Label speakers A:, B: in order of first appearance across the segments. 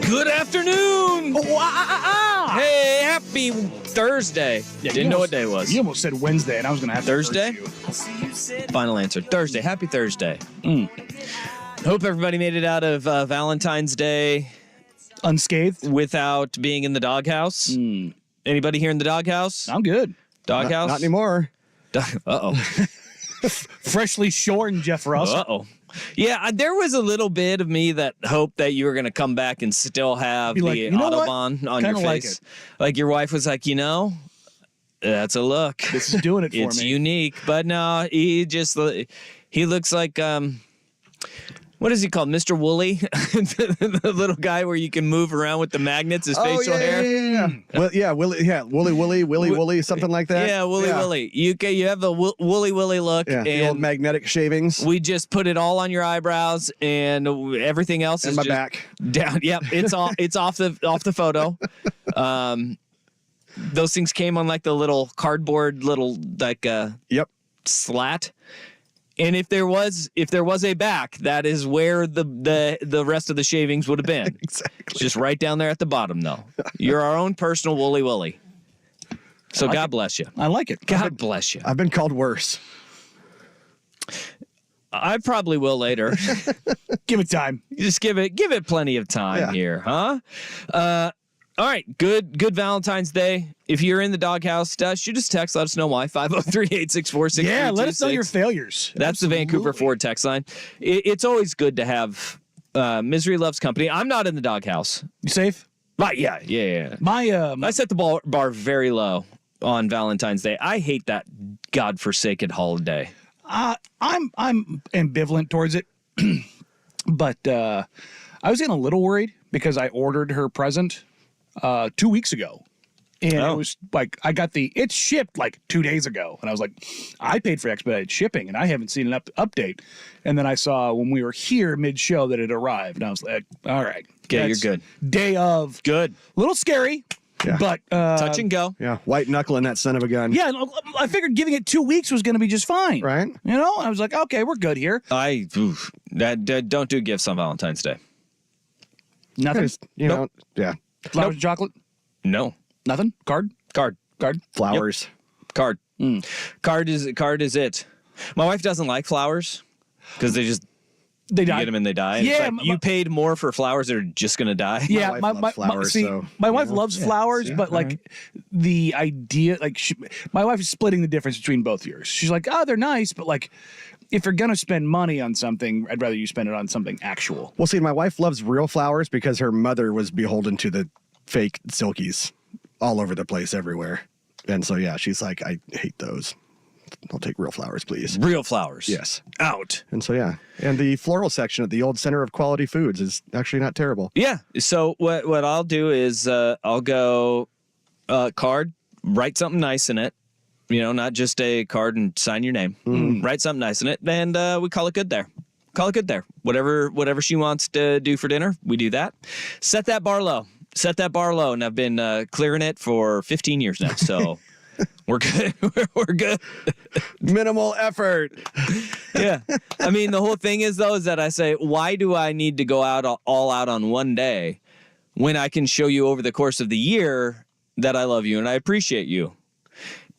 A: Good afternoon. Hey, happy Thursday.
B: Yeah,
A: Didn't know what day it was.
B: You almost said Wednesday, and I was going to have
A: Thursday?
B: to curse you.
A: Final answer. Thursday. Happy Thursday. Hope everybody made it out of Valentine's Day
B: Unscathed?
A: without being in the doghouse. Anybody here in the doghouse?
B: I'm good.
A: Doghouse?
C: Not anymore.
A: Uh-oh.
B: Freshly shorn, Jeff Russ.
A: Uh-oh. Yeah, there was a little bit of me that hoped that you were going to come back and still have
B: Be like,
A: the
B: "You know what?
A: Autobahn on your
B: Kinda like
A: face.
B: it."
A: Like your wife was like, that's a look.
B: This is doing it for
A: It's
B: me.
A: unique. But no, he looks like, what is he called? Mr. Wooly? The little guy where you can move around with the magnets, his facial hair.
C: Yeah. Willy, something like that.
A: Yeah, Wooly. You have the Wooly look.
C: Yeah, the old
A: and
C: magnetic shavings.
A: we just put it all on your eyebrows, and everything else
C: And
A: is
C: my
A: just
C: back.
A: down. Yep, it's off the photo. Those things came on like the little cardboard
C: Yep.
A: slat. And if there was a back, that is where the rest of the shavings would have been.
C: Exactly.
A: Just right down there at the bottom, though. You're our own personal Wooly. So
B: like
A: God
B: it.
A: bless you.
B: I like it.
A: God bless you.
C: I've been called worse.
A: I probably will later.
B: Give it time.
A: Just give it plenty of time here, huh? All right, good Valentine's Day. If you're in the doghouse, shoot us a text. Let us know why. 503-864-6326.
B: Yeah, let us know your failures.
A: That's the Vancouver Ford text line. It's always good to have Misery Loves Company. I'm not in the doghouse.
B: You safe?
A: But yeah. I set the bar very low on Valentine's Day. I hate that godforsaken holiday.
B: I'm ambivalent towards it, but I was getting a little worried because I ordered her present 2 weeks ago. And it was like, I got it's shipped like 2 days ago. And I was like, I paid for expedited shipping and I haven't seen an update. And then I saw when we were here mid-show that it arrived. And I was like, all right.
A: Yeah, you're
B: that's
A: good.
B: Day of.
A: Good.
B: Little scary,
C: Yeah.
B: but.
A: Touch and go.
C: Yeah, white knuckling that son of a gun.
B: Yeah, I figured giving it 2 weeks was going to be just fine.
C: Right.
B: You know, I was like, okay, we're good here.
A: Don't do gifts on Valentine's Day.
B: Nothing.
C: Just, yeah.
B: Flowers and chocolate.
A: No.
B: Nothing. Card.
C: Flowers.
A: Card. Card is it. My wife doesn't like flowers because they
B: They
A: you
B: die.
A: get them and they die.
B: Yeah,
A: It's like, you paid more for flowers that are just gonna die.
B: Yeah,
C: wife loves flowers, so,
B: my wife
C: you know.
B: loves flowers, but like the idea, like my wife is splitting the difference between both yours. She's like, oh, they're nice, but like if you're gonna spend money on something, I'd rather you spend it on something actual.
C: Well, see, my wife loves real flowers because her mother was beholden to the fake silkies all over the place everywhere. And so, yeah, she's like, I hate those. I'll take real flowers, please.
A: Real flowers.
C: Yes.
A: Out.
C: And so, yeah. And the floral section at the old Center of Quality Foods is actually not terrible.
A: Yeah. So what I'll do is I'll go card, write something nice in it. You know, not just a card and sign your name. Write something nice in it, and we call it good there. Whatever she wants to do for dinner, we do that. Set that bar low, and I've been clearing it for 15 years now. So we're good. We're good.
C: Minimal effort.
A: Yeah. I mean, the whole thing is that I say, why do I need to go all out on one day when I can show you over the course of the year that I love you and I appreciate you?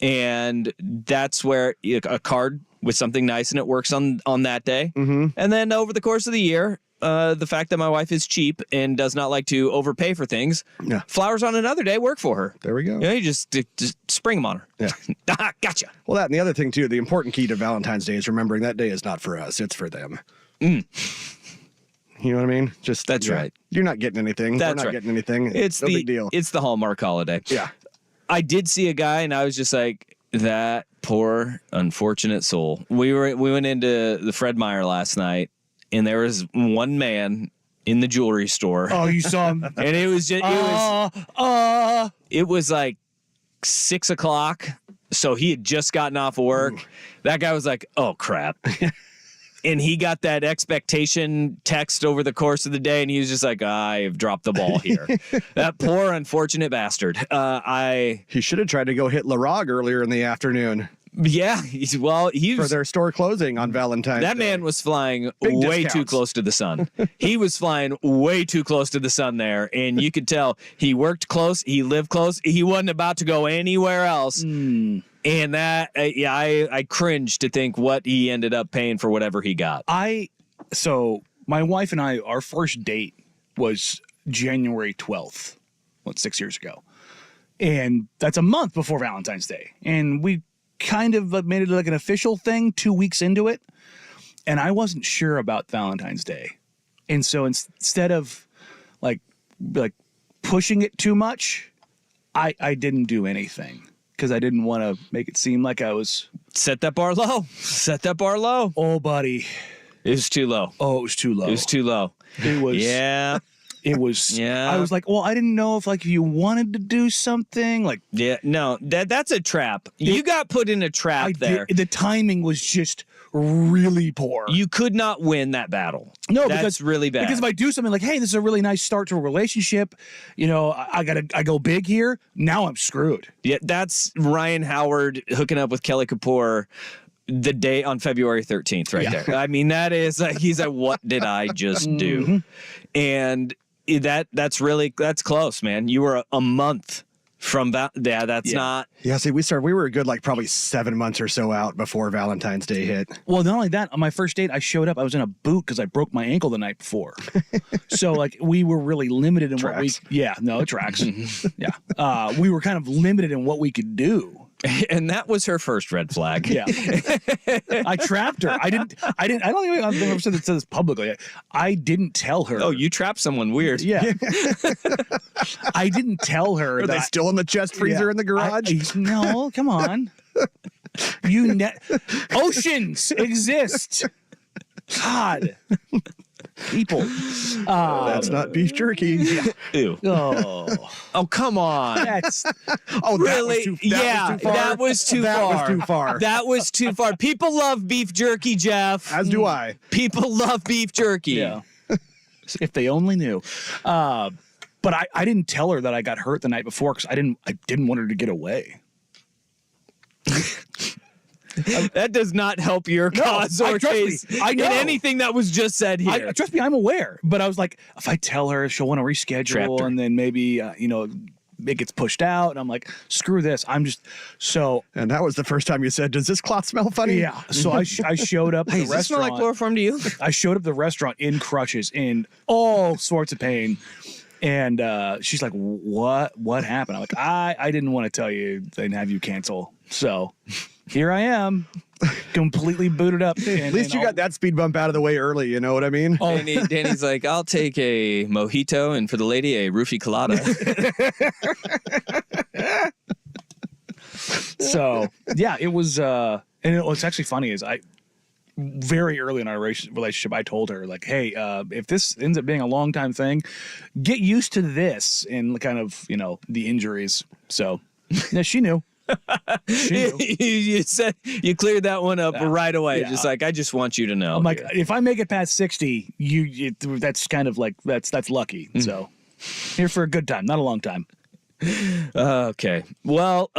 A: And that's where a card with something nice and it works on that day. Mm-hmm. And then over the course of the year, the fact that my wife is cheap and does not like to overpay for things, flowers on another day work for her.
C: There we go.
A: You just spring them on her.
C: Yeah.
A: Gotcha.
C: Well, that and the other thing, too, the important key to Valentine's Day is remembering that day is not for us. It's for them. You know what I mean?
A: That's right.
C: You're not getting anything.
A: That's
C: We're not
A: right.
C: getting anything.
A: It's
C: no big deal.
A: It's the Hallmark holiday.
C: Yeah.
A: I did see a guy, and I was just like, that poor, unfortunate soul. We went into the Fred Meyer last night, and there was one man in the jewelry store.
B: Oh, you saw him?
A: And it was just it was like 6 o'clock, so he had just gotten off of work. Ooh. That guy was like, "Oh crap." And he got that expectation text over the course of the day, and he was just like, I've dropped the ball here. That poor, unfortunate bastard.
C: He should have tried to go hit Larog earlier in the afternoon.
A: Yeah, he
C: for
A: was.
C: their store closing on Valentine's
A: That
C: Day.
A: man was flying
C: Big
A: way too
C: discounts.
A: close to the sun. He was flying way too close to the sun there, and you could tell he worked close, he lived close, he wasn't about to go anywhere else. And that, I cringe to think what he ended up paying for whatever he got.
B: So my wife and I, our first date was January 12th, 6 years ago. And that's a month before Valentine's Day. And we kind of made it like an official thing 2 weeks into it. And I wasn't sure about Valentine's Day. And so instead of like pushing it too much, I didn't do anything because I didn't want to make it seem like I was,
A: Set that bar low. Set that bar low.
B: oh, buddy.
A: It was too low.
B: Oh, it was too low.
A: It was too low.
B: It was.
A: Yeah.
B: It was.
A: Yeah.
B: I was like, well, I didn't know if you wanted to do something like.
A: Yeah. No, that's a trap. You got put in a trap there.
B: The timing was just really poor.
A: You could not win that battle.
B: No,
A: that's
B: because
A: really bad.
B: Because if I do something like, hey, this is a really nice start to a relationship, I go big here. Now I'm screwed.
A: Yeah, that's Ryan Howard hooking up with Kelly Kapoor the day on February 13th right there. I mean, that is like, he's like, what did I just do? And that's close, man. You were a month from that. Yeah, that's not.
C: Yeah, see, we were a good like probably 7 months or so out before Valentine's Day hit.
B: Well, not only that, on my first date, I showed up. I was in a boot because I broke my ankle the night before. So like we were really limited in what we. Yeah, no, it tracks. Yeah, we were kind of limited in what we could do.
A: And that was her first red flag.
B: Yeah, I trapped her. I don't think I've ever said this publicly. I didn't tell her.
A: Oh, you trapped someone weird.
B: Yeah. I didn't tell her
C: Are they still in the chest freezer in the garage?
B: No, come on. Oceans exist. God. People.
C: That's not beef jerky.
A: Ew. Oh, come on.
B: That's
C: Oh,
A: Really?
C: that was too far.
A: That was too far.
C: That was too far.
A: That was too far. People love beef jerky, Jeff.
C: As do I.
A: People love beef jerky.
B: yeah. If they only knew. But I didn't tell her that I got hurt the night before because I didn't want her to get away.
A: That does not help your cause or
B: trust me,
A: case
B: I know.
A: in anything that was just said here.
B: Trust me, I'm aware. But I was like, if I tell her, she'll want to
A: Trapped
B: reschedule,
A: her.
B: and then maybe it gets pushed out. And I'm like, screw this. I'm just so.
C: And that was the first time you said, "Does this cloth smell funny?"
B: Yeah. So I showed up at the
A: Does this smell
B: restaurant.
A: like chloroform to you?
B: I showed up at the restaurant in crutches, in all sorts of pain. And she's like, what happened? I'm like, I didn't want to tell you and have you cancel. So here I am, completely booted up.
C: At least you got that speed bump out of the way early. You know what I mean?
B: Oh,
A: Danny's like, I'll take a mojito and for the lady, a roofie colada.
B: so yeah, it was. And what's actually funny is very early in our relationship, I told her like, hey, if this ends up being a long time thing, get used to this and kind of, the injuries. So yeah, she knew.
A: You said you cleared that one up right away.
B: Yeah.
A: Just like, I just want you to know.
B: I'm like, if I make it past 60, that's kind of like, that's lucky. So here for a good time, not a long time.
A: Okay. Well,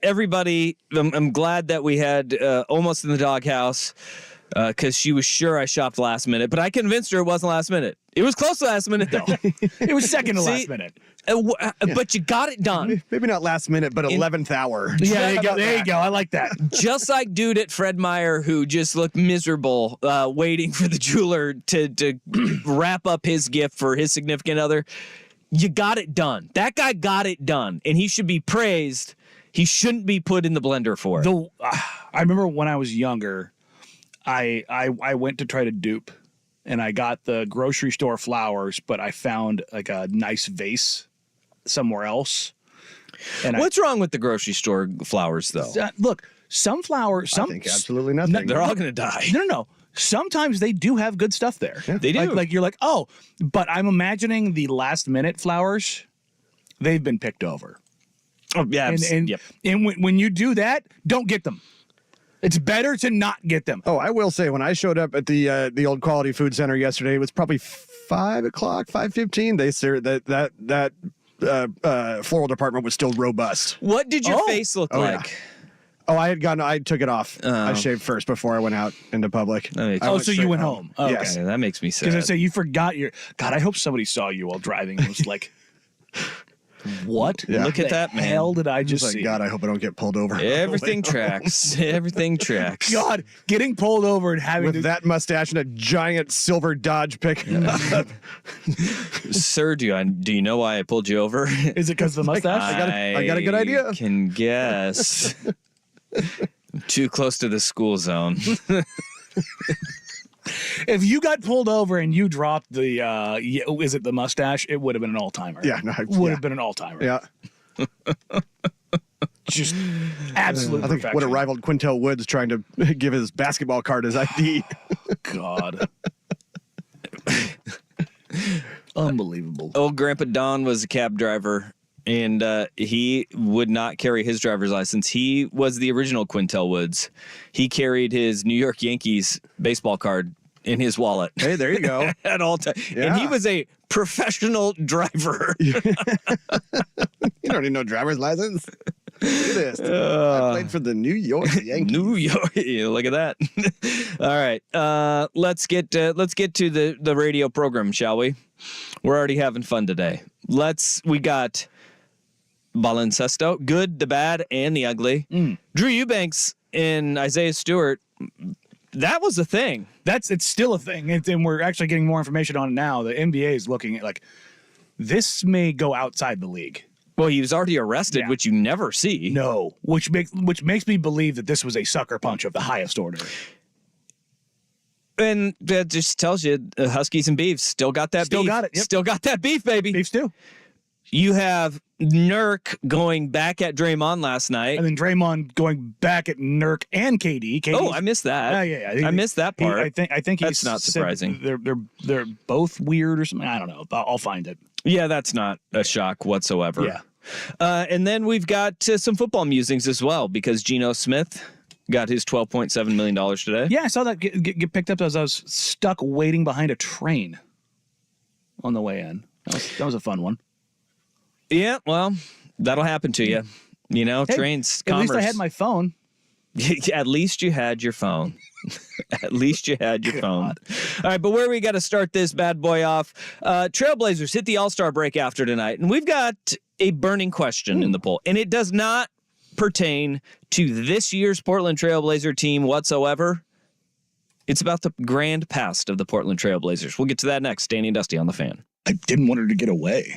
A: everybody, I'm glad that we had almost in the doghouse because she was sure I shopped last minute, but I convinced her it wasn't last minute. It was close to last minute, though.
B: It was second to
A: See?
B: last minute.
A: But you got it done.
C: Maybe not last minute, but 11th hour.
B: Yeah, there you go.
C: How about
B: There you
C: that?
B: go. I like that.
A: Just like dude at Fred Meyer who just looked miserable waiting for the jeweler to wrap up his gift for his significant other. You got it done. That guy got it done, and he should be praised. He shouldn't be put in the blender for it.
B: I remember when I was younger, I went to try to dupe, and I got the grocery store flowers, but I found like a nice vase somewhere else. And
A: What's wrong with the grocery store flowers, though?
B: look, some flowers,
C: I think absolutely nothing.
A: They're all going to die.
B: No. Sometimes they do have good stuff there.
A: They do.
B: Like you're like, oh, but I'm imagining the last minute flowers, they've been picked over.
A: Oh, yeah.
B: And
A: yep.
B: when you do that, don't get them. It's better to not get them.
C: Oh, I will say, when I showed up at the old Quality Food Center yesterday, it was probably 5 o'clock, 5:15. They said that floral department was still robust.
A: What did your
B: Oh.
A: face look
C: Oh,
A: like?
C: Oh, I took it off. I shaved first before I went out into public.
A: That makes-
C: I
B: Oh,
C: went
B: so you
C: straight
B: went home. Oh, okay.
C: Yes.
A: Yeah, that makes me sad.
B: Because I say you forgot your. God, I hope somebody saw you while driving and was like, "What?
C: Yeah.
A: Look at
B: the
A: that, man.
B: hell did I
C: It's
B: just
C: like,
B: see?"
C: God, I hope I don't get pulled over.
A: Everything tracks. Everything tracks.
B: God, getting pulled over and having
C: With
B: to.
C: that mustache and a giant silver Dodge pickup.
A: Sir, do you know why I pulled you over?
B: Is it because of the mustache?
C: I got a good idea.
A: I can guess. Too close to the school zone.
B: If you got pulled over and you dropped the, is it the mustache? It would have been an all timer.
C: Yeah, no,
B: would
C: yeah.
B: have been an all timer.
C: Yeah.
B: Just absolute
C: I think
B: perfection.
C: would have rivaled Quintel Woods trying to give his basketball card as ID.
B: God. Unbelievable.
A: Old Grandpa Don was a cab driver, and he would not carry his driver's license. He was the original Quintel Woods. He carried his New York Yankees baseball card in his wallet
C: Hey, there you go.
A: at all times.
C: Yeah.
A: And he was a professional driver.
C: You don't need no driver's license. Look at this. I played for the New York Yankees.
A: New York. Yeah, look at that. All right. Let's get to the radio program, shall we? We're already having fun today. We got Baloncesto, good, the bad, and the ugly. Drew Eubanks and Isaiah Stewart. That was a thing.
B: It's still a thing. And we're actually getting more information on it now. The NBA is looking at this may go outside the league.
A: Well, he was already arrested,
B: Yeah.
A: which you never see.
B: No, which makes me believe that this was a sucker punch of the highest order.
A: And that just tells you Huskies and Beefs still got that
B: Still
A: beef.
B: got it, yep.
A: Still got that beef, baby.
B: Beef stew.
A: You have Nurk going back at Draymond last night.
B: And then Draymond going back at Nurk and KD.
A: Oh, I missed that.
B: Yeah.
A: I missed that part.
B: I think
A: That's
B: he's
A: not
B: said
A: surprising.
B: They're both weird or something. I don't know. I'll find it.
A: Yeah, that's not a shock whatsoever.
B: Yeah.
A: And then we've got some football musings as well, because Geno Smith got his $12.7 million today.
B: Yeah, I saw that get picked up as I was stuck waiting behind a train on the way in. That was a fun one.
A: Yeah, well, that'll happen to you. You know,
B: Hey,
A: trains,
B: At
A: commerce.
B: least I had my phone.
A: At least you had your phone. At least you had your phone. All right, but where we got to start this bad boy off, Trailblazers hit the All-Star break after tonight, and we've got a burning question in the poll, and it does not pertain to this year's Portland Trailblazer team whatsoever. It's about the grand past of the Portland Trailblazers. We'll get to that next. Danny and Dusty on The Fan.
B: I didn't want her to get away.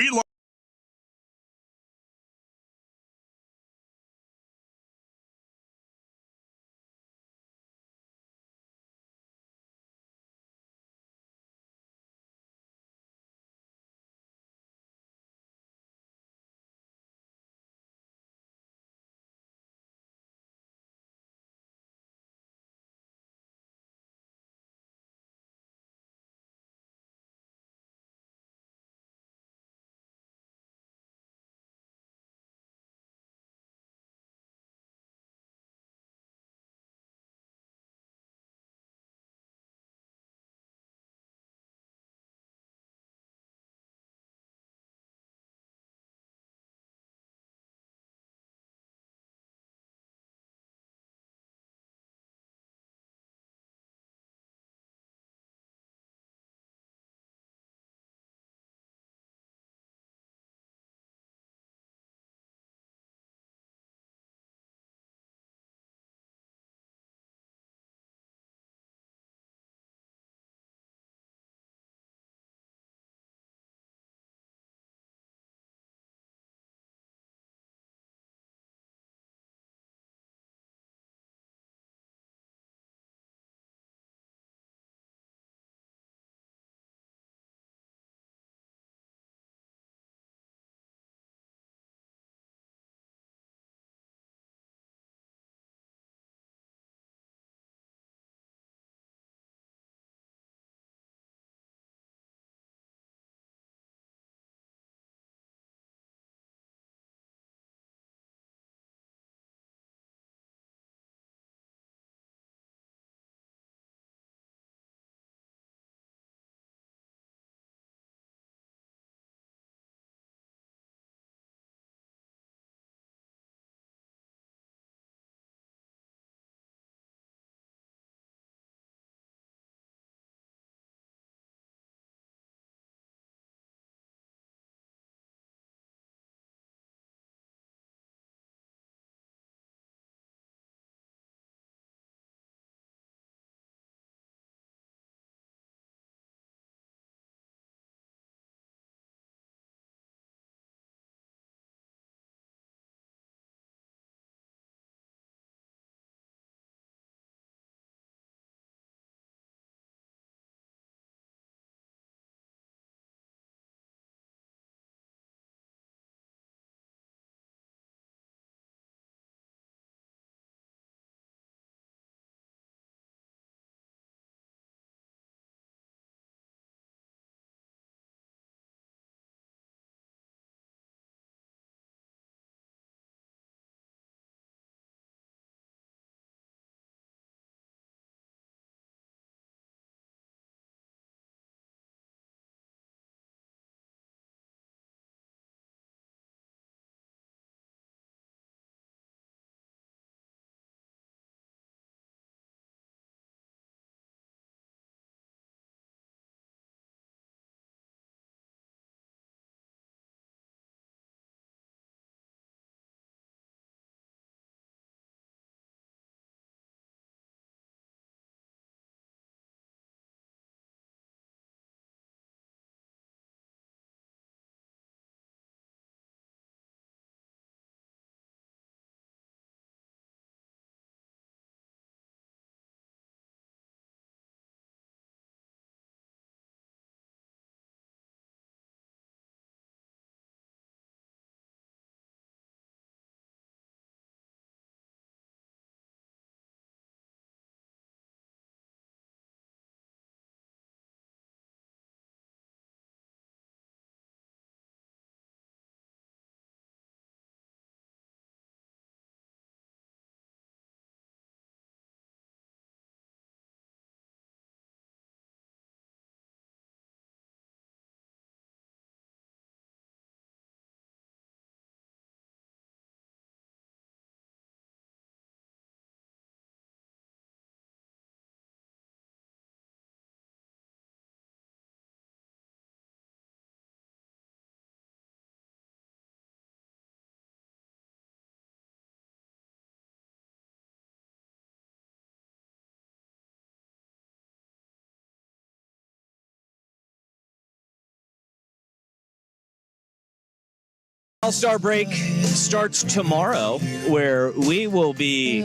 A: All-Star break starts tomorrow, where we will be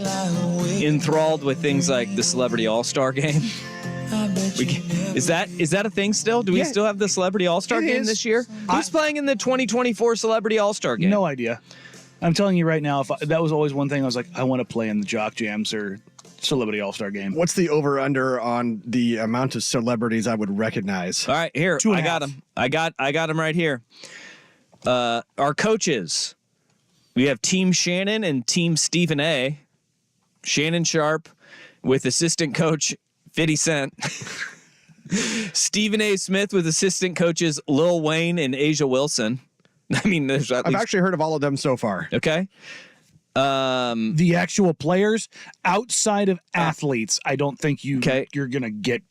A: enthralled with things like the Celebrity All-Star game. Is that a thing still? Do we
B: Yeah.
A: still have the Celebrity All-Star
B: It
A: game
B: is.
A: this year? Who's playing in the 2024 Celebrity All-Star game?
B: No idea. I'm telling you right now, that was always one thing I was like, I want to play in the Jock Jams or Celebrity All-Star game.
C: What's the over/under on the amount of celebrities I would recognize?
A: All right, here.
B: 2.5.
A: I got him. I got him right here. Our coaches. We have Team Shannon and Team Stephen A. Shannon Sharp with assistant coach 50 Cent. Stephen A. Smith with assistant coaches Lil Wayne and Asia Wilson. I mean, there's at
C: I've
A: least...
C: actually heard of all of them so far.
A: Okay.
B: The actual players outside of athletes, I don't think you're going to get.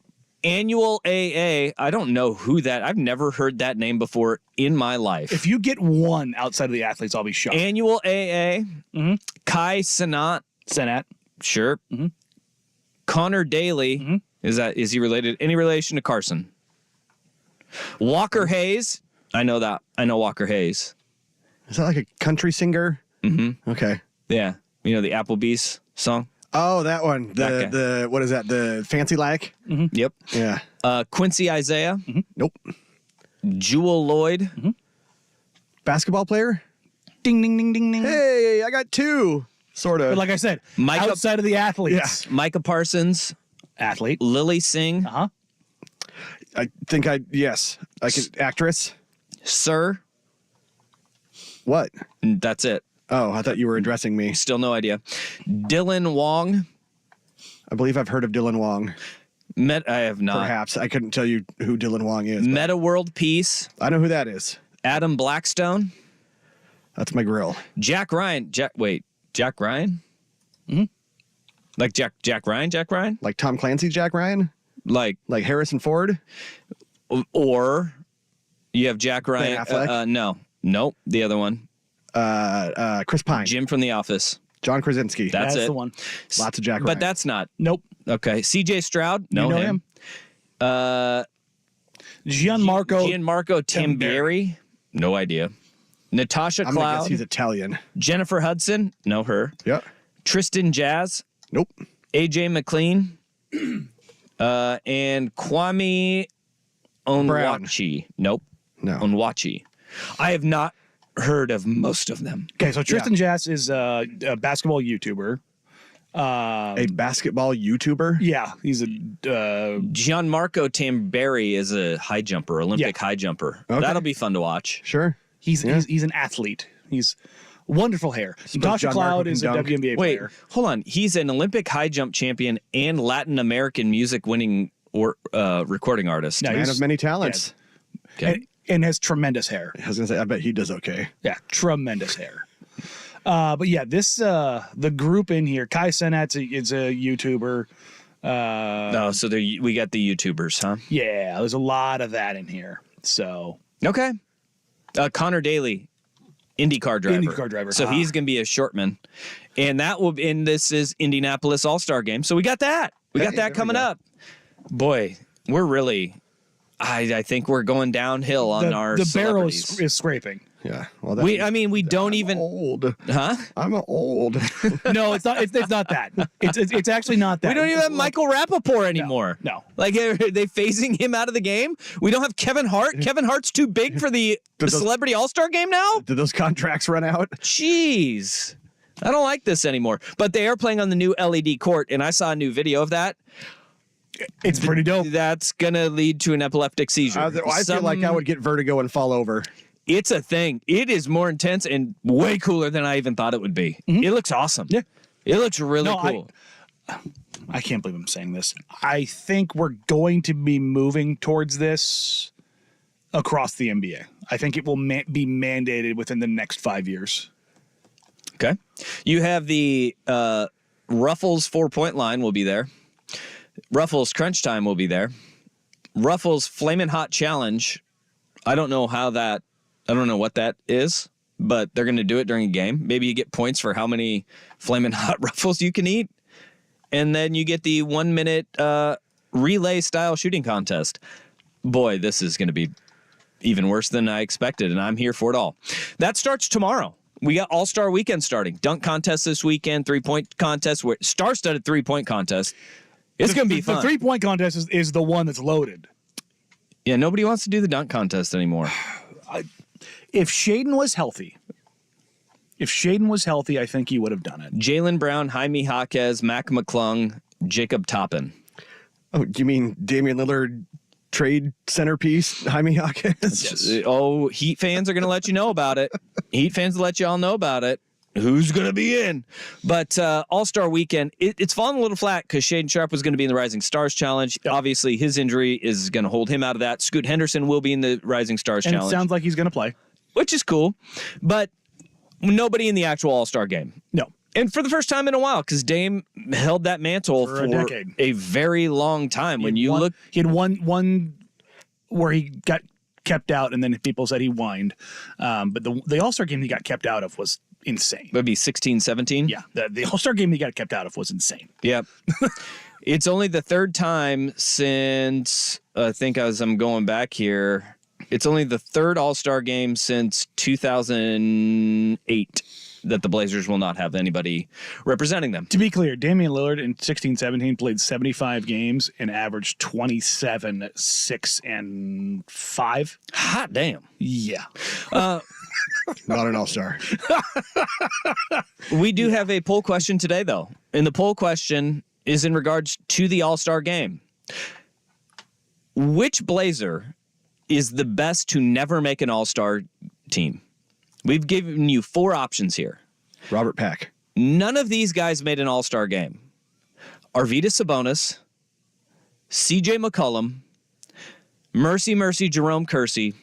A: Annual AA. I don't know who that... I've never heard that name before in my life.
B: If you get one outside of the athletes, I'll be shocked.
A: Annual AA. Kai Cenat.
B: Senat.
A: Sure. Connor Daly. Is he related? Any relation to Carson? Walker Hayes. I know that. I know Walker Hayes.
C: Is that like a country singer? Mm-hmm. Okay.
A: Yeah. You know the Applebee's song?
C: Oh, that one.
A: That guy.
C: The what is that? The Fancy Like?
A: Yep.
C: Yeah.
A: Quincy Isaiah.
C: Nope.
A: Jewel Lloyd.
C: Basketball player?
B: Ding, ding, ding, ding, ding.
C: Hey, I got two. Sort of.
B: But like I said,
A: Micah-
B: outside of the athletes.
A: Micah Parsons.
B: Athlete.
A: Lily Singh.
B: Uh-huh.
C: I think yes. I can actress.
A: Sir.
C: What?
A: That's it.
C: Oh, I thought you were addressing me.
A: Still no idea. Dylan Wong.
C: I believe I've heard of Dylan Wong.
A: I have not.
C: Perhaps. I couldn't tell you who Dylan Wong is. but
A: Meta World Peace.
C: I know who that is.
A: Adam Blackstone.
C: That's my grill.
A: Jack Ryan. Jack Ryan? Like Jack Ryan?
C: Like Tom Clancy's Jack Ryan?
A: Like,
C: Like Harrison Ford?
A: or you have Jack Ryan.
C: Affleck?
A: Nope. The other one.
C: Chris Pine.
A: Jim from The Office.
C: John Krasinski.
A: That's it.
B: the one.
C: Lots of Jack Ryan.
A: But that's not.
B: Nope.
A: Okay. CJ Stroud.
B: You know him.
A: Gianmarco Tamberi. No idea. Natasha
C: I'm gonna guess
A: Cloud.
C: he's Italian.
A: Jennifer Hudson. Know her.
C: Yeah.
A: Tristan Jazz.
C: Nope.
A: AJ McLean. And Kwame Onwachi. Nope.
C: No.
A: Onwachi. I have not heard of most of them.
B: Okay, so Tristan Jass is a basketball YouTuber.
C: A basketball YouTuber?
B: Yeah, he's a
A: Gianmarco Tamberi is a high jumper, Olympic high jumper.
C: Okay.
A: That'll be fun to watch.
C: Sure.
B: he's an athlete. He's wonderful hair. Natasha
C: John
B: Cloud
C: Marco
B: is a
C: can dunk.
B: WNBA
A: Wait,
B: player.
A: hold on. He's an Olympic high jump champion and Latin American music winning recording artist.
B: No,
C: Man of many talents.
A: Okay.
B: And has tremendous hair.
C: I was going to say, I bet he does okay.
B: Yeah, tremendous hair. But yeah, this the group in here, Kai Cenat is a YouTuber.
A: Oh, so we got the YouTubers, huh?
B: Yeah, there's a lot of that in here. So
A: Okay. Connor Daly, IndyCar driver.
B: IndyCar driver.
A: So he's going to be a shortman. And this is Indianapolis All-Star Game. So we got that. We got
C: Hey,
A: that
C: there we
A: coming
C: go.
A: up. Boy, we're really, I think we're going downhill on our
B: the barrel
A: celebrities.
B: is scraping.
C: Yeah. Well,
A: We don't even,
C: old.
A: huh?
C: I'm old.
B: No, it's not. It's not that. It's actually not that.
A: We don't even have Michael Rappaport anymore.
B: No.
A: Like, are they phasing him out of the game? We don't have Kevin Hart. Kevin Hart's too big for the Celebrity All-Star Game now?
C: Did those contracts run out?
A: Jeez. I don't like this anymore. But they are playing on the new LED court, and I saw a new video of that.
B: It's pretty dope.
A: That's going to lead to an epileptic seizure.
C: I feel like I would get vertigo and fall over.
A: It's a thing. It is more intense and way cooler than I even thought it would be. It looks awesome.
B: Yeah.
A: It looks really cool.
B: I can't believe I'm saying this. I think we're going to be moving towards this across the NBA. I think it will be mandated within the next 5 years.
A: Okay. You have the Ruffles 4-point line will be there. Ruffles Crunch Time will be there. Ruffles Flamin' Hot Challenge. I don't know what that is, but they're going to do it during a game. Maybe you get points for how many Flamin' Hot Ruffles you can eat. And then you get the 1 minute relay style shooting contest. Boy, this is going to be even worse than I expected, and I'm here for it all. That starts tomorrow. We got All-Star Weekend starting. Dunk contest this weekend, three-point contest, star-studded three-point contest. It's going to be fun.
B: The 3-point contest is the one that's loaded.
A: Yeah, nobody wants to do the dunk contest anymore.
B: If Shaden was healthy, I think he would have done it.
A: Jaylen Brown, Jaime Jaquez, Mac McClung, Jacob Toppin.
C: Oh, do you mean Damian Lillard trade centerpiece, Jaime Jaquez?
B: Yes.
A: Oh, Heat fans are going to let you know about it. Heat fans will let you all know about it. Who's going to be in? But All-Star Weekend, it's fallen a little flat because Shaden Sharp was going to be in the Rising Stars Challenge. Yep. Obviously, his injury is going to hold him out of that. Scoot Henderson will be in the Rising Stars Challenge.
B: It sounds like he's going to play.
A: Which is cool. But nobody in the actual All-Star game.
B: No.
A: And for the first time in a while, because Dame held that mantle for
B: a decade.
A: A very long time. He
B: had one where he got kept out, and then people said he whined. But the All-Star game he got kept out of was insane.
A: Would be 16, 17?
B: Yeah, the All-Star game he got kept out of was insane.
A: Yep. It's only the third time since, I think as I'm going back here, it's only the third All-Star game since 2008 that the Blazers will not have anybody representing them.
B: To be clear, Damian Lillard in 16-17 played 75 games and averaged 27, 6, and 5.
A: Hot damn.
B: Yeah.
C: Not an all-star.
A: We do have a poll question today, though. And the poll question is in regards to the All-Star game. Which Blazer is the best to never make an All-Star team? We've given you 4 options here.
C: Robert Pack.
A: None of these guys made an All-Star game. Arvydas Sabonis, C.J. McCollum, Mercy Jerome Kersey,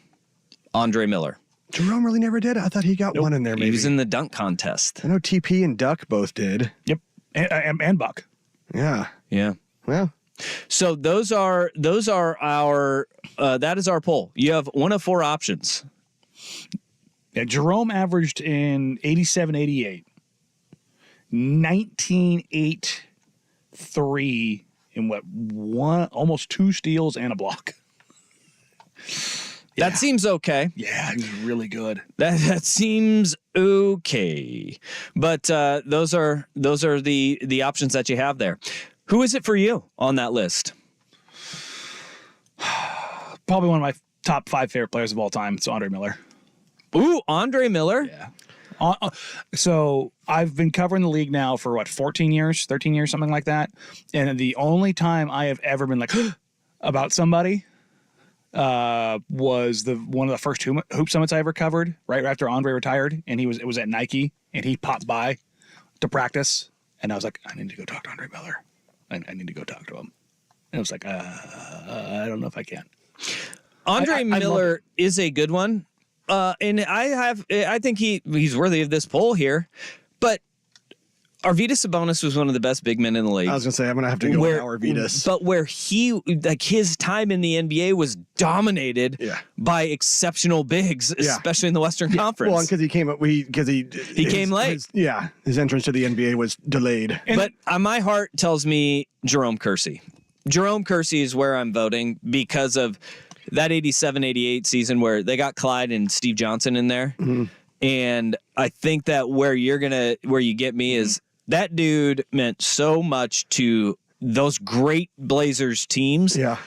A: Andre Miller.
C: Jerome really never did. I thought he got one in there. Maybe
A: He was in the dunk contest.
C: I know TP and Duck both did.
B: Yep. And Buck.
C: Yeah.
A: Yeah.
C: Well,
A: So those are our that is our poll. You have one of 4 options.
B: Yeah, Jerome averaged in 87-88, 19-8, 3 in almost 2 steals and a block.
A: That seems okay.
B: Yeah, he was really good.
A: That seems okay. But those are the options that you have there. Who is it for you on that list?
B: Probably one of my top 5 favorite players of all time. It's Andre Miller.
A: Ooh, Andre Miller.
B: Yeah. So I've been covering the league now for 13 years, something like that. And the only time I have ever been like about somebody was one of the first hoop summits I ever covered right after Andre retired. And it was at Nike, and he popped by to practice. And I was like, I need to go talk to Andre Miller. I need to go talk to him. And I was like, I don't know if I can.
A: Andre Miller is a good one. And I think he's worthy of this poll here, but Arvydas Sabonis was one of the best big men in the league.
C: I was gonna say I'm gonna have to go with Arvydas.
A: But where his time in the NBA was dominated by exceptional bigs, especially in the Western Conference.
C: Well, because he came late. His entrance to the NBA was delayed.
A: But my heart tells me Jerome Kersey. Jerome Kersey is where I'm voting because of that 87-88 season where they got Clyde and Steve Johnson in there. Mm-hmm. And I think that where you get me is that dude meant so much to those great Blazers teams.
C: Yeah.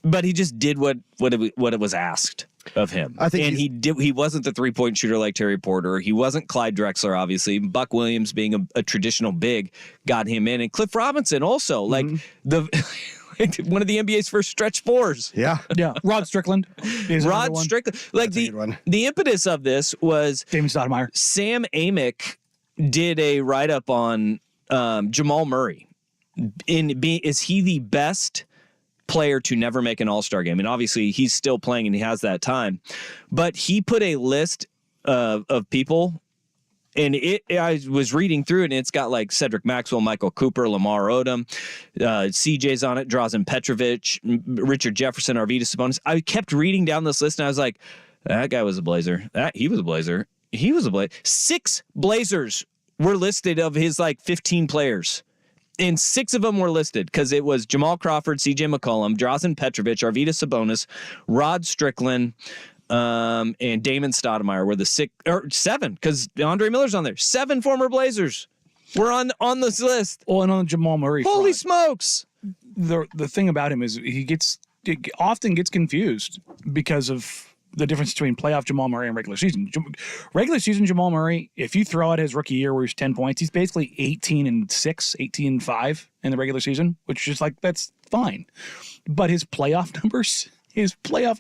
A: But he just did what it was asked of him.
C: I think
A: he wasn't the 3-point shooter like Terry Porter. He wasn't Clyde Drexler, obviously. Buck Williams being a traditional big got him in. And Cliff Robinson also, like one of the NBA's first stretch 4s.
C: Yeah.
B: Yeah. Rod Strickland.
A: Rod Strickland. Like the impetus of this was
B: Damon Stoudemire.
A: Sam Amick did a write-up on Jamal Murray. Is he the best player to never make an All-Star game? And obviously he's still playing and he has that time. But he put a list of people. And I was reading through it, and it's got like Cedric Maxwell, Michael Cooper, Lamar Odom, CJ's on it, Drazen Petrovic, Richard Jefferson, Arvydas Sabonis. I kept reading down this list, and I was like, that guy was a Blazer. He was a Blazer. He was a Blazer. 6 Blazers were listed of his like 15 players. And 6 of them were listed because it was Jamal Crawford, C.J. McCollum, Drazen Petrovic, Arvydas Sabonis, Rod Strickland, and Damon Stoudemire were the 7 because Andre Miller's on there. 7 former Blazers were on this list.
B: Well, and on Jamal Murray.
A: Holy
B: front,
A: smokes!
B: the thing about him is he often gets confused because of the difference between playoff Jamal Murray and regular season. Regular season Jamal Murray, if you throw out his rookie year where he's 10 points, he's basically 18-6, 18-5 in the regular season, which is like, that's fine. But his playoff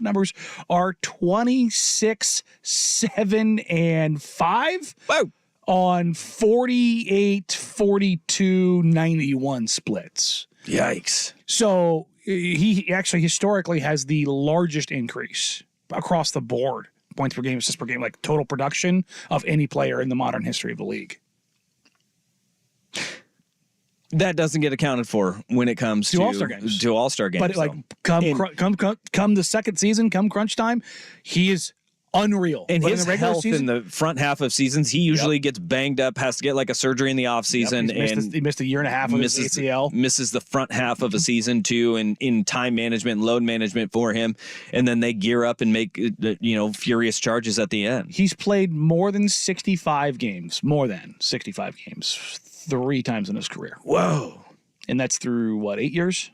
B: numbers are 26, 7, and 5
A: Whoa.
B: on 48, 42, 91 splits.
A: Yikes.
B: So he actually historically has the largest increase across the board, points per game, assists per game, like total production of any player in the modern history of the league.
A: That doesn't get accounted for when it comes to
B: All-Star games.
A: To All-Star games.
B: But like come the second season, come crunch time, he is unreal.
A: And
B: But
A: his
B: in the regular
A: health
B: season,
A: in the front half of seasons, he usually gets banged up, has to get like a surgery in the offseason,
B: he missed a year and a half of his ACL.
A: misses the front half of a season too, and in time management and load management for him. And then they gear up and make furious charges at the end.
B: He's played more than 65 games, 3 times in his career.
A: Whoa.
B: And that's through what, 8 years?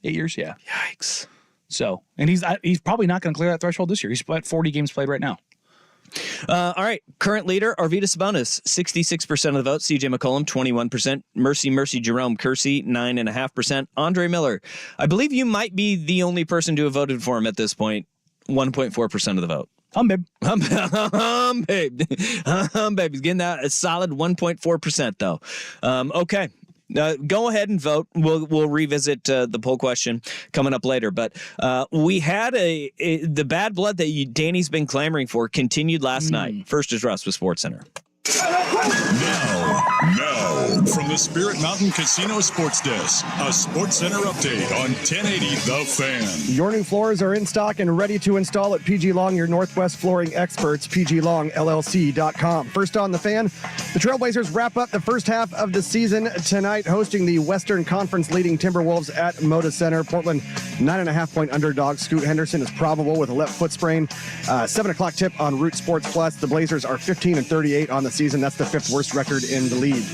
B: 8 years, yeah.
A: Yikes.
B: So, and he's probably not going to clear that threshold this year. He's at 40 games played right now.
A: All right. Current leader, Arvydas Sabonis, 66% of the vote. CJ McCollum, 21%. Mercy Jerome Kersey, 9.5%. Andre Miller, I believe you might be the only person to have voted for him at this point, 1.4% of the vote.
B: Babe.
A: Babe. Babe. He's getting that a solid 1.4% though. Okay. Go ahead and vote. We'll revisit the poll question coming up later. But we had the bad blood that Danny's been clamoring for continued last night. First is Russ with SportsCenter.
D: Now, from the Spirit Mountain Casino Sports Desk, a SportsCenter update on 1080 The Fan.
C: Your new floors are in stock and ready to install at PG Long, your Northwest flooring experts, pglongllc.com. First on The Fan, the Trailblazers wrap up the first half of the season tonight, hosting the Western Conference leading Timberwolves at Moda Center. Portland, 9.5-point underdog. Scoot Henderson is probable with a left foot sprain. 7 o'clock tip on Root Sports Plus. The Blazers are 15-38 on the season. That's the 5th worst record in the league.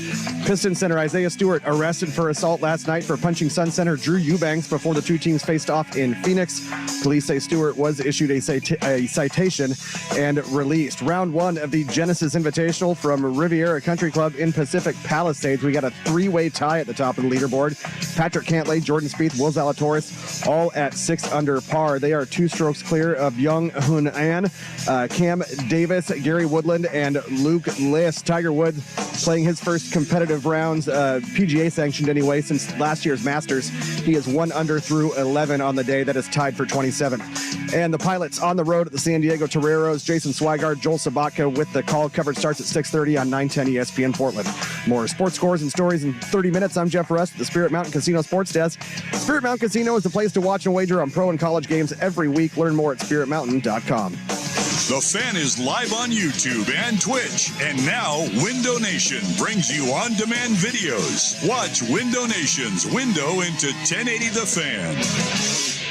C: Pistons center Isaiah Stewart arrested for assault last night for punching Sun center Drew Eubanks before the two teams faced off in Phoenix. Police say Stewart was issued a citation and released. Round 1 of the Genesis Invitational from Riviera Country Club in Pacific Palisades. We got a 3-way tie at the top of the leaderboard. Patrick Cantlay, Jordan Spieth, Will Zalatoris, all at 6 under par. They are 2 strokes clear of Young Hoon An, Cam Davis, Gary Woodland, and Luke List. Tiger Woods playing his first competitive rounds, PGA sanctioned anyway, since last year's Masters. He is 1 under through 11 on the day. That is tied for 27. And the Pilots on the road at the San Diego Toreros. Jason Swigard, Joel Sabatka with the call. Coverage starts at 6:30 on 910 ESPN Portland. More sports scores and stories in 30 minutes. I'm Jeff Rust at the Spirit Mountain Casino Sports Desk. Spirit Mountain Casino is the place to watch and wager on pro and college games every week. Learn more at spiritmountain.com.
D: The Fan is live on YouTube and Twitch. And now, Window Nation brings you on-demand videos. Watch Window Nation's window into 1080 The Fan.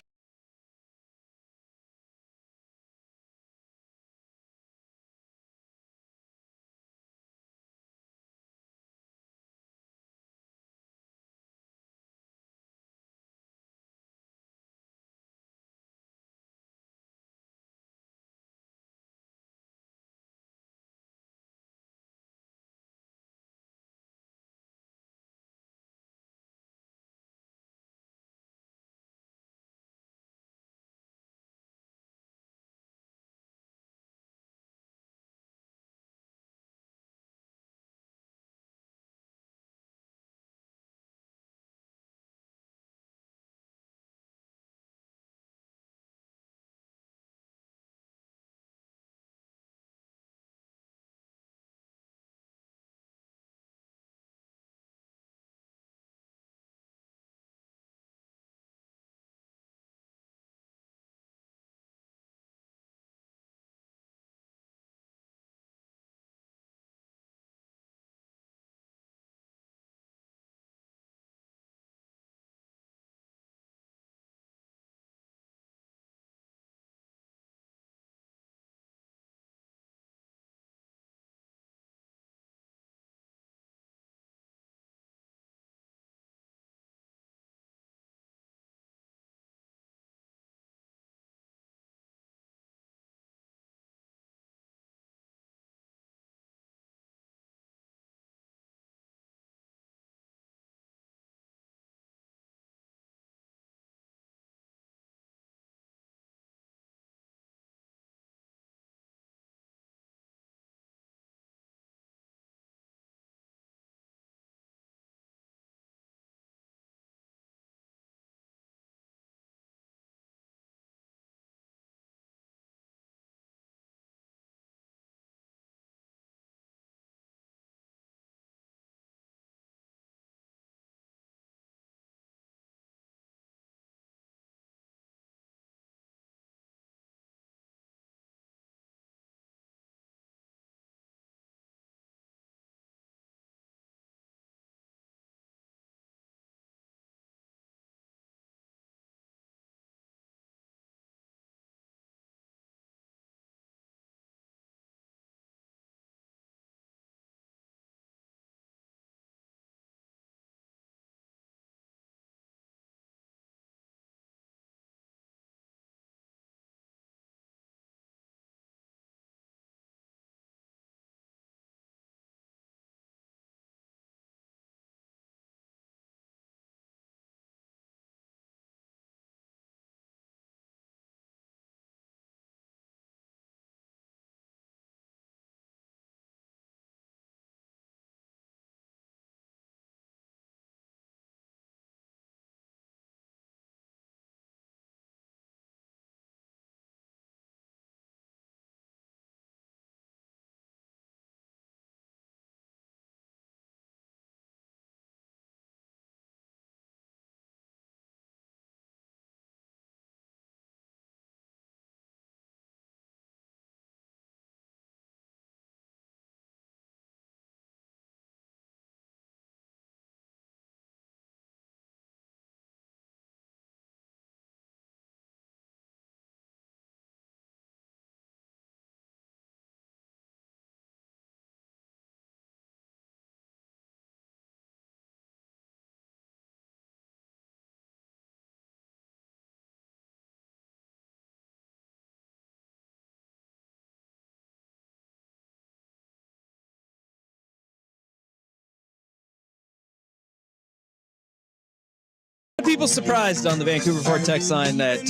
A: people surprised on the Vancouver Ford text line that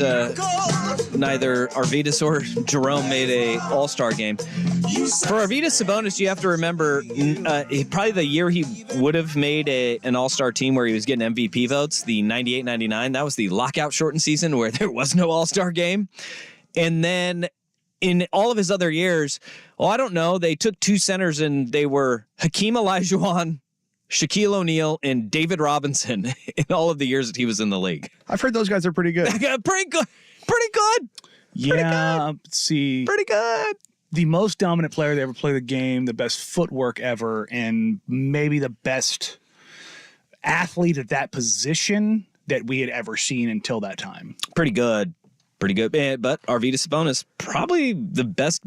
A: neither Arvydas or Jerome made a All-Star game. For Arvydas Sabonis, you have to remember probably the year he would have made an All-Star team where he was getting MVP votes, the 98-99. That was the lockout shortened season where there was no All-Star game. And then in all of his other years, I don't know, they took two centers and they were Hakeem Olajuwon, Shaquille O'Neal, and David Robinson in all of the years that he was in the league.
C: I've heard those guys are pretty good.
A: Pretty good. Pretty good.
B: Yeah, see.
A: Pretty good.
B: The most dominant player to ever play the game, the best footwork ever, and maybe the best athlete at that position that we had ever seen until that time.
A: Pretty good. Pretty good. But Arvydas Sabonis, probably the best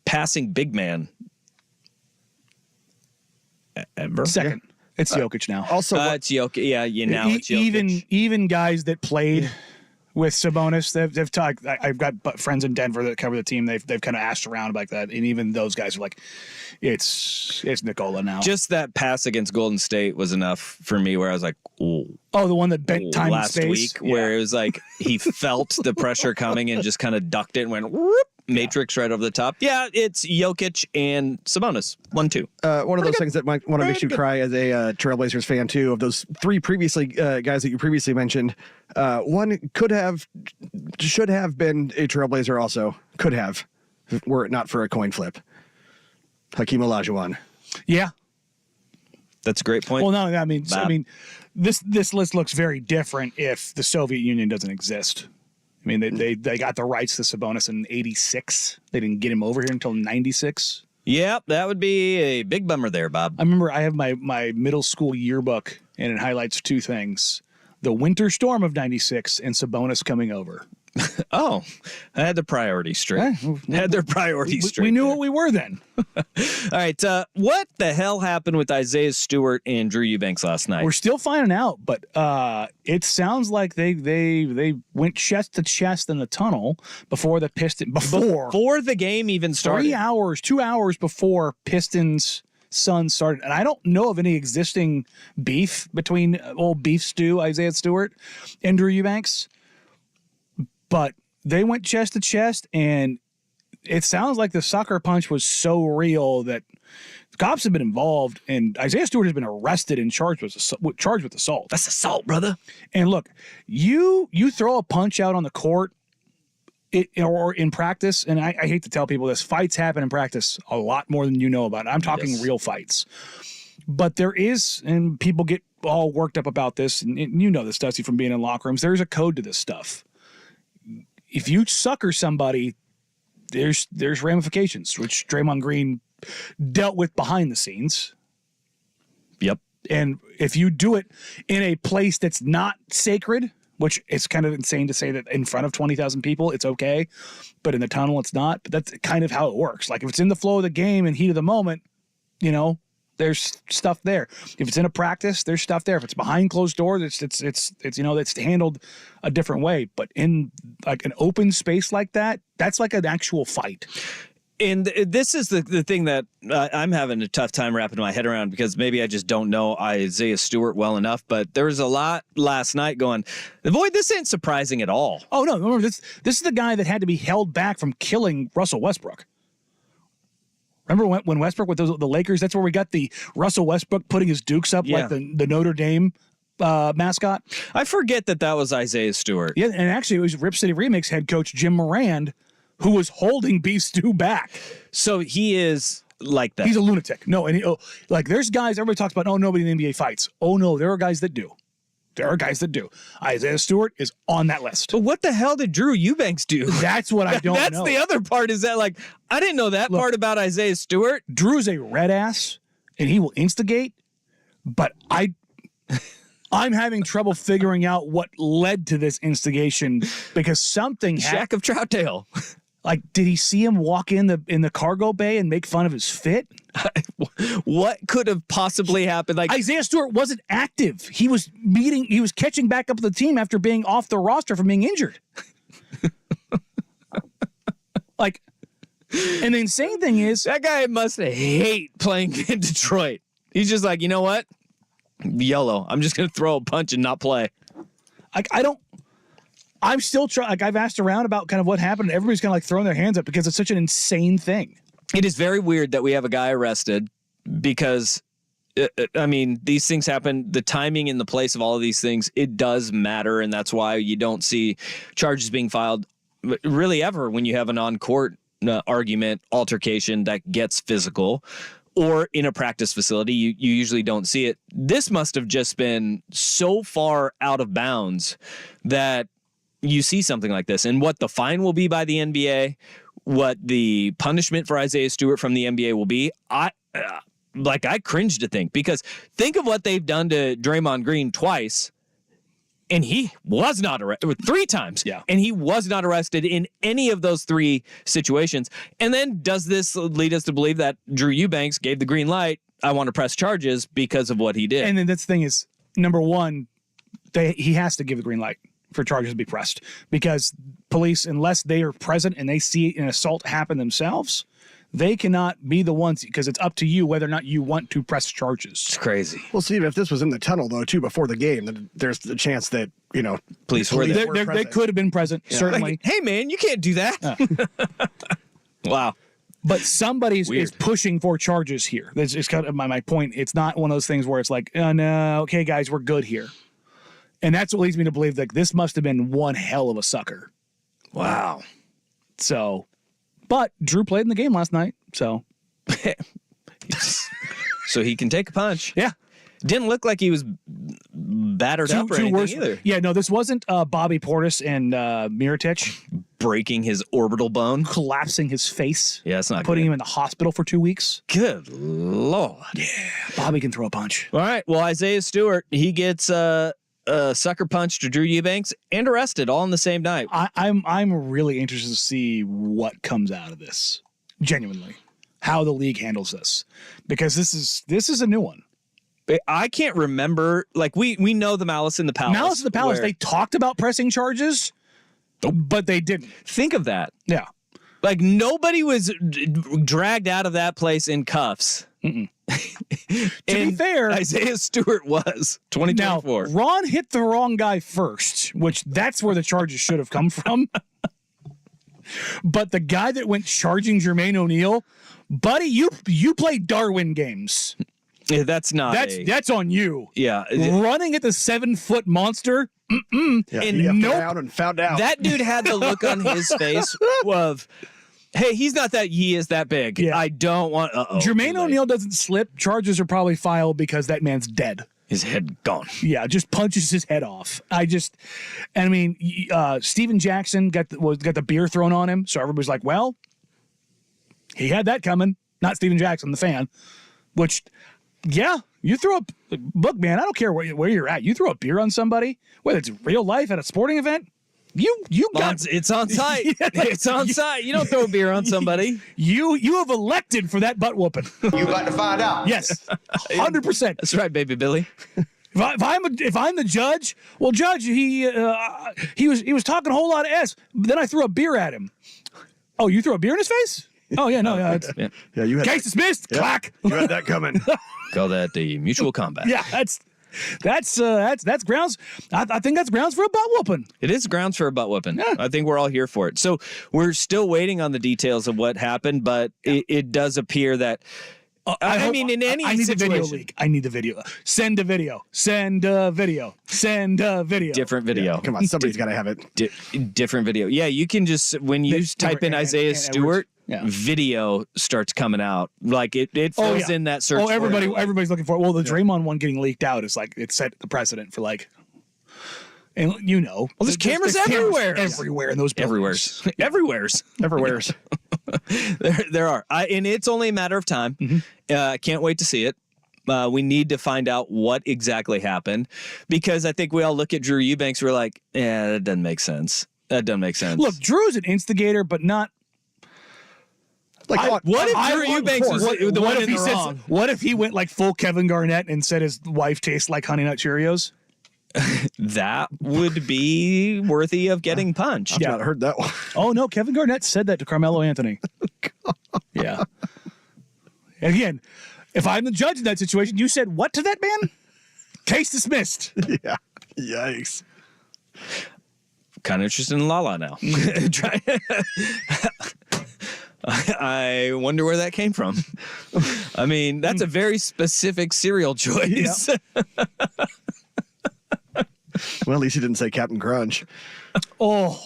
A: passing big man ever.
B: Second. It's Jokic now.
C: Also,
A: It's Jokic. Yeah, it's Jokic.
B: Even guys that played with Sabonis, they've talked. I've got friends in Denver that cover the team. They've kind of asked around like that, and even those guys are like, it's Nikola now.
A: Just that pass against Golden State was enough for me where I was like, ooh.
B: Oh, the one that bent time
A: last
B: and space?
A: week where it was like he felt the pressure coming and just kind of ducked it and went whoop, matrix right over the top. Yeah, it's Jokic and Sabonis. 1-2.
C: One of those things that might want to make you cry as a Trailblazers fan, too, of those three previously guys that you previously mentioned. One should have been a Trailblazer also. Could have, were it not for a coin flip. Hakeem Olajuwon.
B: Yeah.
A: That's a great point.
B: Well, no, I mean, this list looks very different if the Soviet Union doesn't exist. I mean, they got the rights to Sabonis in '86. They didn't get him over here until '96.
A: Yep, that would be a big bummer there, Bob.
B: I remember I have my middle school yearbook, and it highlights two things: the winter storm of '96 and Sabonis coming over.
A: Oh, I had the priorities straight. Had their priorities straight.
B: We knew what we were then.
A: All right, what the hell happened with Isaiah Stewart and Drew Eubanks last night?
B: We're still finding out, but it sounds like they went chest to chest in the tunnel before the
A: before the game even started.
B: 2 hours before Pistons Suns started, and I don't know of any existing beef between old beef stew Isaiah Stewart and Drew Eubanks. But they went chest to chest, and it sounds like the sucker punch was so real that cops have been involved, and Isaiah Stewart has been arrested and charged with assault.
A: That's assault, brother.
B: And look, you throw a punch out on the court or in practice, and I hate to tell people this, fights happen in practice a lot more than you know about. I'm talking real fights. But there is, and people get all worked up about this, and you know this, Dusty, from being in locker rooms, there's a code to this stuff. If you sucker somebody, there's ramifications, which Draymond Green dealt with behind the scenes.
A: Yep.
B: And if you do it in a place that's not sacred, which it's kind of insane to say that in front of 20,000 people, it's okay, but in the tunnel, it's not. But that's kind of how it works. Like if it's in the flow of the game and heat of the moment, there's stuff there. If it's in a practice, there's stuff there. If it's behind closed doors, it's handled a different way. But in like an open space like that, that's like an actual fight.
A: And this is the thing that I'm having a tough time wrapping my head around because maybe I just don't know Isaiah Stewart well enough. But there was a lot last night going, boy, this ain't surprising at all.
B: Oh, no. Remember, this is the guy that had to be held back from killing Russell Westbrook. Remember when Westbrook with the Lakers, that's where we got the Russell Westbrook putting his dukes up like the Notre Dame mascot?
A: I forget that was Isaiah Stewart.
B: Yeah, and actually it was Rip City Remix head coach Jim Moran who was holding Beef Stew back.
A: So he is like that.
B: He's a lunatic. No, and there's guys, everybody talks about, nobody in the NBA fights. Oh, no, there are guys that do. Isaiah Stewart is on that list.
A: But what the hell did Drew Eubanks do?
B: That's what I don't know.
A: That's the other part is that, I didn't know that part about Isaiah Stewart.
B: Drew's a red ass, and he will instigate, but I'm having trouble figuring out what led to this instigation because something
A: Shack of Troutdale.
B: Like, did he see him walk in the cargo bay and make fun of his fit?
A: What could have possibly happened? Like
B: Isaiah Stewart wasn't active. He was catching back up with the team after being off the roster from being injured. And the insane thing is
A: that guy must hate playing in Detroit. He's just like, you know what? YOLO. I'm just going to throw a punch and not play.
B: I'm still trying. Like, I've asked around about kind of what happened. And everybody's kind of like throwing their hands up because it's such an insane thing.
A: It is very weird that we have a guy arrested because, I mean, these things happen. The timing and the place of all of these things, it does matter. And that's why you don't see charges being filed really ever when you have an on-court argument, altercation that gets physical. Or in a practice facility, you usually don't see it. This must have just been so far out of bounds that you see something like this. And what the fine will be by the NBA, what the punishment for Isaiah Stewart from the NBA will be, I cringe to think. Because think of what they've done to Draymond Green twice, and he was not arrested 3 times.
B: Yeah.
A: And he was not arrested in any of those 3 situations. And then does this lead us to believe that Drew Eubanks gave the green light, I want to press charges because of what he did?
B: And then this thing is, number one, he has to give the green light for charges to be pressed, because police, unless they are present and they see an assault happen themselves, they cannot be the ones, because it's up to you whether or not you want to press charges.
A: It's crazy.
C: Well, Steve, if this was in the tunnel, though, too, before the game, then there's the chance that,
A: Police were there.
B: They could have been present, certainly.
A: Like, hey, man, you can't do that. Wow.
B: But somebody is pushing for charges here. That's just kind of my point. It's not one of those things where it's like, oh, no, okay, guys, we're good here. And that's what leads me to believe that this must have been one hell of a sucker.
A: Wow.
B: So, but Drew played in the game last night, so.
A: So he can take a punch.
B: Yeah.
A: Didn't look like he was battered up or anything either.
B: Yeah, no, this wasn't Bobby Portis and Mirotic
A: Breaking his orbital bone.
B: collapsing his face.
A: Yeah, it's not
B: Putting
A: good.
B: him in the hospital for 2 weeks.
A: Good Lord.
B: Yeah, Bobby can throw a punch.
A: All right. Well, Isaiah Stewart, he gets a sucker punch to Drew Eubanks and arrested all in the same night.
B: I'm really interested to see what comes out of this. Genuinely, how the league handles this, because this is a new one.
A: I can't remember. Like we know the Malice in the Palace.
B: Malice in the Palace.
A: where-
B: They talked about pressing charges, but they didn't.
A: think of that.
B: Yeah.
A: Like nobody was dragged out of that place in cuffs.
B: To be fair,
A: Isaiah Stewart was
B: now
A: 2024.
B: Ron hit the wrong guy first, which that's where the charges should have come from. But the guy that went charging Jermaine O'Neal, buddy, you play Darwin games.
A: Yeah, that's not.
B: That's on you.
A: Yeah.
B: Running at the 7-foot monster.
C: Yeah,
A: And
C: he got
B: nope.
C: found and found out.
A: That dude had the look on his face of, hey, he's not that. He is that big.
B: Yeah.
A: I don't want.
B: Jermaine O'Neal doesn't slip. Charges are probably filed because that man's dead.
A: His head gone.
B: Yeah, just punches his head off. Steven Jackson got the beer thrown on him, so everybody's like, well, he had that coming. Not Steven Jackson, the fan. Which, yeah, you throw a look, man. I don't care where you're at. You throw a beer on somebody, whether it's real life at a sporting event. You got
A: It's on site.
B: Yeah, like,
A: It's on site. You don't throw a beer on somebody.
B: you have elected for that butt whooping.
E: You about to find out.
B: Yes, 100%.
A: That's right, baby Billy.
B: If I'm the judge, well, judge, he was talking a whole lot of S. Then I threw a beer at him. Oh, you threw a beer in his face? Oh yeah, no, yeah.
A: Yeah.
C: yeah, you had
B: Case dismissed.
C: yeah,
B: Clack.
C: You had that coming.
A: Call that the mutual combat.
B: Yeah, that's grounds. I think that's grounds for a butt whooping.
A: It is grounds for a butt whooping.
B: Yeah.
A: I think we're all here for it. So we're still waiting on the details of what happened, but it does appear that. I mean, in any
B: I need
A: situation,
B: the video leak. I need the video. Send a video. Send a video. Send a video.
A: different video.
C: Come on, somebody's got to have it.
A: Different video. Yeah, you can just when you type in Isaiah Stewart,
B: yeah.
A: video starts coming out. Like it
B: Oh,
A: fills
B: yeah.
A: in that search.
B: Oh,
A: for it.
B: everybody's looking for it. Well, the Draymond one getting leaked out is like it set the precedent for like, and you know,
A: Well, there's cameras everywhere.
B: everywhere in those buildings.
A: Everywhere's.
C: Everywhere's.
A: There are. And it's only a matter of time. Can't wait to see it. We need to find out what exactly happened because I think we all look at Drew Eubanks. We're like, yeah, that doesn't make sense. That doesn't make sense.
B: Look, Drew's an instigator, but not.
C: Like,
A: what if Drew Eubanks was the one in the wrong?
B: What if he went like full Kevin Garnett and said his wife tastes like Honey Nut Cheerios?
A: That would be worthy of getting punched.
C: I've not heard that one.
B: Oh no, Kevin Garnett said that to Carmelo Anthony. Yeah. Again, if I'm the judge in that situation, you said what to that man? Case dismissed.
C: Yeah. Yikes.
A: Kind of interested in Lala now. Try- I wonder where that came from. I mean, that's a very specific cereal choice.
C: Well, at least he didn't say Captain Crunch.
B: Oh,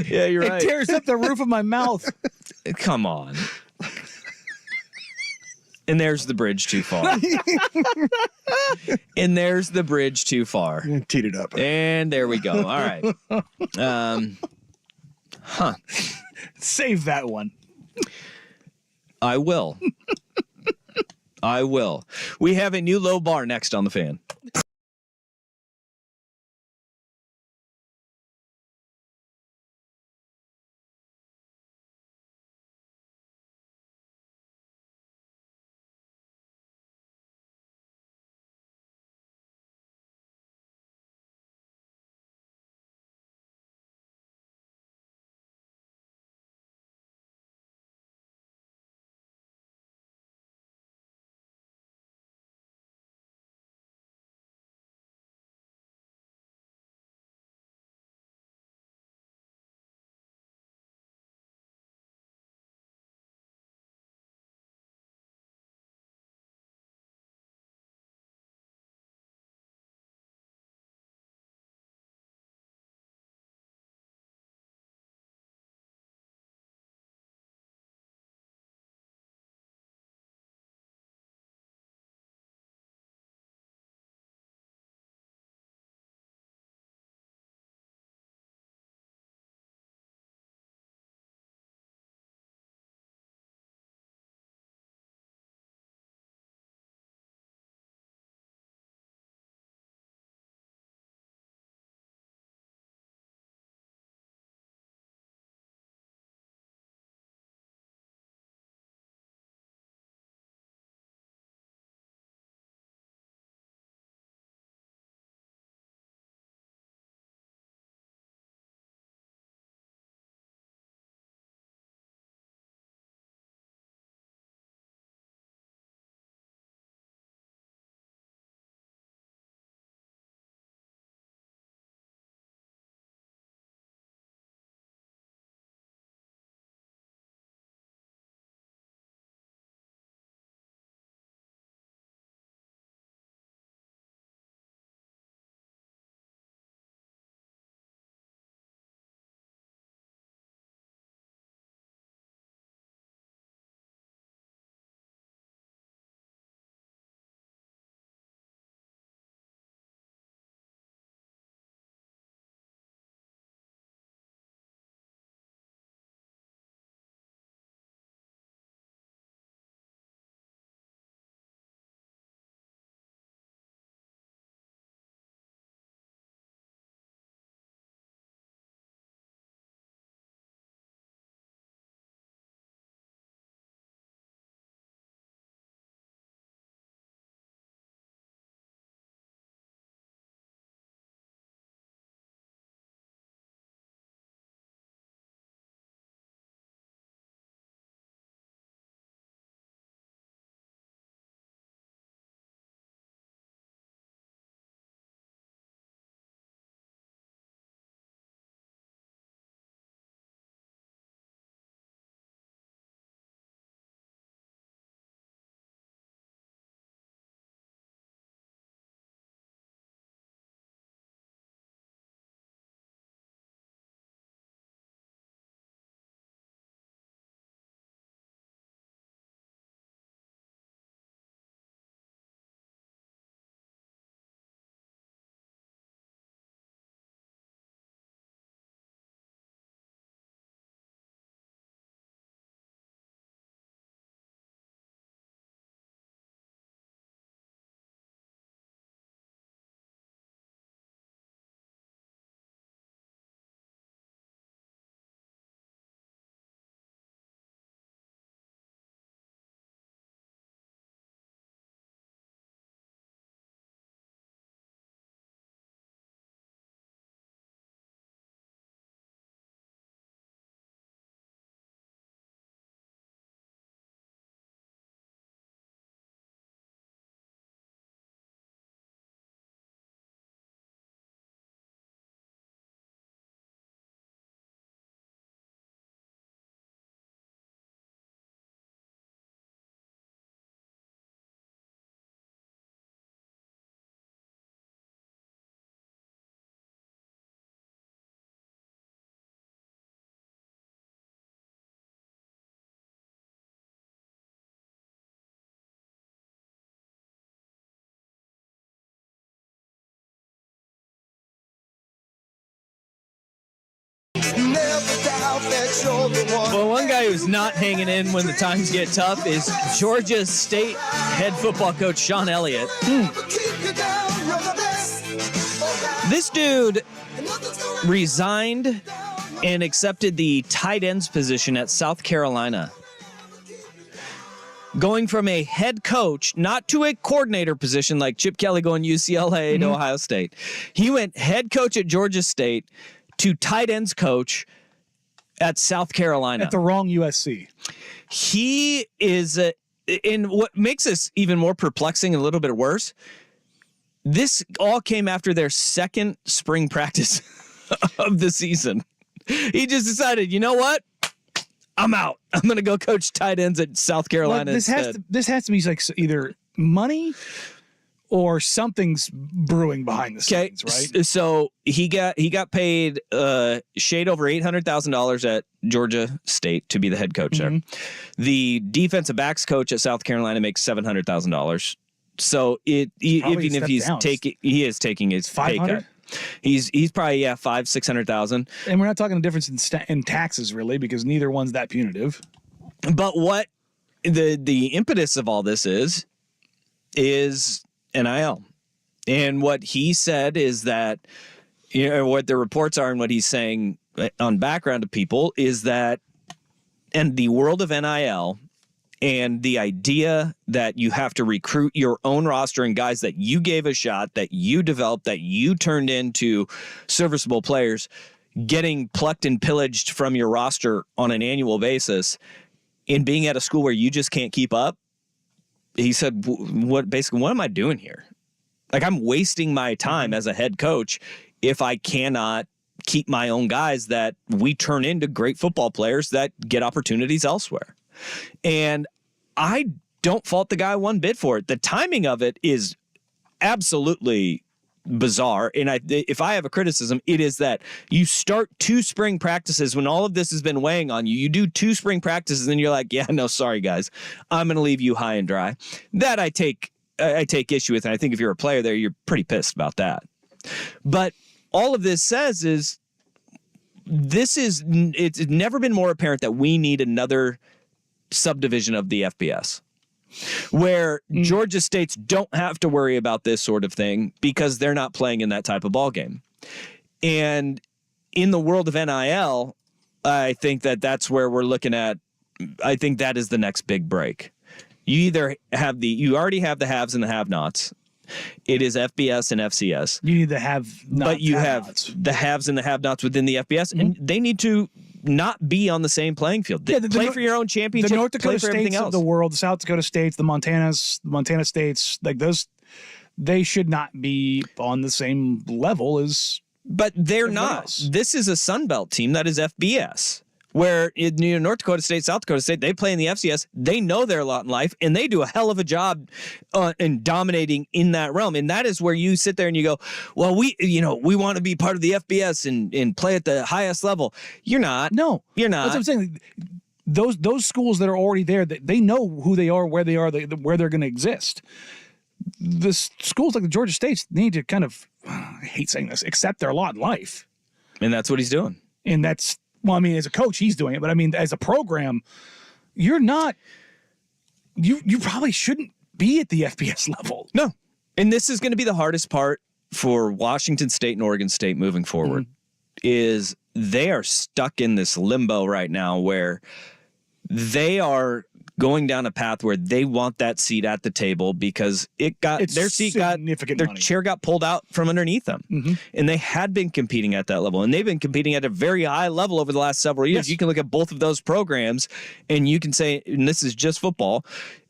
A: Yeah, you're
B: it
A: right.
B: tears up the roof of my mouth.
A: Come on. And there's the bridge too far. And there's the bridge too far.
C: Teed it up.
A: And there we go. All right.
B: Save that one.
A: I will. I will. We have a new low bar next on the Fan. Well, one guy who's not hanging in when the times get tough is Georgia State head football coach Sean Elliott. This dude resigned and accepted the tight ends position at South Carolina. Going from a head coach, not to a coordinator position like Chip Kelly going UCLA to Ohio State. He went head coach at Georgia State to tight ends coach at South Carolina.
B: At the wrong USC.
A: He is, and what makes this even more perplexing and a little bit worse, this all came after their second spring practice of the season. He just decided, you know what? I'm out. I'm going to go coach tight ends at South Carolina instead.
B: This has to be like either money or something's brewing behind the scenes, right?
A: So he got paid shade over $800,000 at Georgia State to be the head coach there. The defensive backs coach at South Carolina makes $700,000. So he is taking his pay cut. He's probably $500,000-$600,000.
B: And we're not talking a difference in taxes really, because neither one's that punitive.
A: But what the impetus of all this is NIL. And what he said is that, you know, what the reports are and what he's saying on background to people is that in the world of NIL and the idea that you have to recruit your own roster and guys that you gave a shot, that you developed, that you turned into serviceable players, getting plucked and pillaged from your roster on an annual basis and being at a school where you just can't keep up. He said, what am I doing here? Like, I'm wasting my time as a head coach if I cannot keep my own guys that we turn into great football players that get opportunities elsewhere. And I don't fault the guy one bit for it. The timing of it is absolutely bizarre. And if I have a criticism, it is that you start 2 spring practices when all of this has been weighing on you. You do 2 spring practices and you're like, yeah, no, sorry, guys. I'm going to leave you high and dry. That I take issue with. And I think if you're a player there, you're pretty pissed about that. But all of this says is it's never been more apparent that we need another subdivision of the FBS where Georgia States don't have to worry about this sort of thing because they're not playing in that type of ball game. And in the world of NIL, I think that's where we're looking at. I think that is the next big break. You already have the haves and the have-nots. It is FBS and FCS.
B: You need the have-nots.
A: But you have the haves and the have-nots within the FBS, and they need to not be on the same playing field. Play for your own championship.
B: The North Dakota
A: play for everything
B: States
A: else.
B: of the world, the South Dakota States, the Montana States, like those, they should not be on the same level as.
A: But they're not.
B: Else.
A: This is a Sun Belt team that is FBS. Where in North Dakota State, South Dakota State, they play in the FCS. They know their lot in life, and they do a hell of a job in dominating in that realm. And that is where you sit there and you go, well, we want to be part of the FBS and play at the highest level. You're not.
B: No,
A: you're not.
B: That's what I'm saying. Those schools that are already there, they know who they are, where they are, where they're going to exist. The schools like the Georgia States need to kind of, I hate saying this, accept their lot in life.
A: And that's what he's doing.
B: And that's. Well, I mean, as a coach, he's doing it, but I mean, as a program, you're not. You probably shouldn't be at the FBS level.
A: No, and this is going to be the hardest part for Washington State and Oregon State moving forward. Is they are stuck in this limbo right now where they are going down a path where they want that seat at the table because their chair got pulled out from underneath them. And they had been competing at that level, and they've been competing at a very high level over the last several years. Yes. You can look at both of those programs and you can say, and this is just football,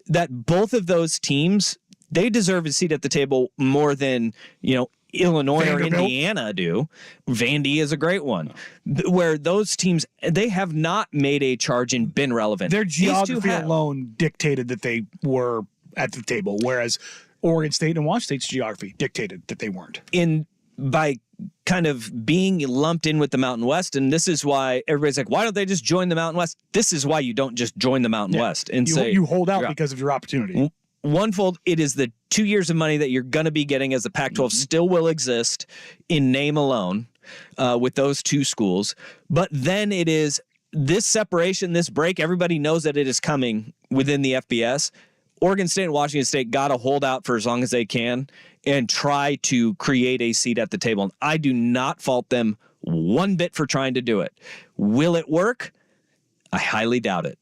A: that both of those teams, they deserve a seat at the table more than, Illinois or Indiana do. Vandy is a great one. Where those teams, they have not made a charge and been relevant.
B: Their geography alone dictated that they were at the table, whereas Oregon State and Washington State's geography dictated that they weren't.
A: By kind of being lumped in with the Mountain West, and this is why everybody's like, why don't they just join the Mountain West? This is why you don't just join the Mountain West and
B: you hold out because of your opportunity.
A: Onefold, it is the 2 years of money that you're going to be getting as the Pac-12 still will exist in name alone with those 2 schools. But then it is this separation, this break, everybody knows that it is coming within the FBS. Oregon State and Washington State got to hold out for as long as they can and try to create a seat at the table. And I do not fault them one bit for trying to do it. Will it work? I highly doubt it.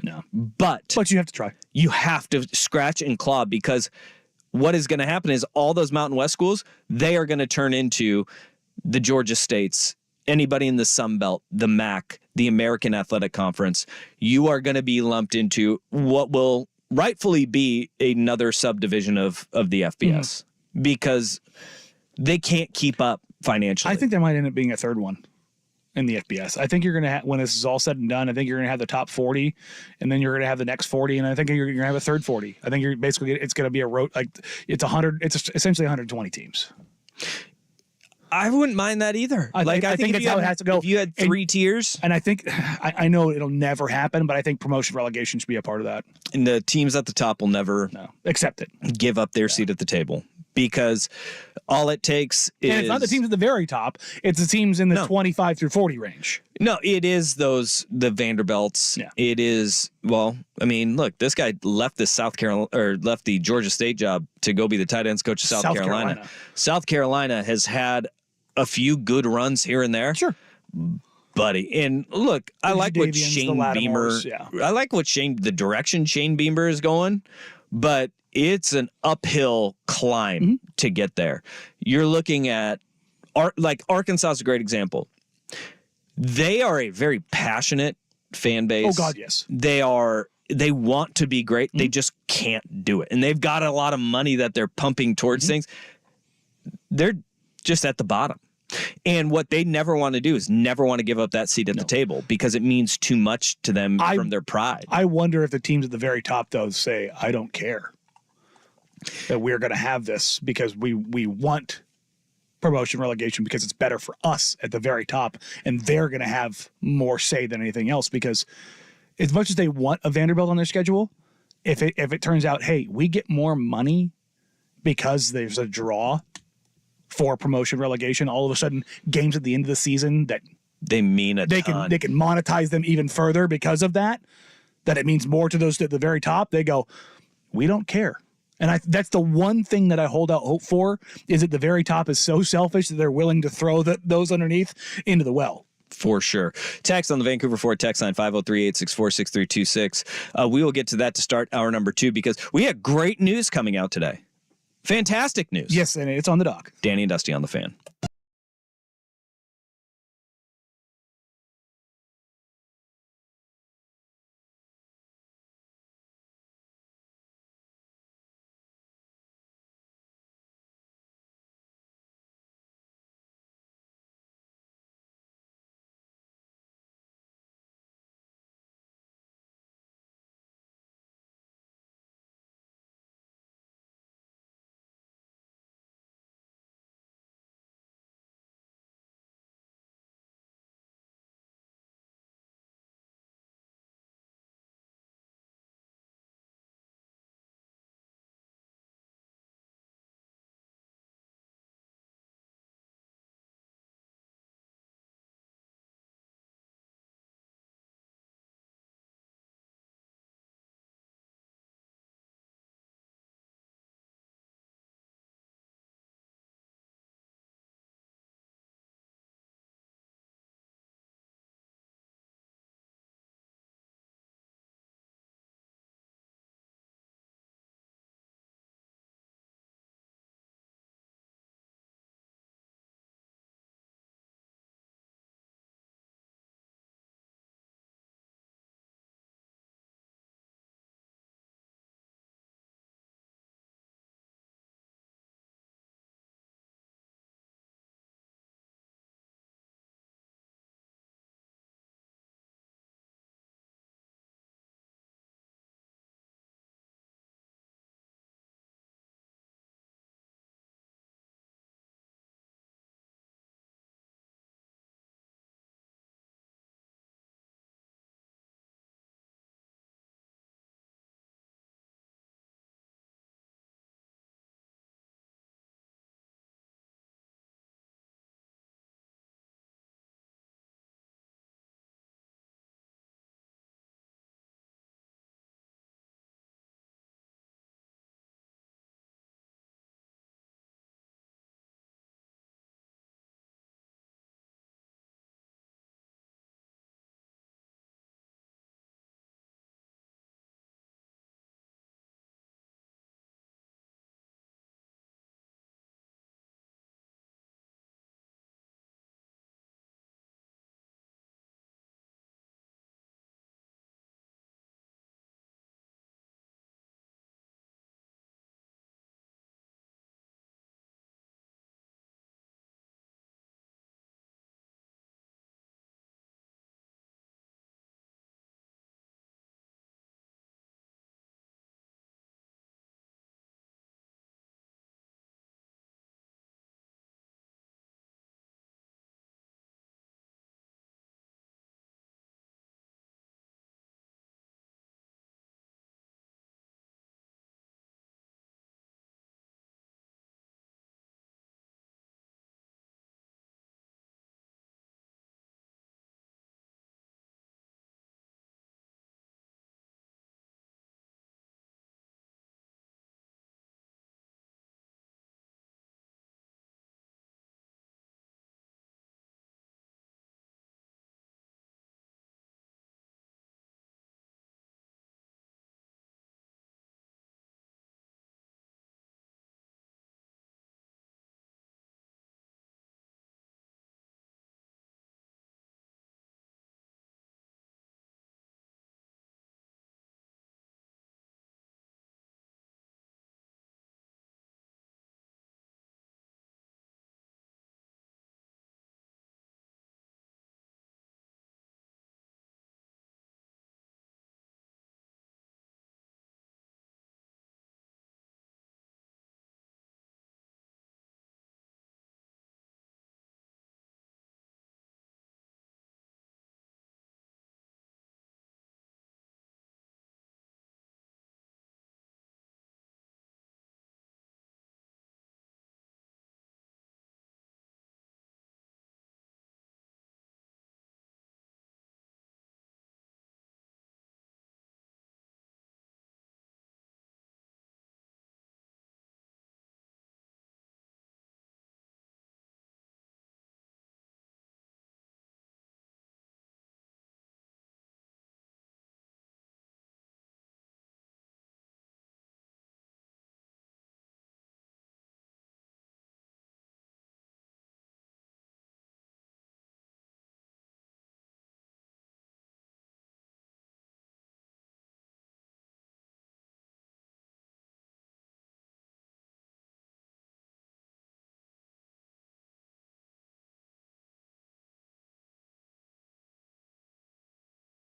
B: No.
A: But
B: you have to try.
A: you have to scratch and claw, because what is going to happen is all those Mountain West schools, they are going to turn into the Georgia States, anybody in the Sun Belt, the MAC, the American Athletic Conference. You are going to be lumped into what will rightfully be another subdivision of the FBS because they can't keep up financially.
B: I think there might end up being a third one in the FBS. I think you're going to have, when this is all said and done, I think you're going to have the top 40, and then you're going to have the next 40, and I think you're going to have a third 40. I think you're basically, it's going to be it's 100, it's essentially 120 teams.
A: I wouldn't mind that either.
B: I think it's how it has to go.
A: If you had three tiers,
B: and I think, I know it'll never happen, but I think promotion relegation should be a part of that.
A: and the teams at the top will never
B: Accept it.
A: give up their seat at the table, because all it takes is...
B: And it's not the teams at the very top. It's the teams in the 25 through 40 range.
A: No, it is the Vanderbilts.
B: Yeah.
A: It is, well, I mean, look, this guy left left the Georgia State job to go be the tight ends coach of South Carolina. South Carolina has had a few good runs here and there.
B: Sure.
A: Buddy. And look, I like what
B: Davians,
A: Shane
B: the
A: Beamer,
B: Lattimores,
A: I like what the direction Shane Beamer is going, but it's an uphill climb to get there. You're looking at, like Arkansas is a great example. They are a very passionate fan base.
B: Oh God, yes.
A: They want to be great. They just can't do it. And they've got a lot of money that they're pumping towards things. They're just at the bottom. And what they never want to do is never want to give up that seat at the table, because it means too much to them from their pride.
B: I wonder if the teams at the very top, though, say, I don't care that we're going to have this because we want promotion relegation because it's better for us at the very top, and they're going to have more say than anything else, because as much as they want a Vanderbilt on their schedule, if it turns out, hey, we get more money because there's a draw for promotion relegation, all of a sudden games at the end of the season that
A: they mean
B: they
A: ton.
B: can monetize them even further because of that it means more to those at the very top. They go, we don't care. And that's the one thing that I hold out hope for, is at the very top is so selfish that they're willing to throw those underneath into the well.
A: For sure. Text on the Vancouver Ford text line 503-864-6326. We will get to that to start hour number 2, because we have great news coming out today. Fantastic news.
B: Yes, and it's on the dock.
A: Danny and Dusty on the Fan.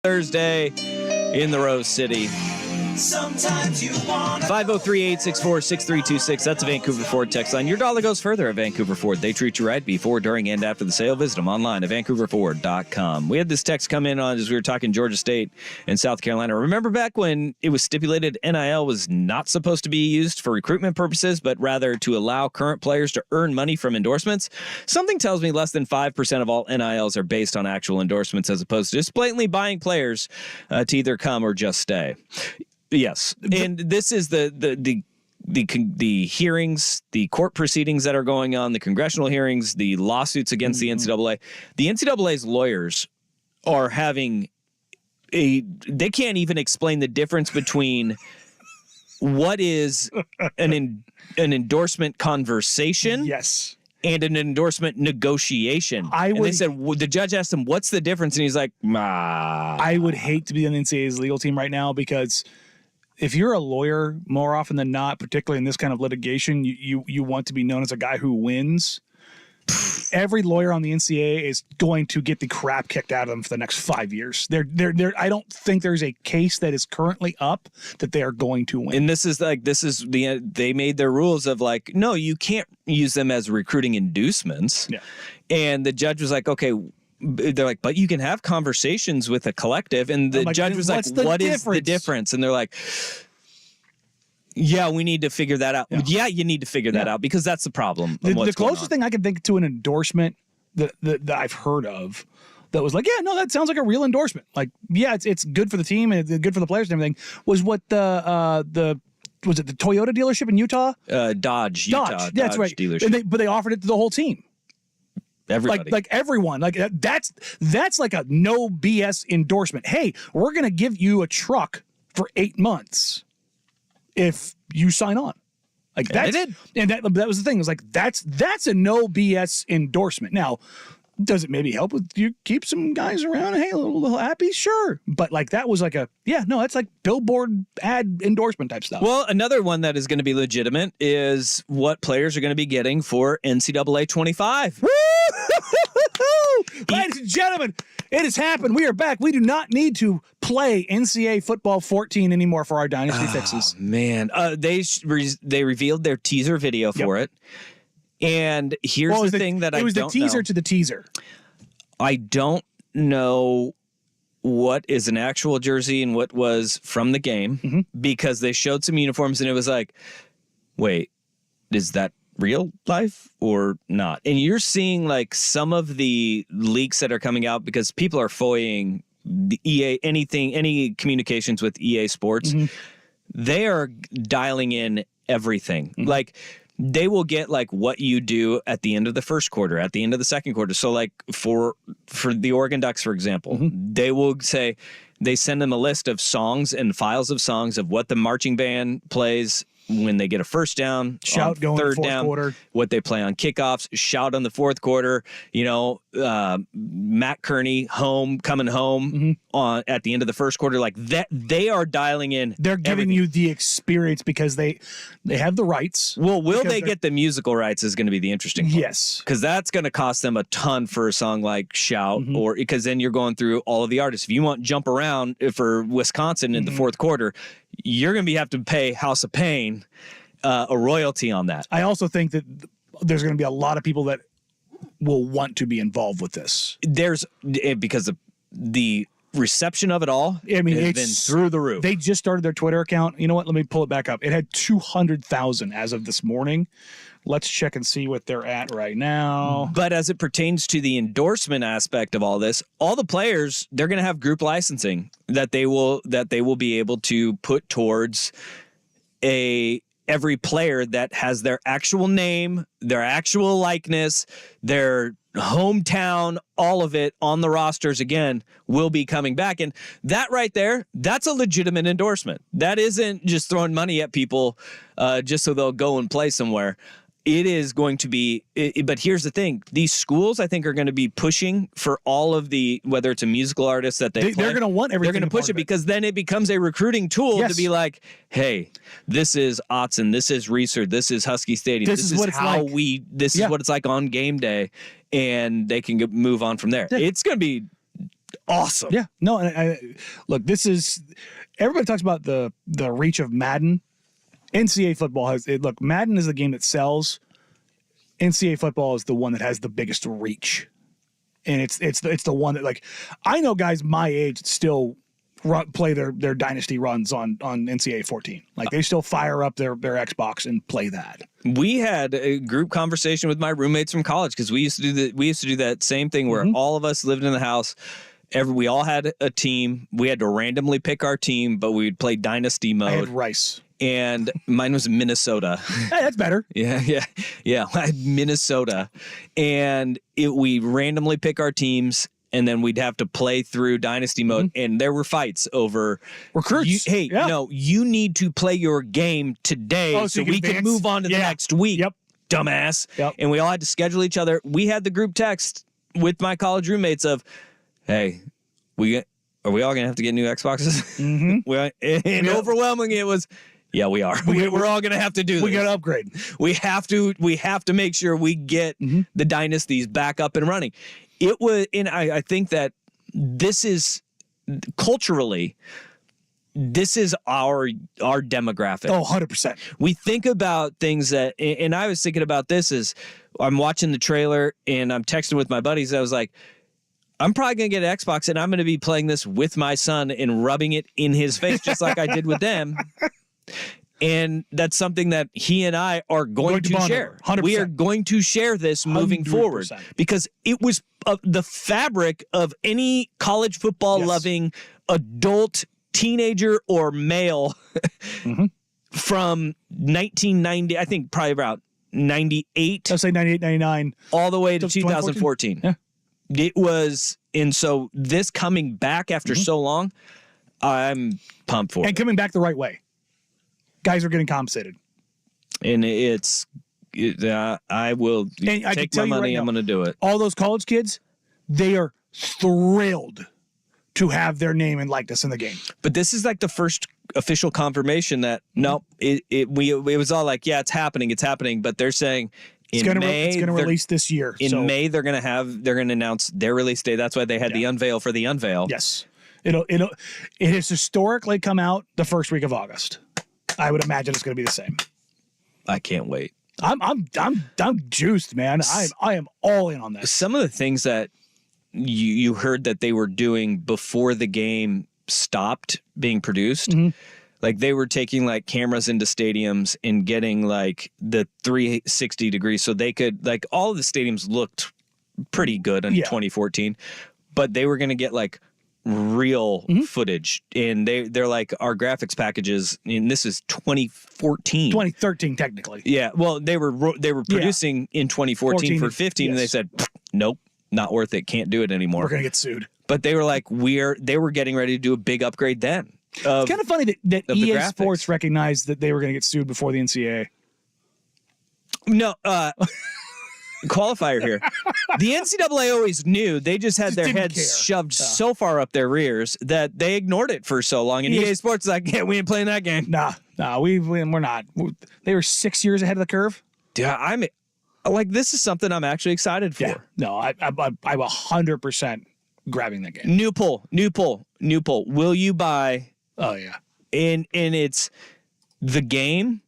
A: Thursday in the Rose City. 503-864-6326. That's a Vancouver Ford text line. Your dollar goes further at Vancouver Ford. They treat you right before, during, and after the sale. Visit them online at vancouverford.com. We had this text come in on as we were talking Georgia State and South Carolina. Remember back when it was stipulated NIL was not supposed to be used for recruitment purposes, but rather to allow current players to earn money from endorsements? Something tells me less than 5% of all NILs are based on actual endorsements as opposed to just blatantly buying players to either come or just stay. Yes, and this is the hearings, the court proceedings that are going on, the congressional hearings, the lawsuits against the NCAA. The NCAA's lawyers are having they can't even explain the difference between what is an endorsement conversation.
B: Yes.
A: And an endorsement negotiation. And they said, the judge asked him, what's the difference? And he's like,
B: I would hate to be on the NCAA's legal team right now, because if you're a lawyer, more often than not, particularly in this kind of litigation, you want to be known as a guy who wins. Every lawyer on the NCAA is going to get the crap kicked out of them for the next 5 years. I don't think there's a case that is currently up that they are going to win.
A: And they made their rules of like, no, you can't use them as recruiting inducements.
B: Yeah.
A: And the judge was like, okay. They're like, but you can have conversations with a collective. And the judge was like, what is the difference? And they're like, yeah, we need to figure that out. Yeah, you need to figure that out, because that's the problem.
B: The closest thing I can think to an endorsement that I've heard of that was like, yeah, no, that sounds like a real endorsement. Like, yeah, it's good for the team and it's good for the players and everything, was what was it the Toyota dealership in Utah?
A: Dodge, Utah.
B: That's right.
A: Dealership.
B: But they offered it to the whole team.
A: Everybody.
B: Like everyone, like that's like a no BS endorsement. Hey, we're going to give you a truck for 8 months if you sign on. Like that.
A: They did.
B: And that was the thing. It was like, that's a no BS endorsement. Now, does it maybe help with you keep some guys around? Hey, a little happy? Sure. But like, that was like that's like billboard ad endorsement type stuff.
A: Well, another one that is going to be legitimate is what players are going to be getting for NCAA 25.
B: Ladies and gentlemen, it has happened. We are back. We do not need to play NCAA football 14 anymore for our dynasty fixes.
A: Man, they revealed their teaser video for it. And here's the thing that I don't know.
B: It was the teaser to the teaser.
A: I don't know what is an actual jersey and what was from the game, because they showed some uniforms and it was like, wait, is that real life or not? And you're seeing like some of the leaks that are coming out because people are FOIAing the EA, any communications with EA Sports. They are dialing in everything. Like, they will get like what you do at the end of the first quarter, at the end of the second quarter. So like for the Oregon Ducks, for example, they will say, they send them a list of songs and files of songs of what the marching band plays when they get a first down,
B: shout going
A: third
B: fourth
A: down,
B: quarter,
A: what they play on kickoffs, shout on the fourth quarter, Matt Kearney coming home at the end of the first quarter, like that. They are dialing in.
B: They're giving you the experience because they have the rights.
A: Well, will they get the musical rights is going to be the interesting part.
B: Yes.
A: Because that's going to cost them a ton for a song like Shout, or because then you're going through all of the artists. If you want Jump Around for Wisconsin in the fourth quarter, you're going to have to pay House of Pain a royalty on that.
B: I also think that there's going to be a lot of people that will want to be involved with this.
A: Because the reception of it all, has been through the roof.
B: They just started their Twitter account. You know what? Let me pull it back up. It had 200,000 as of this morning. Let's check and see what they're at right now.
A: But as it pertains to the endorsement aspect of all this, all the players, they're going to have group licensing that they will be able to put towards every player that has their actual name, their actual likeness, their hometown, all of it on the rosters again will be coming back. And that right there, that's a legitimate endorsement. That isn't just throwing money at people just so they'll go and play somewhere. It is going to be, but here's the thing. These schools, I think, are going to be pushing for all of whether it's a musical artist that they're
B: going to want everything.
A: They're going to push it because then it becomes a recruiting tool to be like, hey, this is Autzen, this is Reeser, this is Husky Stadium. This is what it's like. This is what it's like on game day, and they can move on from there. It's going to be awesome.
B: Yeah, no, look, this is everybody talks about the reach of Madden. NCAA football look, Madden is the game that sells. NCAA football is the one that has the biggest reach, and it's the one that, like, I know guys my age that still play their dynasty runs on NCAA 14. Like, they still fire up their Xbox and play that.
A: We had a group conversation with my roommates from college because we used to do that same thing where all of us lived in the house. We all had a team. We had to randomly pick our team, but we would play dynasty mode.
B: I had Rice.
A: And mine was Minnesota.
B: Hey, that's better.
A: Yeah. I had Minnesota, and we randomly pick our teams, and then we'd have to play through dynasty mode, and there were fights over
B: recruits.
A: No, you need to play your game today so we can move on to the next week.
B: Yep,
A: dumbass.
B: Yep.
A: And we all had to schedule each other. We had the group text with my college roommates of, "Hey, are we all gonna have to get new Xboxes?" And overwhelmingly, it was. Yeah, we are. We're all going to have to do this.
B: We got to upgrade.
A: We have to make sure we get the dynasties back up and running. It was, and I think that this is culturally, this is our demographic.
B: Oh, 100%.
A: We think about things that, and I was thinking about this as I'm watching the trailer and I'm texting with my buddies. I was like, I'm probably going to get an Xbox and I'm going to be playing this with my son and rubbing it in his face just like I did with them. And that's something that he and I are going to share.
B: 100%.
A: We are going to share this moving
B: 100%.
A: forward because it was the fabric of any college football loving adult, teenager, or male from 1990, I think probably about 98.
B: I'll say 98, 99.
A: All the way to 2014.
B: Yeah.
A: It was, and so this coming back after so long, I'm pumped for it.
B: And coming back the right way. Guys are getting compensated.
A: And I will take my money. I'm going to do it.
B: All those college kids, they are thrilled to have their name and likeness in the game.
A: But this is like the first official confirmation that it was all like, yeah, it's happening. But they're saying
B: it's going to release this year.
A: In May, they're going to announce their release date. That's why they had the unveil for the unveil.
B: Yes. It has historically come out the first week of August. I would imagine it's going to be the same.
A: I can't wait.
B: I'm juiced, man. I am all in on this.
A: Some of the things that you heard that they were doing before the game stopped being produced, like they were taking like cameras into stadiums and getting like the 360 degrees, so they could, like, all of the stadiums looked pretty good in 2014, but they were going to get like real footage, and they're like, our graphics packages, and this is 2013
B: technically.
A: Yeah, well, they were producing in 2014 for 15, and they said, nope, not worth it, can't do it anymore.
B: We're gonna get sued.
A: But they were like, they were getting ready to do a big upgrade then.
B: It's kind of funny that EA Sports recognized that they were gonna get sued before the NCAA.
A: No, qualifier here. The NCAA always knew. They just had their heads shoved so far up their rears that they ignored it for so long. And EA Sports is like, yeah, we ain't playing that game.
B: Nah, we're not. They were 6 years ahead of the curve.
A: Yeah, I'm like, this is something I'm actually excited for.
B: Yeah. No, I'm 100% grabbing that game.
A: New poll. Will you buy?
B: Oh yeah.
A: And it's the game,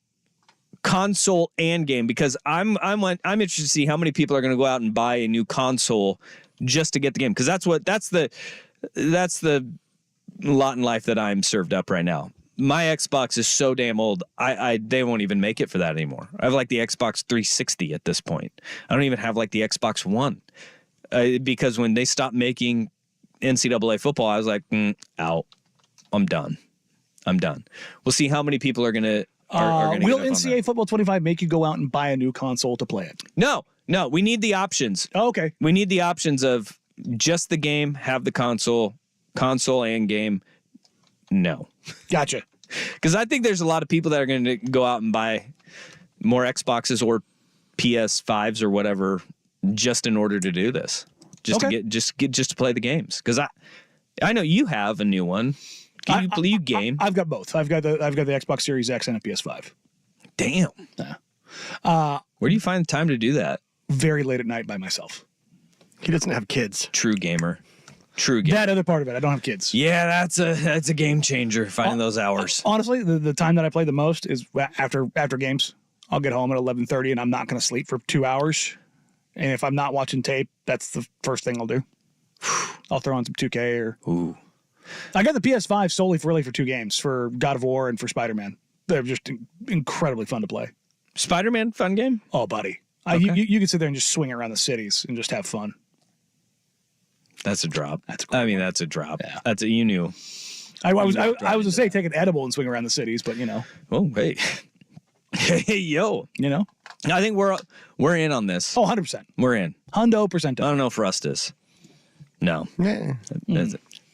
A: console and game, because I'm interested to see how many people are going to go out and buy a new console just to get the game, because that's the lot in life that I'm served up right now. My Xbox is so damn old. They won't even make it for that anymore. I have like the Xbox 360 at this point. I don't even have like the Xbox One because when they stopped making NCAA football, I was like, out. I'm done. We'll see how many people are going to.
B: Will NCAA Football 25 make you go out and buy a new console to play it?
A: No. We need the options.
B: Oh, okay.
A: We need the options of just the game, have the console and game. No.
B: Gotcha.
A: Because I think there's a lot of people that are going to go out and buy more Xboxes or PS5s or whatever just in order to do this. Just to play the games. Because I know you have a new one. You game?
B: I've got both. I've got the Xbox Series X and a PS5.
A: Damn.
B: Yeah.
A: Where do you find the time to do that?
B: Very late at night by myself.
C: He doesn't have kids.
A: True gamer. True game.
B: That other part of it, I don't have kids.
A: Yeah, that's a game changer, finding those hours.
B: Honestly, the time that I play the most is after games. I'll get home at 11:30 and I'm not going to sleep for 2 hours. And if I'm not watching tape, that's the first thing I'll do. I'll throw on some 2K or.
A: Ooh.
B: I got the PS5 solely for 2 games, for God of War and for Spider-Man. They're just incredibly fun to play.
A: Spider-Man, fun game?
B: Oh, buddy.
A: Okay.
B: You can sit there and just swing around the cities and just have fun.
A: That's a drop.
B: That's a cool
A: that's a drop.
B: Yeah.
A: You knew.
B: I was going to say take an edible and swing around the cities, but
A: Oh, wait. Hey, yo. I think we're in on this.
B: Oh, 100%.
A: We're in.
B: Hundo
A: I
B: percento.
A: don't know if Rust is. No.
C: Yeah.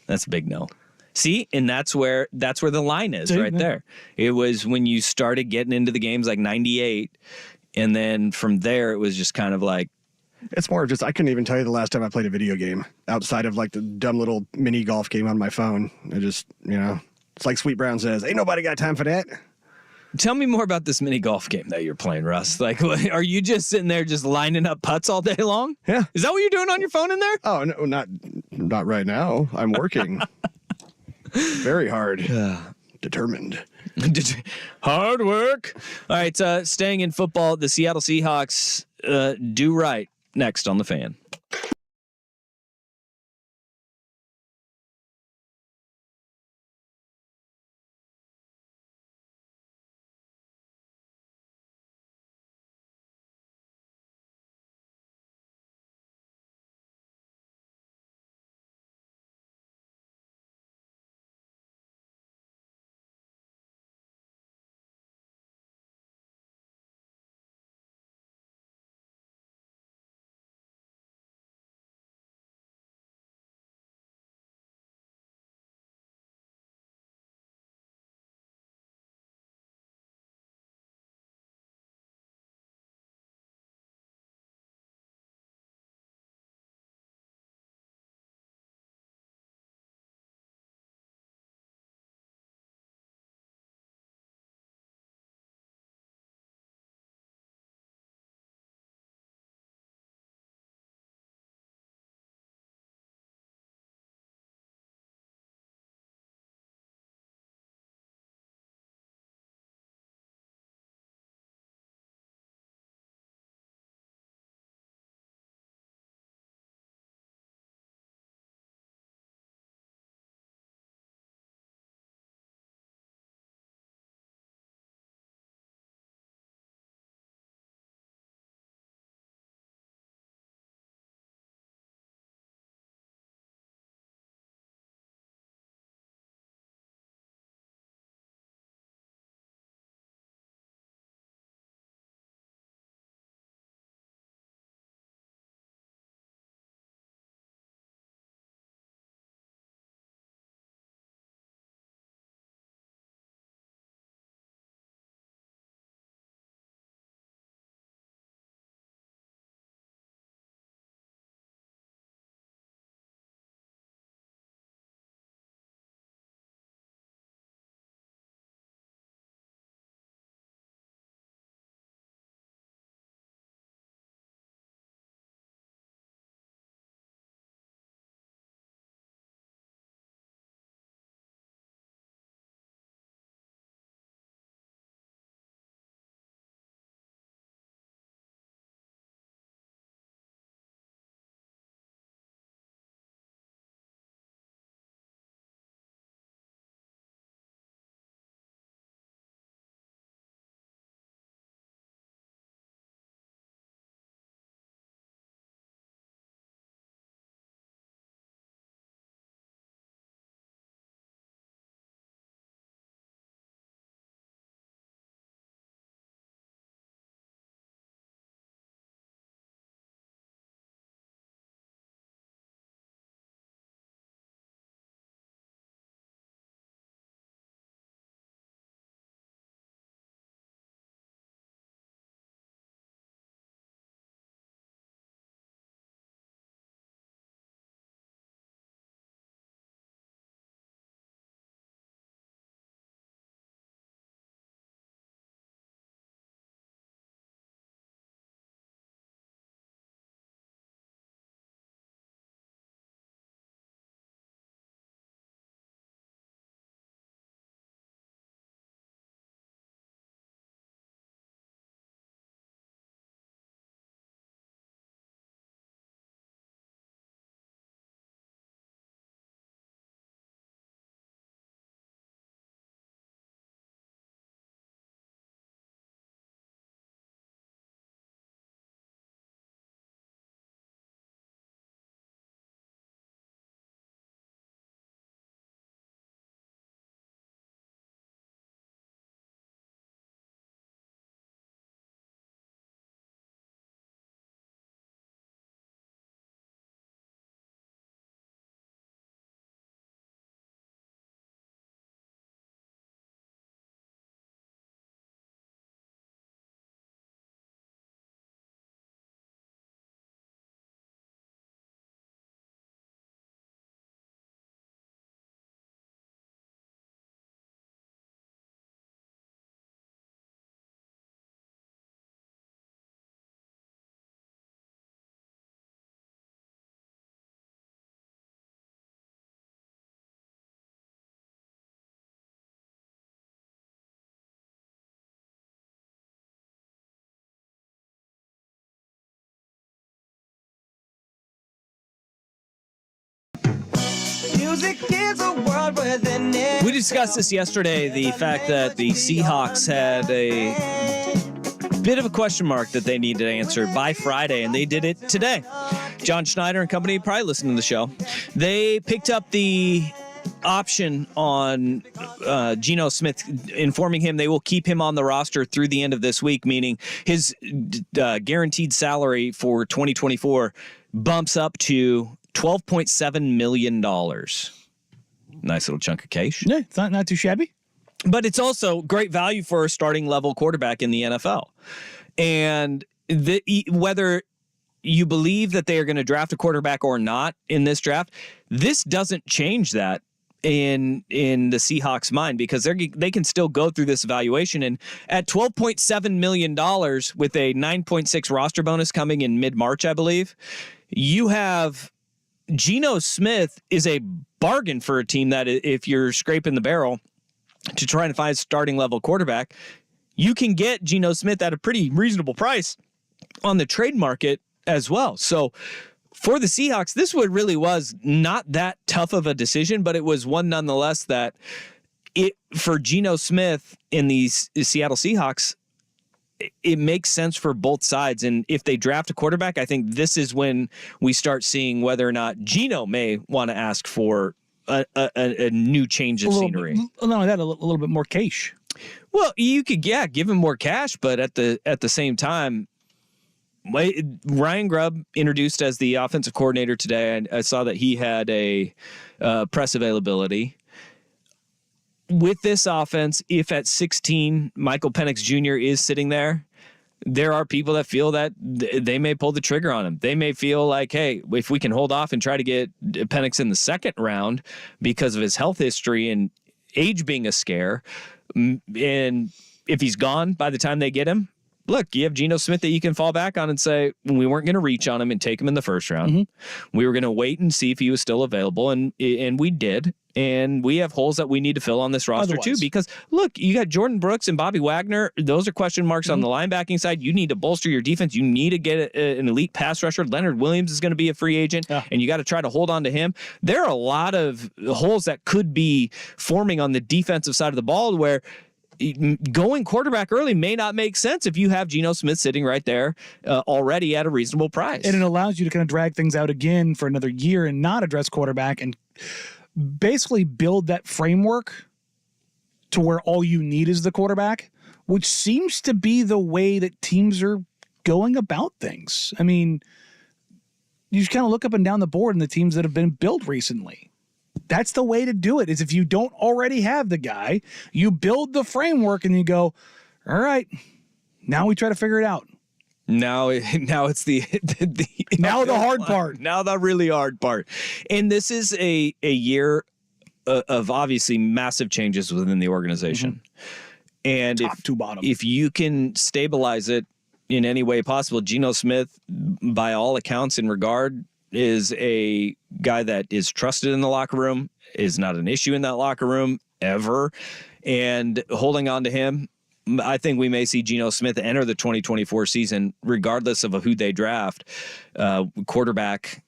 A: That's a big no. See, and that's where the line is.
B: See?
A: Right
B: Yeah.
A: there. It was when you started getting into the games like 98, and then from there it was just kind of like,
C: It's more of just, I couldn't even tell you the last time I played a video game outside of like the dumb little mini golf game on my phone. I just, it's like Sweet Brown says, ain't nobody got time for that.
A: tell me more about this mini golf game that you're playing, Russ. Like, are you just sitting there just lining up putts all day long?
C: Yeah.
A: Is that what you're doing on your phone in there?
C: Oh, no, not right now. I'm working very hard. Determined.
A: Hard work. All right, staying in football, the Seattle Seahawks do right next on The Fan. We discussed this yesterday, the fact that the Seahawks had a bit of a question mark that they needed answered by Friday, and they did it today. John Schneider and company, probably listening to the show, they picked up the option on Geno Smith, informing him they will keep him on the roster through the end of this week, meaning his guaranteed salary for 2024 bumps up to $12.7 million. Nice little chunk of cash.
B: Yeah, it's not too shabby.
A: But it's also great value for a starting level quarterback in the NFL. And whether you believe that they are going to draft a quarterback or not in this draft, this doesn't change that in the Seahawks' mind, because they can still go through this evaluation. And at $12.7 million with a 9.6 roster bonus coming in mid-March, I believe, you have Geno Smith is a bargain for a team that, if you're scraping the barrel to try and find a starting level quarterback, you can get Geno Smith at a pretty reasonable price on the trade market as well. So for the Seahawks, this really was not that tough of a decision, but it was one nonetheless that for Geno Smith in the Seattle Seahawks, it makes sense for both sides. And if they draft a quarterback, I think this is when we start seeing whether or not Geno may want to ask for a new change of scenery.
B: Not only that, a little bit more cash.
A: Well, you could, give him more cash, but at the same time, Ryan Grubb introduced as the offensive coordinator today, and I saw that he had a press availability. With this offense, if at 16 Michael Penix Jr. is sitting there are people that feel that they may pull the trigger on him. They may feel like, hey, if we can hold off and try to get Penix in the second round because of his health history and age being a scare, and if he's gone by the time they get him, look, you have Geno Smith that you can fall back on and say, we weren't going to reach on him and take him in the first round. Mm-hmm. We were going to wait and see if he was still available, and we did. And we have holes that we need to fill on this roster too, because look, you got Jordan Brooks and Bobby Wagner. Those are question marks on the linebacking side. You need to bolster your defense. You need to get an elite pass rusher. Leonard Williams is going to be a free agent, and you got to try to hold on to him. There are a lot of holes that could be forming on the defensive side of the ball where going quarterback early may not make sense if you have Geno Smith sitting right there already at a reasonable price.
B: And it allows you to kind of drag things out again for another year and not address quarterback and basically build that framework to where all you need is the quarterback, which seems to be the way that teams are going about things. I mean, you just kind of look up and down the board and the teams that have been built recently. That's the way to do it, is if you don't already have the guy, you build the framework and you go, all right, now we try to figure it out.
A: Now it's the
B: hard part.
A: Now the really hard part. And this is a year of obviously massive changes within the organization. Mm-hmm. And
B: top to bottom.
A: If you can stabilize it in any way possible, Geno Smith, by all accounts in regard, is a guy that is trusted in the locker room, is not an issue in that locker room ever. And holding on to him, I think we may see Geno Smith enter the 2024 season, regardless of who they draft, quarterback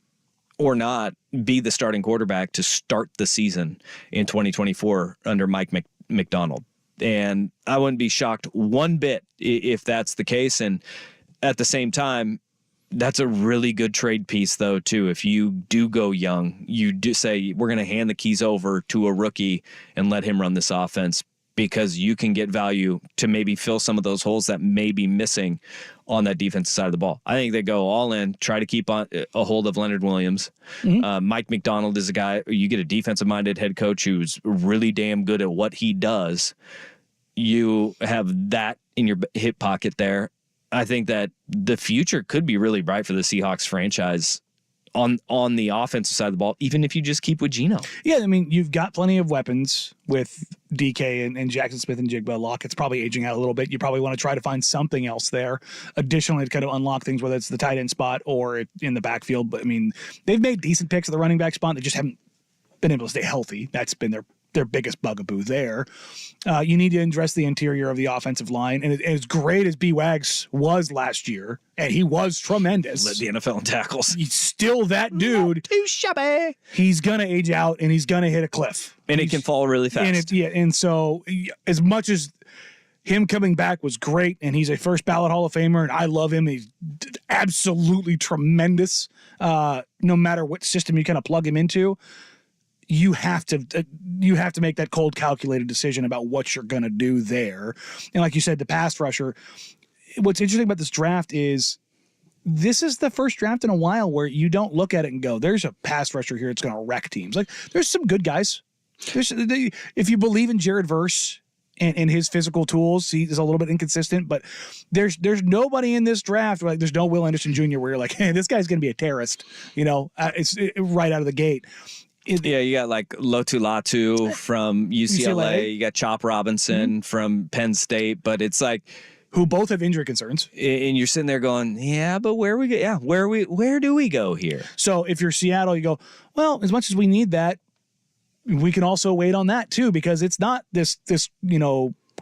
A: or not, be the starting quarterback to start the season in 2024 under Mike McDonald. And I wouldn't be shocked one bit if that's the case. And at the same time, that's a really good trade piece, though, too. If you do go young, you do say, we're going to hand the keys over to a rookie and let him run this offense, because you can get value to maybe fill some of those holes that may be missing on that defensive side of the ball. I think they go all in, try to keep on a hold of Leonard Williams. Mm-hmm. Mike McDonald is a guy, you get a defensive-minded head coach who's really damn good at what he does. You have that in your hip pocket there. I think that the future could be really bright for the Seahawks franchise on the offensive side of the ball, even if you just keep with Geno.
B: Yeah, I mean, you've got plenty of weapons with DK and Jackson Smith and Jigba. Lockett's probably aging out a little bit. You probably want to try to find something else there additionally to kind of unlock things, whether it's the tight end spot or in the backfield. But, I mean, they've made decent picks at the running back spot. They just haven't been able to stay healthy. That's been their their biggest bugaboo there. You need to address the interior of the offensive line. And as great as B-Wags was last year, and he was tremendous.
A: Led the NFL in tackles.
B: He's still that dude.
A: Too shabby.
B: He's going to age out, and he's going to hit a cliff.
A: And it can fall really fast.
B: And so as much as him coming back was great, and he's a first ballot Hall of Famer, and I love him. He's absolutely tremendous. No matter what system you kind of plug him into, you have to make that cold, calculated decision about what you're going to do there. And like you said, the pass rusher. What's interesting about this draft is this is the first draft in a while where you don't look at it and go, "There's a pass rusher here that's going to wreck teams." Like there's some good guys. If you believe in Jared Verse and his physical tools, he's a little bit inconsistent, but there's nobody in this draft, like there's no Will Anderson Jr. where you're like, hey, this guy's going to be a terrorist, it's right out of the gate.
A: You got like Lotu Latu from UCLA. You got Chop Robinson from Penn State, but it's like
B: who both have injury concerns.
A: And you're sitting there going, yeah, but where do we go here?
B: So if you're Seattle, you go, well, as much as we need that, we can also wait on that too, because it's not this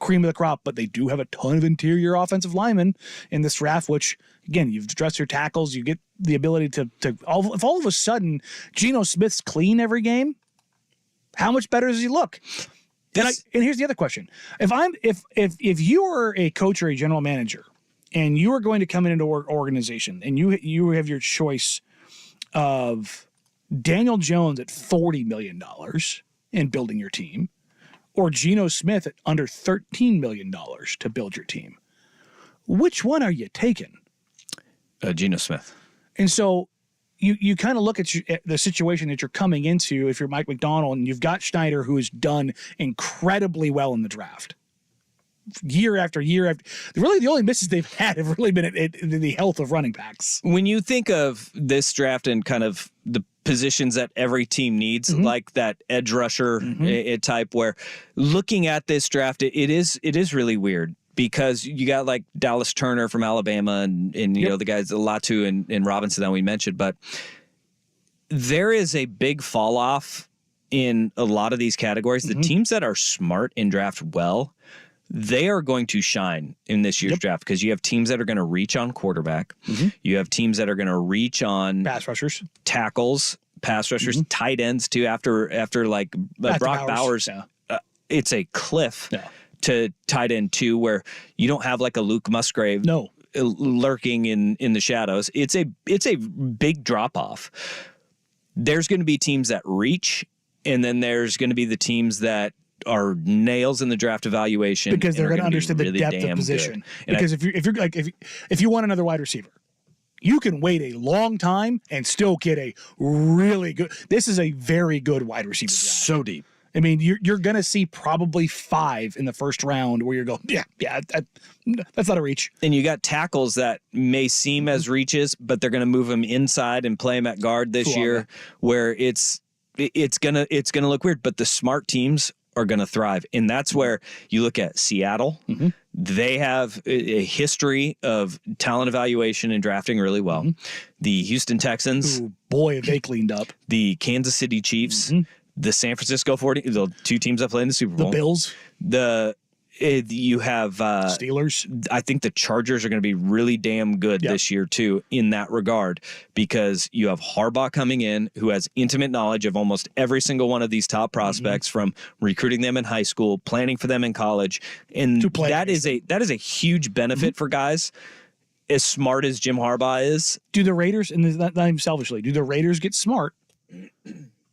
B: cream of the crop, but they do have a ton of interior offensive linemen in this draft, which again, you've addressed your tackles, you get the ability to if all of a sudden Geno Smith's clean every game, how much better does he look? And here's the other question. If you are a coach or a general manager and you are going to come into an organization and you have your choice of Daniel Jones at $40 million in building your team, or Geno Smith at under $13 million to build your team, which one are you taking?
A: Geno Smith.
B: And so you kind of look at the situation that you're coming into if you're Mike McDonald, and you've got Schneider, who has done incredibly well in the draft. Year after year after, really the only misses they've had have really been at the health of running backs.
A: When you think of this draft and kind of the positions that every team needs, like that edge rusher type, where looking at this draft, it is really weird because you got like Dallas Turner from Alabama and the guys Latu and Robinson that we mentioned, but there is a big fall off in a lot of these categories. The teams that are smart and draft well, they are going to shine in this year's draft because you have teams that are going to reach on quarterback. You have teams that are going to reach on
B: pass rushers,
A: tackles, pass rushers, tight ends too. After like Brock Bowers, it's a cliff to tight end too, where you don't have like a Luke Musgrave lurking in the shadows. It's a big drop off. There's going to be teams that reach, and then there's going to be the teams that are nails in the draft evaluation
B: because they're going to understand the depth of position. Because if you want another wide receiver, you can wait a long time and still get a really good. This is a very good wide receiver draft.
A: So deep.
B: I mean, you're going to see probably 5 in the first round where you're going, that's not a reach.
A: And you got tackles that may seem as reaches, but they're going to move them inside and play them at guard this year, where it's gonna look weird. But the smart teams are going to thrive. And that's where you look at Seattle. They have a history of talent evaluation and drafting really well. The Houston Texans.
B: Ooh, boy, have they cleaned up.
A: The Kansas City Chiefs. The San Francisco 40, the 2 teams that play in the Super Bowl.
B: The Bills.
A: You have
B: Steelers.
A: I think the Chargers are going to be really damn good this year too in that regard, because you have Harbaugh coming in, who has intimate knowledge of almost every single one of these top prospects, from recruiting them in high school, planning for them in college, and that is a huge benefit for guys as smart as Jim Harbaugh is.
B: Do the Raiders, and not even selfishly, do the Raiders get smart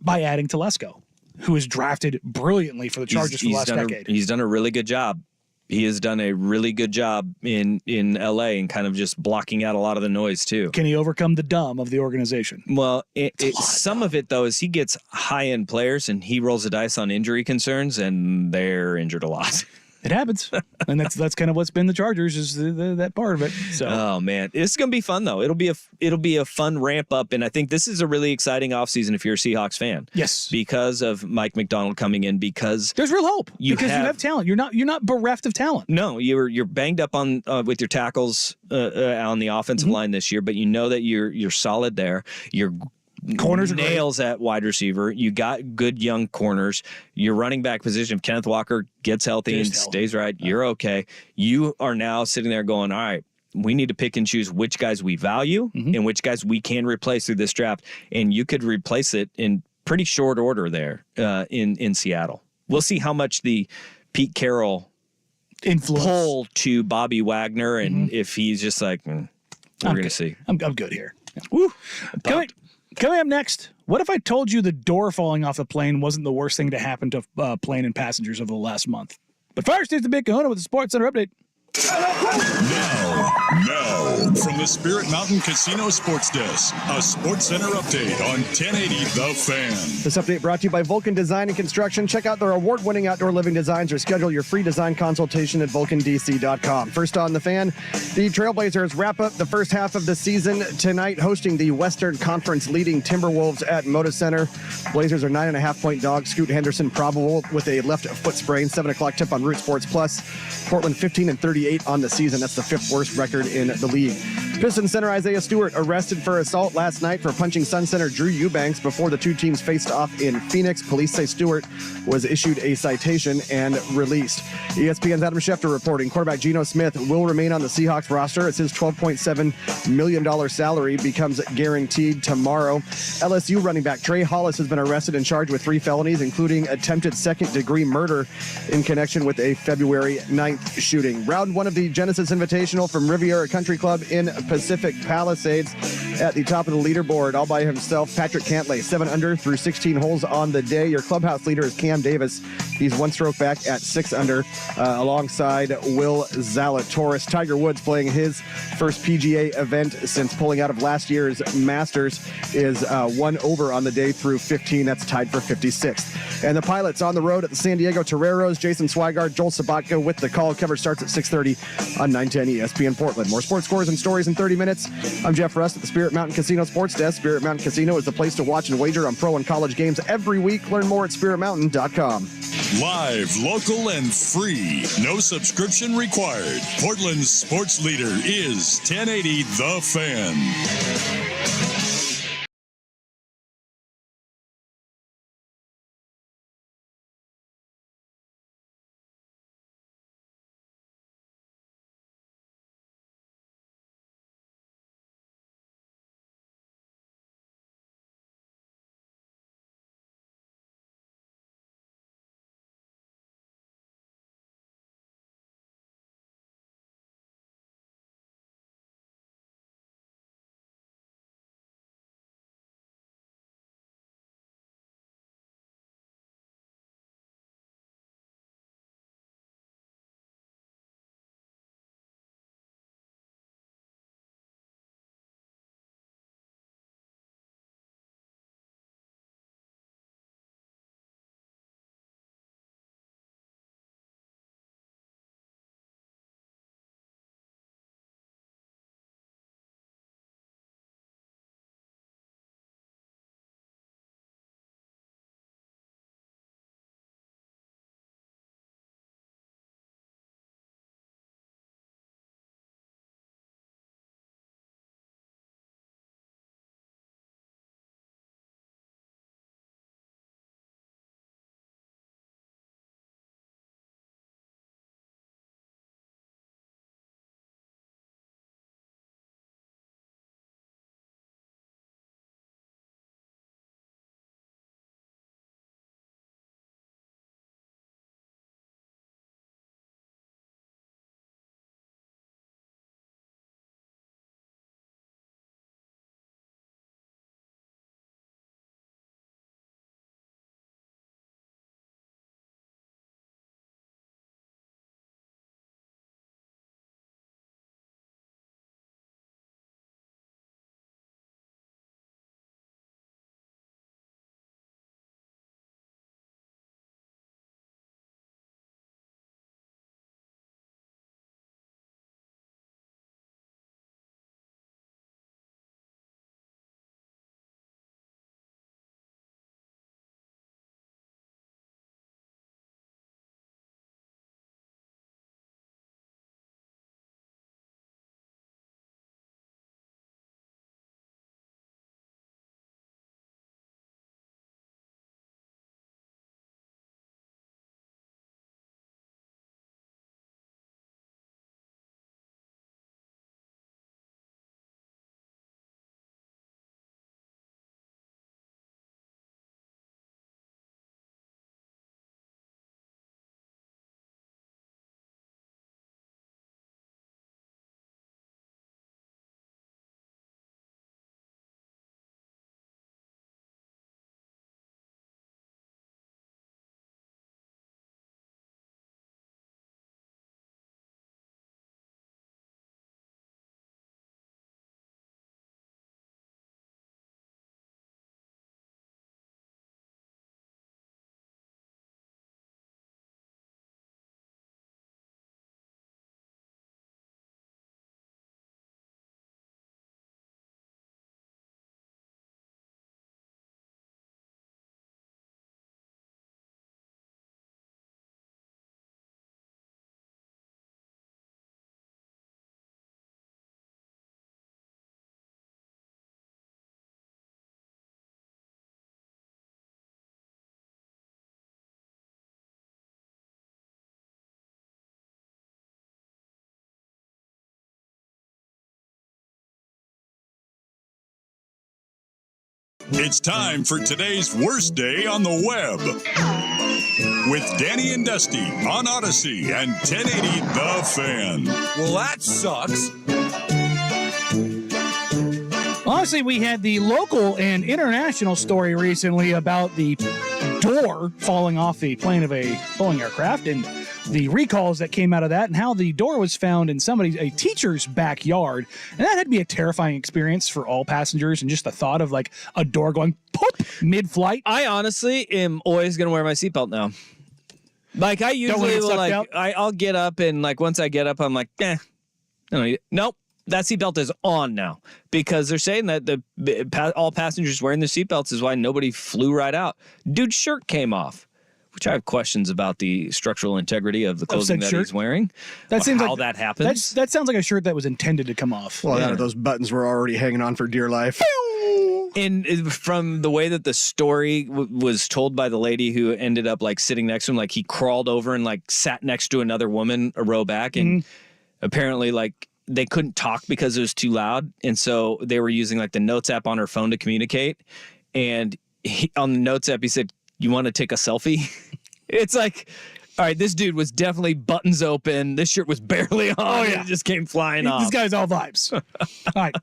B: by adding Telesco, who is drafted brilliantly for the Chargers for the last decade?
A: He's done a really good job. He has done a really good job in LA and kind of just blocking out a lot of the noise too.
B: Can he overcome the dumb of the organization?
A: Well, some of it though is he gets high-end players and he rolls the dice on injury concerns, and they're injured a lot.
B: It happens, and that's kind of what's been the Chargers, is that part of it. So,
A: oh man, it's gonna be fun though. It'll be a fun ramp up, and I think this is a really exciting offseason if you're a Seahawks fan.
B: Yes,
A: because of Mike McDonald coming in, because
B: there's real hope. You have talent. You're not bereft of talent.
A: No, you're banged up on with your tackles on the offensive line this year, but you know that you're solid there. You're
B: Corners are great.
A: nails at wide receiver. You got good young corners. Your running back position, if Kenneth Walker gets healthy and stays right, you're okay. You are now sitting there going, all right, we need to pick and choose which guys we value and which guys we can replace through this draft. And you could replace it in pretty short order there in Seattle. We'll see how much the Pete Carroll
B: influence
A: pull to Bobby Wagner, and if he's just like, we're going to see.
B: I'm good here. Woo. Coming up next, what if I told you the door falling off the plane wasn't the worst thing to happen to plane and passengers over the last month? But first, here's the Big Kahuna with the Sports Center update.
D: Now, from the Spirit Mountain Casino Sports Desk, a Sports Center update on 1080 The Fan.
C: This update brought to you by Vulcan Design and Construction. Check out their award-winning outdoor living designs or schedule your free design consultation at vulcandc.com. First on The Fan, the Trailblazers wrap up the first half of the season tonight, hosting the Western Conference leading Timberwolves at Moda Center. Blazers are 9.5-point dogs. Scoot Henderson probable with a left foot sprain. 7 o'clock tip on Root Sports Plus. Portland 15-38 on the season. That's the 5th worst record in the league. Pistons center Isaiah Stewart arrested for assault last night for punching Sun center Drew Eubanks before the two teams faced off in Phoenix. Police say Stewart was issued a citation and released. ESPN's Adam Schefter reporting quarterback Geno Smith will remain on the Seahawks roster as his $12.7 million salary becomes guaranteed tomorrow. LSU running back Trey Hollis has been arrested and charged with 3 felonies, including attempted second-degree murder in connection with a February 9th shooting. Round 1 of the Genesis Invitational from Riviera Country Club in Pacific Palisades. At the top of the leaderboard, all by himself, Patrick Cantlay, 7 under through 16 holes on the day. Your clubhouse leader is Cam Davis. He's 1 stroke back at 6 under, alongside Will Zalatoris. Tiger Woods playing his first PGA event since pulling out of last year's Masters is 1 over on the day through 15. That's tied for 56th. And the Pilots on the road at the San Diego Toreros. Jason Swigard, Joel Sabatka with the call. Coverage starts at 6:30 on 910 ESPN Portland. More sports scores and stories in 30 minutes. I'm Jeff Rust at the Spirit Mountain Casino Sports Desk. Spirit Mountain Casino is the place to watch and wager on pro and college games every week. Learn more at spiritmountain.com.
D: Live, local, and free. No subscription required. Portland's sports leader is 1080 The Fan. It's time for today's worst day on the web with Danny and Dusty on Odyssey and 1080 The Fan.
E: Well, that sucks.
B: Honestly, we had the local and international story recently about the door falling off the plane of a Boeing aircraft and the recalls that came out of that and how the door was found in a teacher's backyard. And that had to be a terrifying experience for all passengers, and just the thought of like a door going pop mid-flight.
A: I honestly am always going to wear my seatbelt now. Like I usually will I'll get up and like once I get up, I'm like, nope. That seatbelt is on now because they're saying that all passengers wearing their seatbelts is why nobody flew right out. Dude's shirt came off, which I have questions about the structural integrity of the clothing that he's wearing.
B: That seems
A: how
B: like
A: that happens.
B: That sounds like a shirt that was intended to come off.
C: Well, those buttons were already hanging on for dear life.
A: And from the way that the story was told by the lady who ended up like sitting next to him, like he crawled over and like sat next to another woman a row back, and apparently like they couldn't talk because it was too loud. And so they were using like the Notes app on her phone to communicate. And on the Notes app, he said, "You want to take a selfie?" It's like, all right, this dude was definitely buttons open. This shirt was barely on. Oh, yeah. It just came flying off.
B: This guy's all vibes. All right.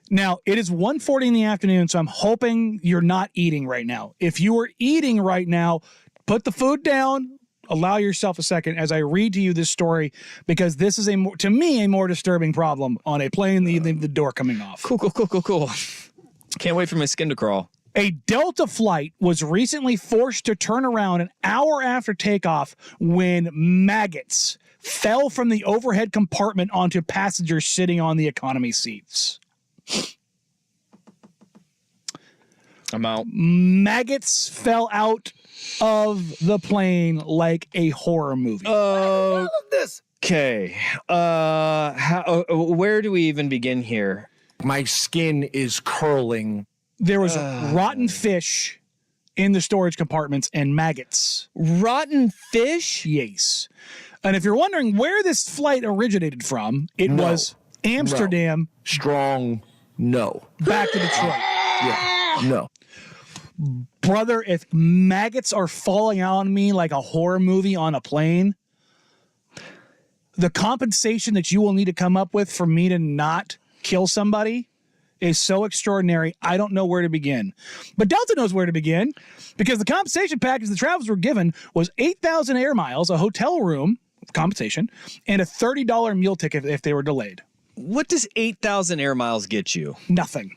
B: Now, it is 1:40 in the afternoon, so I'm hoping you're not eating right now. If you are eating right now, put the food down. Allow yourself a second as I read to you this story, because this is to me a more disturbing problem on a plane than the door coming off.
A: Cool. Can't wait for my skin to crawl.
B: A Delta flight was recently forced to turn around an hour after takeoff when maggots fell from the overhead compartment onto passengers sitting on the economy seats.
A: I'm out.
B: Maggots fell out of the plane like a horror movie.
A: Okay. Where do we even begin here?
E: My skin is curling.
B: There was rotten fish in the storage compartments and maggots.
A: Rotten fish?
B: Yes. And if you're wondering where this flight originated from, it was Amsterdam.
E: Strong no.
B: Back to Detroit.
E: Yeah. No.
B: Brother, if maggots are falling out on me like a horror movie on a plane, the compensation that you will need to come up with for me to not kill somebody is so extraordinary, I don't know where to begin. But Delta knows where to begin, because the compensation package the travelers were given was 8,000 air miles, a hotel room compensation, and a $30 meal ticket if they were delayed.
A: What does 8,000 air miles get you?
B: Nothing.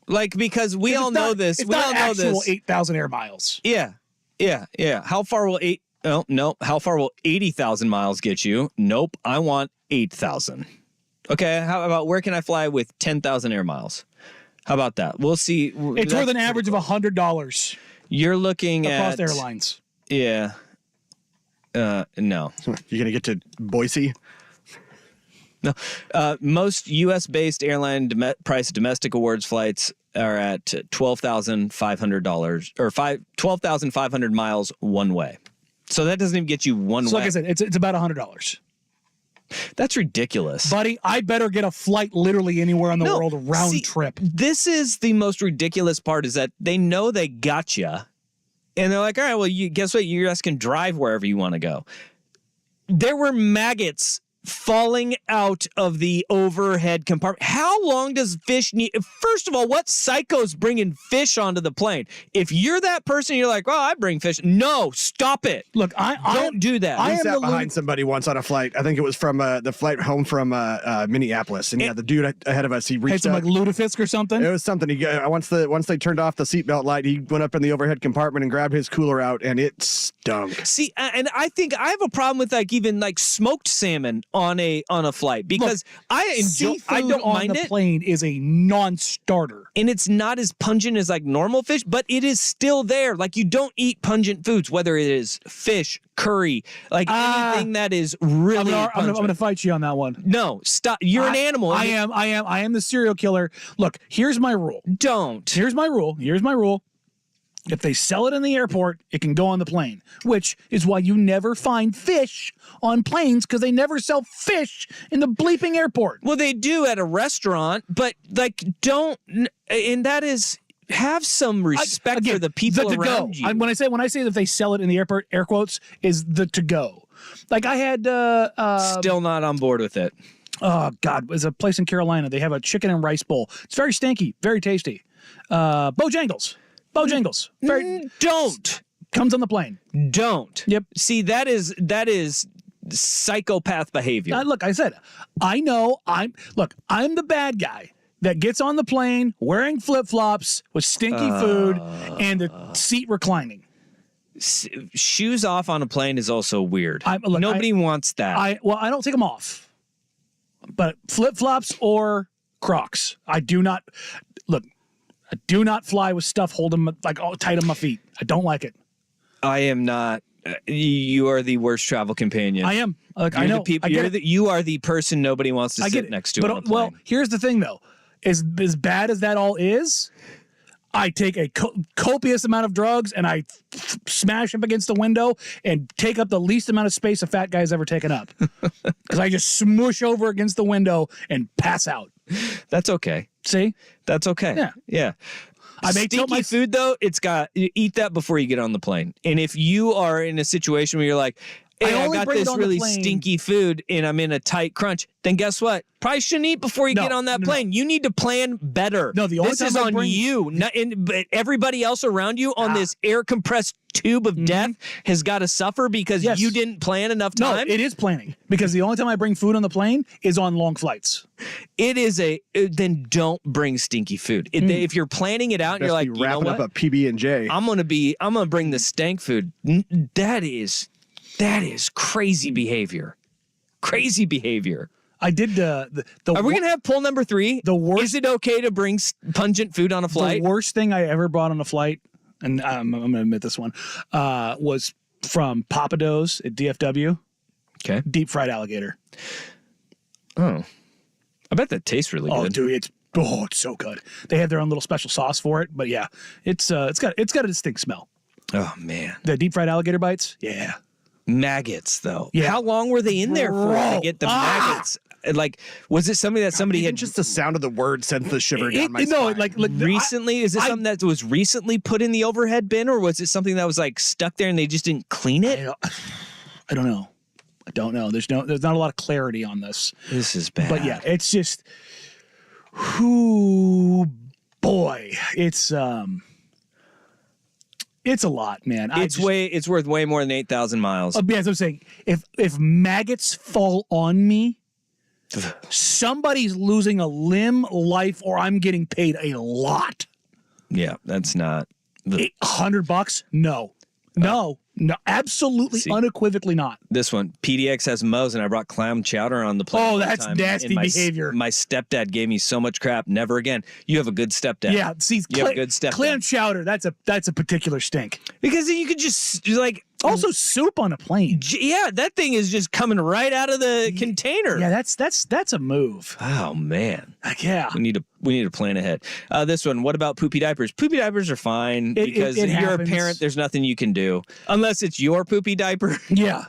A: Like, because we all know this.
B: It's
A: we
B: not
A: all know
B: actual
A: this.
B: 8,000 air miles.
A: Yeah. How far will How far will 80,000 miles get you? Nope. I want 8,000. Okay. How about where can I fly with 10,000 air miles? How about that? We'll see.
B: It's worth an average of $100
A: You're looking
B: across
A: at
B: airlines.
A: Yeah. No.
C: You're gonna get to Boise.
A: No. Most U.S.-based airline price domestic awards flights are at $12,500 or 12,500 miles one way. So that doesn't even get you one way.
B: Like I said, it's about $100.
A: That's ridiculous.
B: Buddy, I better get a flight literally anywhere in the world round trip.
A: This is the most ridiculous part, is that they know they got you. And they're like, all right, well, guess what? You guys can drive wherever you want to go. There were maggots falling out of the overhead compartment. How long does fish need? First of all, what psycho's bringing fish onto the plane? If you're that person, you're like, well, I bring fish. No, stop it.
B: Look, I
A: don't do that.
C: I sat behind somebody once on a flight. I think it was from the flight home from Minneapolis, and the dude ahead of us, he reached
B: some like lutefisk or something.
C: It was something. He once they turned off the seatbelt light, he went up in the overhead compartment and grabbed his cooler out, and it stunk.
A: See, and I think I have a problem with even smoked salmon on a flight, because
B: seafood
A: I don't mind
B: on the plane is a non-starter,
A: and it's not as pungent as normal fish, but it is still there. You don't eat pungent foods, whether it is fish, curry, anything that is really.
B: I'm gonna fight you on that one.
A: No, stop. You're an animal.
B: I am the serial killer. Look, here's my rule.
A: Don't.
B: Here's my rule. If they sell it in the airport, it can go on the plane, which is why you never find fish on planes, because they never sell fish in the bleeping airport.
A: Well, they do at a restaurant, but don't. And that is have some respect for the people
B: the
A: around
B: to-go.
A: you.
B: When I say that they sell it in the airport, air quotes, is the to go. Like I had
A: Still not on board with it.
B: oh God, there's a place in Carolina. They have a chicken and rice bowl. It's very stinky, very tasty. Bojangles. Very
A: Don't.
B: comes on the plane.
A: Don't.
B: Yep.
A: See, that is psychopath behavior.
B: Look, I said, I know I'm the bad guy that gets on the plane wearing flip-flops with stinky food and the seat reclining.
A: Shoes off on a plane is also weird.
B: Look,
A: Nobody wants that.
B: I don't take them off, but flip-flops or Crocs. I do not fly with stuff holding like all tight on my feet. I don't like it.
A: I am not. You are the worst travel companion.
B: I am. Like,
A: You're
B: I know.
A: The people,
B: I get it.
A: you are the person nobody wants to
B: I get
A: sit
B: it.
A: next to
B: But,
A: on a plane.
B: well, here's the thing, though. As bad as that all is, I take a copious amount of drugs and I smash up against the window and take up the least amount of space a fat guy's ever taken up. Because I just smush over against the window and pass out.
A: That's okay.
B: See?
A: That's okay. Yeah.
B: I may tilt
A: Stinky food though, you eat that before you get on the plane. And if you are in a situation where you're like, hey, I
B: only
A: got
B: bring it
A: this
B: on the
A: really
B: plane.
A: stinky food and I'm in a tight crunch, then guess what? Probably shouldn't eat before you
B: No,
A: get on that
B: no,
A: plane. You need to plan better.
B: No, the only
A: this
B: time
A: is
B: I
A: on
B: bring-
A: you. But everybody else around you on this air compressed tube of death has got to suffer because
B: Yes.
A: you didn't plan enough
B: No,
A: time.
B: it is planning. Because the only time I bring food on the plane is on long flights.
A: It is then don't bring stinky food. If you're planning it out and
C: Best
A: you're like,
C: be
A: you know
C: wrapping
A: what?
C: up a PB&J.
A: I'm gonna bring the stank food. That is crazy behavior. Crazy behavior.
B: I did the
A: Are we gonna have poll number 3?
B: The worst-
A: Is it okay to bring pungent food on a flight?
B: The worst thing I ever brought on a flight, and I'm going to admit this one, was from Papa Do's at DFW,
A: Okay.
B: deep fried alligator.
A: Oh, I bet that tastes really
B: Oh,
A: good.
B: dude, it's so good. They have their own little special sauce for it, but yeah, it's got a distinct smell.
A: Oh man,
B: The deep fried alligator bites, yeah.
A: maggots though.
B: Yeah.
A: How long were they in there for to
B: Bro.
A: get the maggots? Like, was it something that somebody
C: Even
A: had
C: just the sound of the word sends the shiver down my
B: No,
C: spine.
B: like
A: recently? Is it something that was recently put in the overhead bin, or was it something that was like stuck there and they just didn't clean it?
B: I don't know. There's not a lot of clarity on this.
A: This is bad.
B: But yeah, it's just, boy, it's a lot, man.
A: It's worth way more than 8,000 miles.
B: As I'm saying, if maggots fall on me, somebody's losing a limb, life, or I'm getting paid a lot.
A: Yeah, that's not.
B: $100? No, absolutely,
A: See.
B: unequivocally not.
A: This one, PDX has Moe's, and I brought clam chowder on the plane.
B: Oh,
A: one
B: that's
A: time,
B: nasty
A: and
B: behavior.
A: My stepdad gave me so much crap. Never again. You have a good stepdad.
B: Yeah, see,
A: You have a good stepdad.
B: clam chowder. That's a particular stink.
A: Because you could just like.
B: Also, soup on a plane.
A: Yeah, that thing is just coming right out of the container.
B: Yeah, that's a move.
A: Oh man.
B: Like, yeah.
A: We need to plan ahead. This one. What about poopy diapers? Poopy diapers are fine
B: It
A: because
B: it
A: you're
B: happens.
A: a parent. There's nothing you can do unless it's your poopy diaper.
B: Yeah.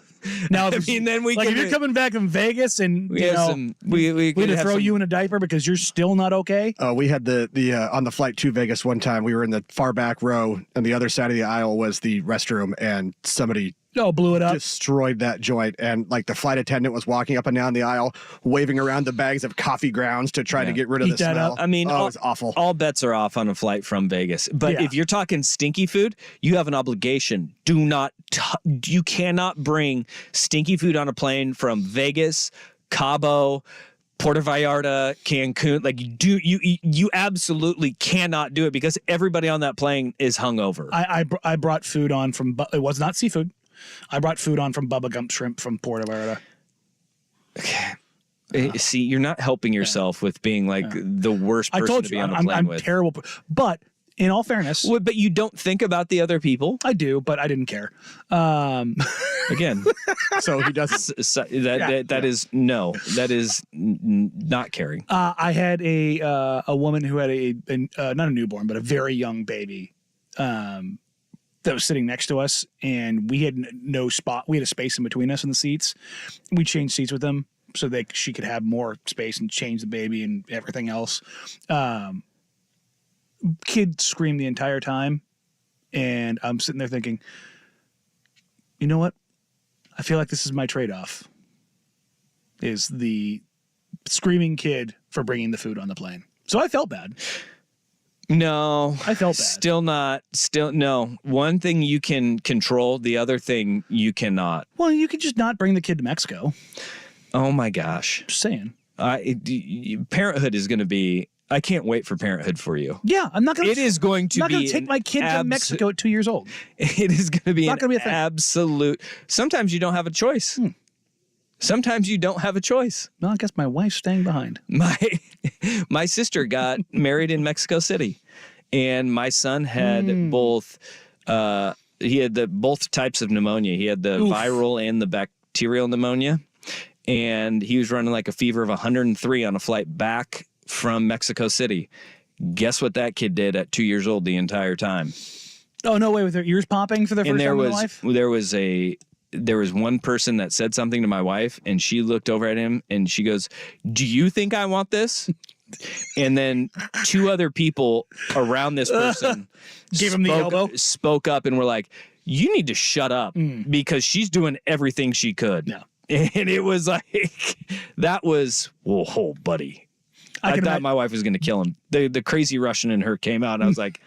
B: Now,
A: I mean, then we
B: like
A: can
B: if you're coming back from Vegas and
A: We
B: you
A: have
B: know
A: some. We
B: we
A: could
B: had to
A: have
B: throw
A: some-
B: you in a diaper because you're still not okay.
C: We had the on the flight to Vegas one time. We were in the far back row, and the other side of the aisle was the restroom, and somebody
B: Oh, blew it up.
C: destroyed that joint. And like the flight attendant was walking up and down the aisle, waving around the bags of coffee grounds to try to get rid of
B: Eat
C: the
B: that
C: smell.
B: up.
A: I mean,
C: it was awful.
A: All bets are off on a flight from Vegas. But
B: Yeah.
A: if you're talking stinky food, you have an obligation. You cannot bring stinky food on a plane from Vegas, Cabo, Puerto Vallarta, Cancun. Like you absolutely cannot do it because everybody on that plane is hungover.
B: I brought food on from it was not seafood. I brought food on from Bubba Gump Shrimp from Puerto Vallarta.
A: See, you're not helping yourself with being like the worst
B: I
A: person
B: told
A: to be
B: you
A: on a
B: I'm
A: plane with.
B: terrible, but in all fairness,
A: Well, but you don't think about the other people.
B: I do, but I didn't care.
A: Again,
C: So he doesn't.
A: that is no. That is not caring.
B: I had a woman who had not a newborn, but a very young baby that was sitting next to us, and we had no spot. We had a space in between us in the seats. We changed seats with them so she could have more space and change the baby and everything else. Kid screamed the entire time. And I'm sitting there thinking, you know what? I feel like this is my trade-off. Is the screaming kid for bringing the food on the plane. So I felt bad.
A: No,
B: I felt bad.
A: Still no. One thing you can control, the other thing you cannot.
B: Well, you could just not bring the kid to Mexico.
A: Oh my gosh.
B: Just saying.
A: Parenthood is going to be. I can't wait for Parenthood for you.
B: Yeah, I'm not going to.
A: It is going to
B: I'm not
A: be
B: going to take my kid to Mexico at 2 years old.
A: It is going to be
B: Not gonna be a thing.
A: absolute. Sometimes you don't have a choice. Sometimes you don't have a choice.
B: Well, I guess my wife's staying behind.
A: My sister got married in Mexico City, and my son had both. He had both types of pneumonia. He had the viral and the bacterial pneumonia, and he was running like a fever of 103 on a flight back from Mexico City. Guess what that kid did at 2 years old the entire time?
B: Oh, no way, with their ears popping for their first time in their life?
A: There was one person that said something to my wife, and she looked over at him and she goes, "Do you think I want this?" And then two other people around this person
B: Gave him the elbow?
A: spoke up and were like, "You need to shut up because she's doing everything she could."
B: Yeah.
A: And it was like, that was, whoa, buddy. I thought my wife was going to kill him. The crazy Russian in her came out, and I was like,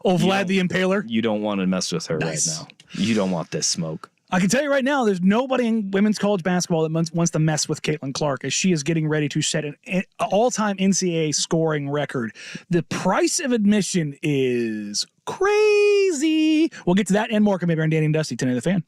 B: Oh, Vlad the Impaler?
A: you don't want to mess with her right now. You don't want this smoke.
B: I can tell you right now, there's nobody in women's college basketball that wants to mess with Caitlin Clark as she is getting ready to set an all-time NCAA scoring record. The price of admission is crazy. We'll get to that and more coming up on Danny and Dusty, 10 the Fan.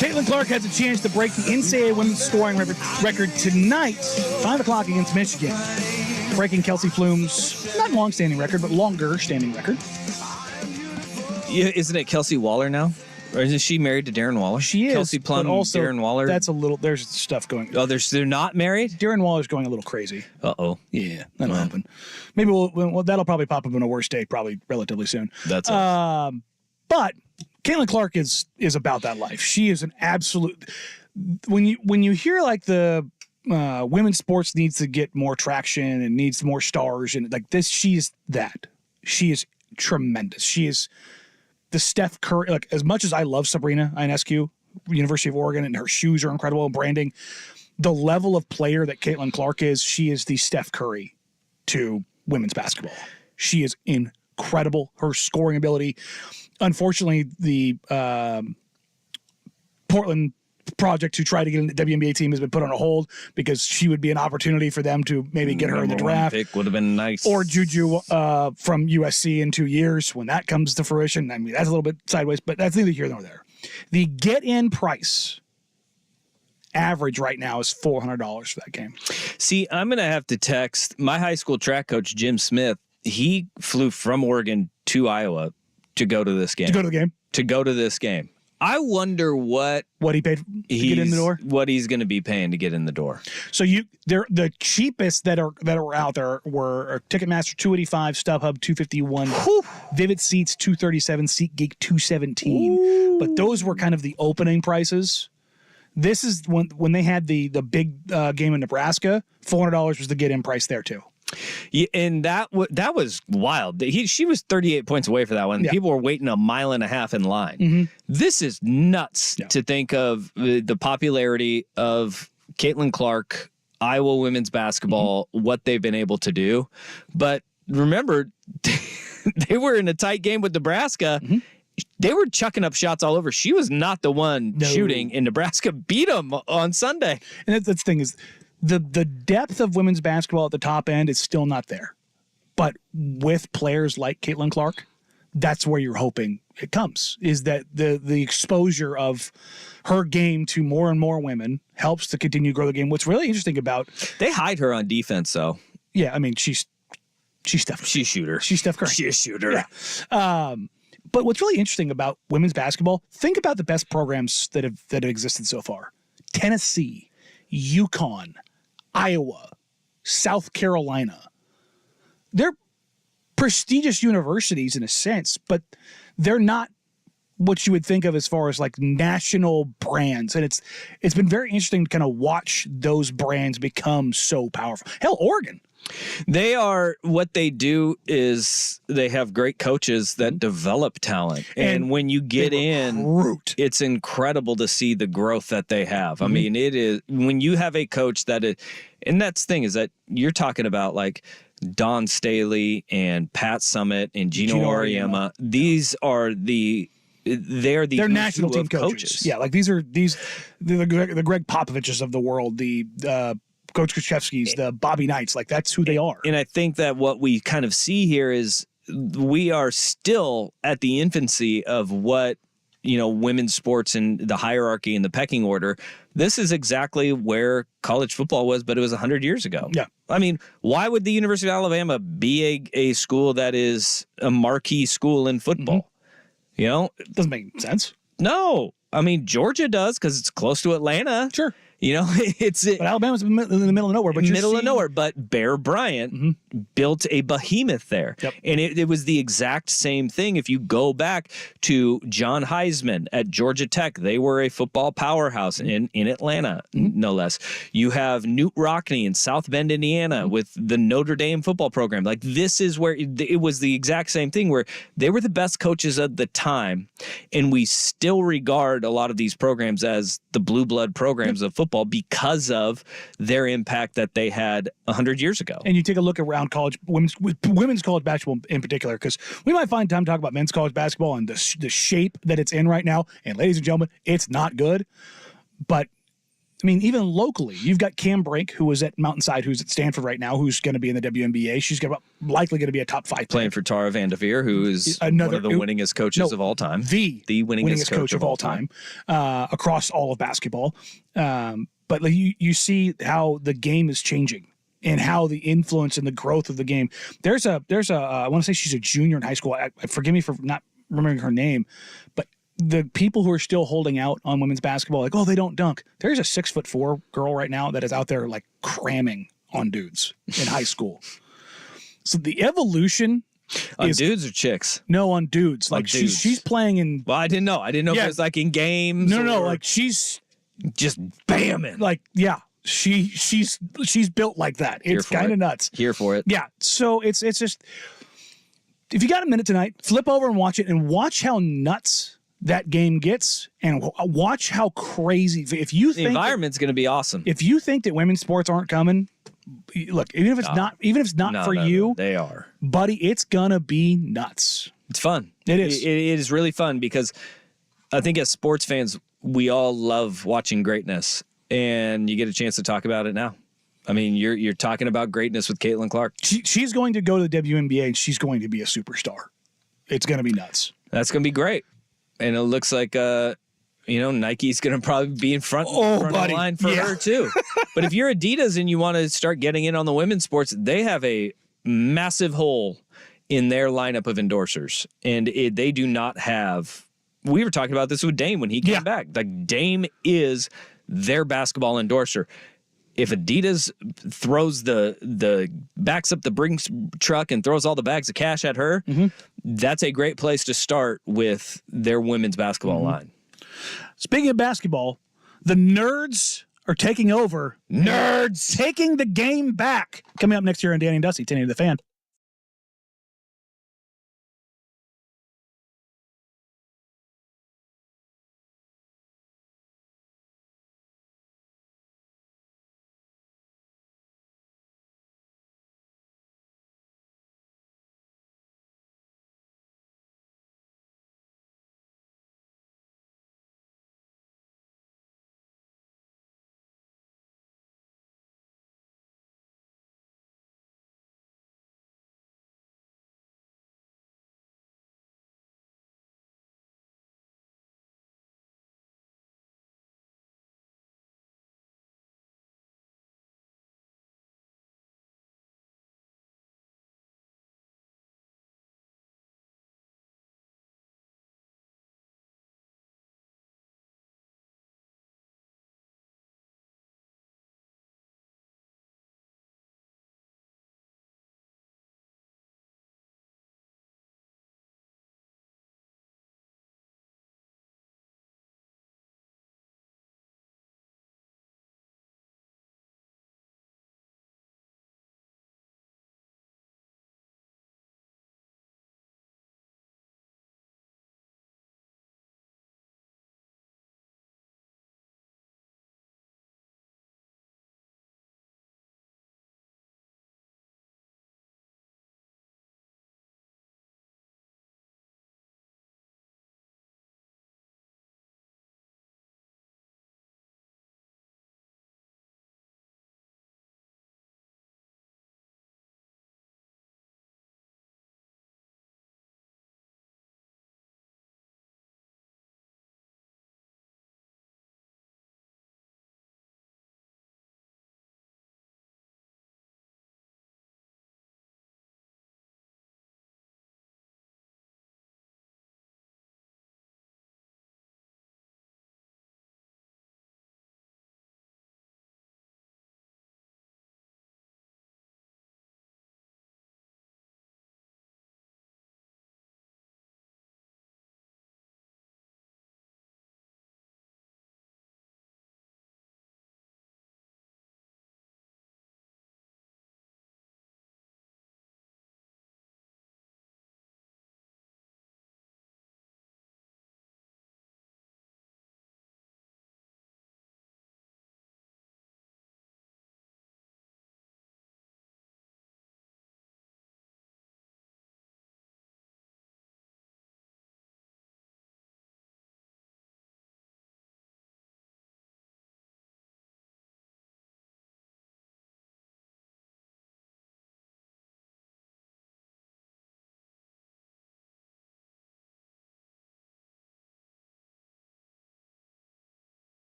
B: Caitlin Clark has a chance to break the NCAA women's scoring record tonight, 5 o'clock against Michigan. Breaking Kelsey Flume's not long-standing record, but longer-standing record.
A: Yeah, isn't it Kelsey Waller now? Or is she married to Darren Waller?
B: She is.
A: Kelsey Plum,
B: but also,
A: Darren Waller.
B: That's a little. There's stuff going.
A: Oh, they're not married?
B: Darren Waller's going a little crazy.
A: Uh-oh.
B: Yeah, that'll happen. Maybe that'll probably pop up in a worse day, probably relatively soon.
A: That's it.
B: But Caitlin Clark is about that life. She is an absolute. When you hear like the women's sports needs to get more traction and needs more stars and like this, she is that. She is tremendous. She is the Steph Curry. Like as much as I love Sabrina Ionescu, University of Oregon, and her shoes are incredible and branding, the level of player that Caitlin Clark is, she is the Steph Curry to women's basketball. She is incredible. Her scoring ability. Unfortunately, the Portland project to try to get in the WNBA team has been put on a hold because she would be an opportunity for them to maybe get her in the draft.
A: Pick would have been nice.
B: Or Juju from USC in 2 years when that comes to fruition. I mean, that's a little bit sideways, but that's neither here nor there. The get-in price average right now is $400 for that game.
A: See, I'm going to have to text my high school track coach, Jim Smith. He flew from Oregon to Iowa to go to this game.
B: To go to this game.
A: I wonder what
B: he paid to get in the door.
A: What he's going to be paying to get in the door.
B: So the cheapest that are out there were Ticketmaster $285, StubHub $251, Vivid Seats $237, SeatGeek $217. Ooh. But those were kind of the opening prices. This is when they had the big game in Nebraska. $400 was the get-in price there too.
A: Yeah, and that was wild. She was 38 points away for that one. Yeah. People were waiting a mile and a half in line. Mm-hmm. This is nuts to think of the popularity of Caitlin Clark, Iowa women's basketball, what they've been able to do. But remember, they were in a tight game with Nebraska. Mm-hmm. They were chucking up shots all over. She was not the one shooting, and Nebraska beat them on Sunday.
B: And that's the thing is, the depth of women's basketball at the top end is still not there. But with players like Caitlin Clark, that's where you're hoping it comes, is that the exposure of her game to more and more women helps to continue to grow the game. What's really interesting about...
A: They hide her on defense, though.
B: Yeah, I mean, she's Steph.
A: She's shooter.
B: She's Steph Curry.
A: She's a shooter.
B: Yeah. But what's really interesting about women's basketball, think about the best programs that have existed so far. Tennessee, UConn, Iowa, South Carolina. They're prestigious universities in a sense, but they're not what you would think of as far as like national brands. And it's been very interesting to kind of watch those brands become so powerful. Hell, Oregon.
A: They are, what they do is they have great coaches that develop talent. And when you get in, it's incredible to see the growth that they have. Mm-hmm. I mean, it is, when you have a coach and that's the thing is that you're talking about like Dawn Staley and Pat Summit and Gino Auriemma. These are they're
B: national team coaches. Yeah, like these are the Greg Popoviches of the world, the Coach Krzyzewski's, the Bobby Knights, like that's who they are.
A: And I think that what we kind of see here is we are still at the infancy of what, women's sports and the hierarchy and the pecking order. This is exactly where college football was, but it was 100 years ago.
B: Yeah.
A: I mean, why would the University of Alabama be a school that is a marquee school in football? Mm-hmm.
B: It doesn't make sense.
A: No. I mean, Georgia does because it's close to Atlanta.
B: Sure.
A: But
B: Alabama's in the middle of nowhere.
A: But Bear Bryant built a behemoth there. Yep. And it was the exact same thing. If you go back to John Heisman at Georgia Tech, they were a football powerhouse in Atlanta, no less. You have Newt Rockne in South Bend, Indiana with the Notre Dame football program. Like this is where it was the exact same thing where they were the best coaches of the time. And we still regard a lot of these programs as the blue blood programs of football because of their impact that they had 100 years ago.
B: And you take a look around women's college basketball in particular, because we might find time to talk about men's college basketball and the shape that it's in right now. And ladies and gentlemen, it's not good. But I mean, even locally, you've got Cam Brink, who was at Mountainside, who's at Stanford right now, who's going to be in the WNBA. She's likely going to be a top 5
A: Playing
B: pick.
A: for Tara Vanderveer, who is one of the winningest coaches of all time.
B: The
A: winningest
B: coach of all time across all of basketball. But you see how the game is changing and how the influence and the growth of the game. There's a I want to say she's a junior in high school. Forgive me for not remembering her name, but the people who are still holding out on women's basketball, like, oh, they don't dunk. There's a 6'4" girl right now that is out there like cramming on dudes in high school. So the evolution
A: on dudes or chicks?
B: No, on dudes. Like
A: dudes.
B: she's playing in.
A: Well, I didn't know. If it was like in games.
B: No. Like she's
A: just bamming.
B: Like she's built like that. It's kind of nuts.
A: Here for it.
B: Yeah. So it's just, if you got a minute tonight, flip over and watch it, and watch how nuts that game gets, and watch how crazy. If you think
A: the environment's going to be awesome.
B: If you think that women's sports aren't coming, look, even if it's not for you,
A: they are,
B: buddy. It's gonna be nuts.
A: It's fun.
B: It is.
A: It is really fun because I think as sports fans, we all love watching greatness, and you get a chance to talk about it now. I mean, you're talking about greatness with Caitlin Clark.
B: She's going to go to the WNBA, and she's going to be a superstar. It's going to be nuts.
A: That's going to be great. And it looks like, Nike's going to probably be in front of the line for her too. But if you're Adidas and you want to start getting in on the women's sports, they have a massive hole in their lineup of endorsers. And they do not have, we were talking about this with Dame when he came back. Like, Dame is their basketball endorser. If Adidas throws backs up the Brinks truck and throws all the bags of cash at her, that's a great place to start with their women's basketball line.
B: Speaking of basketball, the nerds are taking over. Nerds taking the game back. Coming up next year on Danny and Dusty, 1080 The Fan.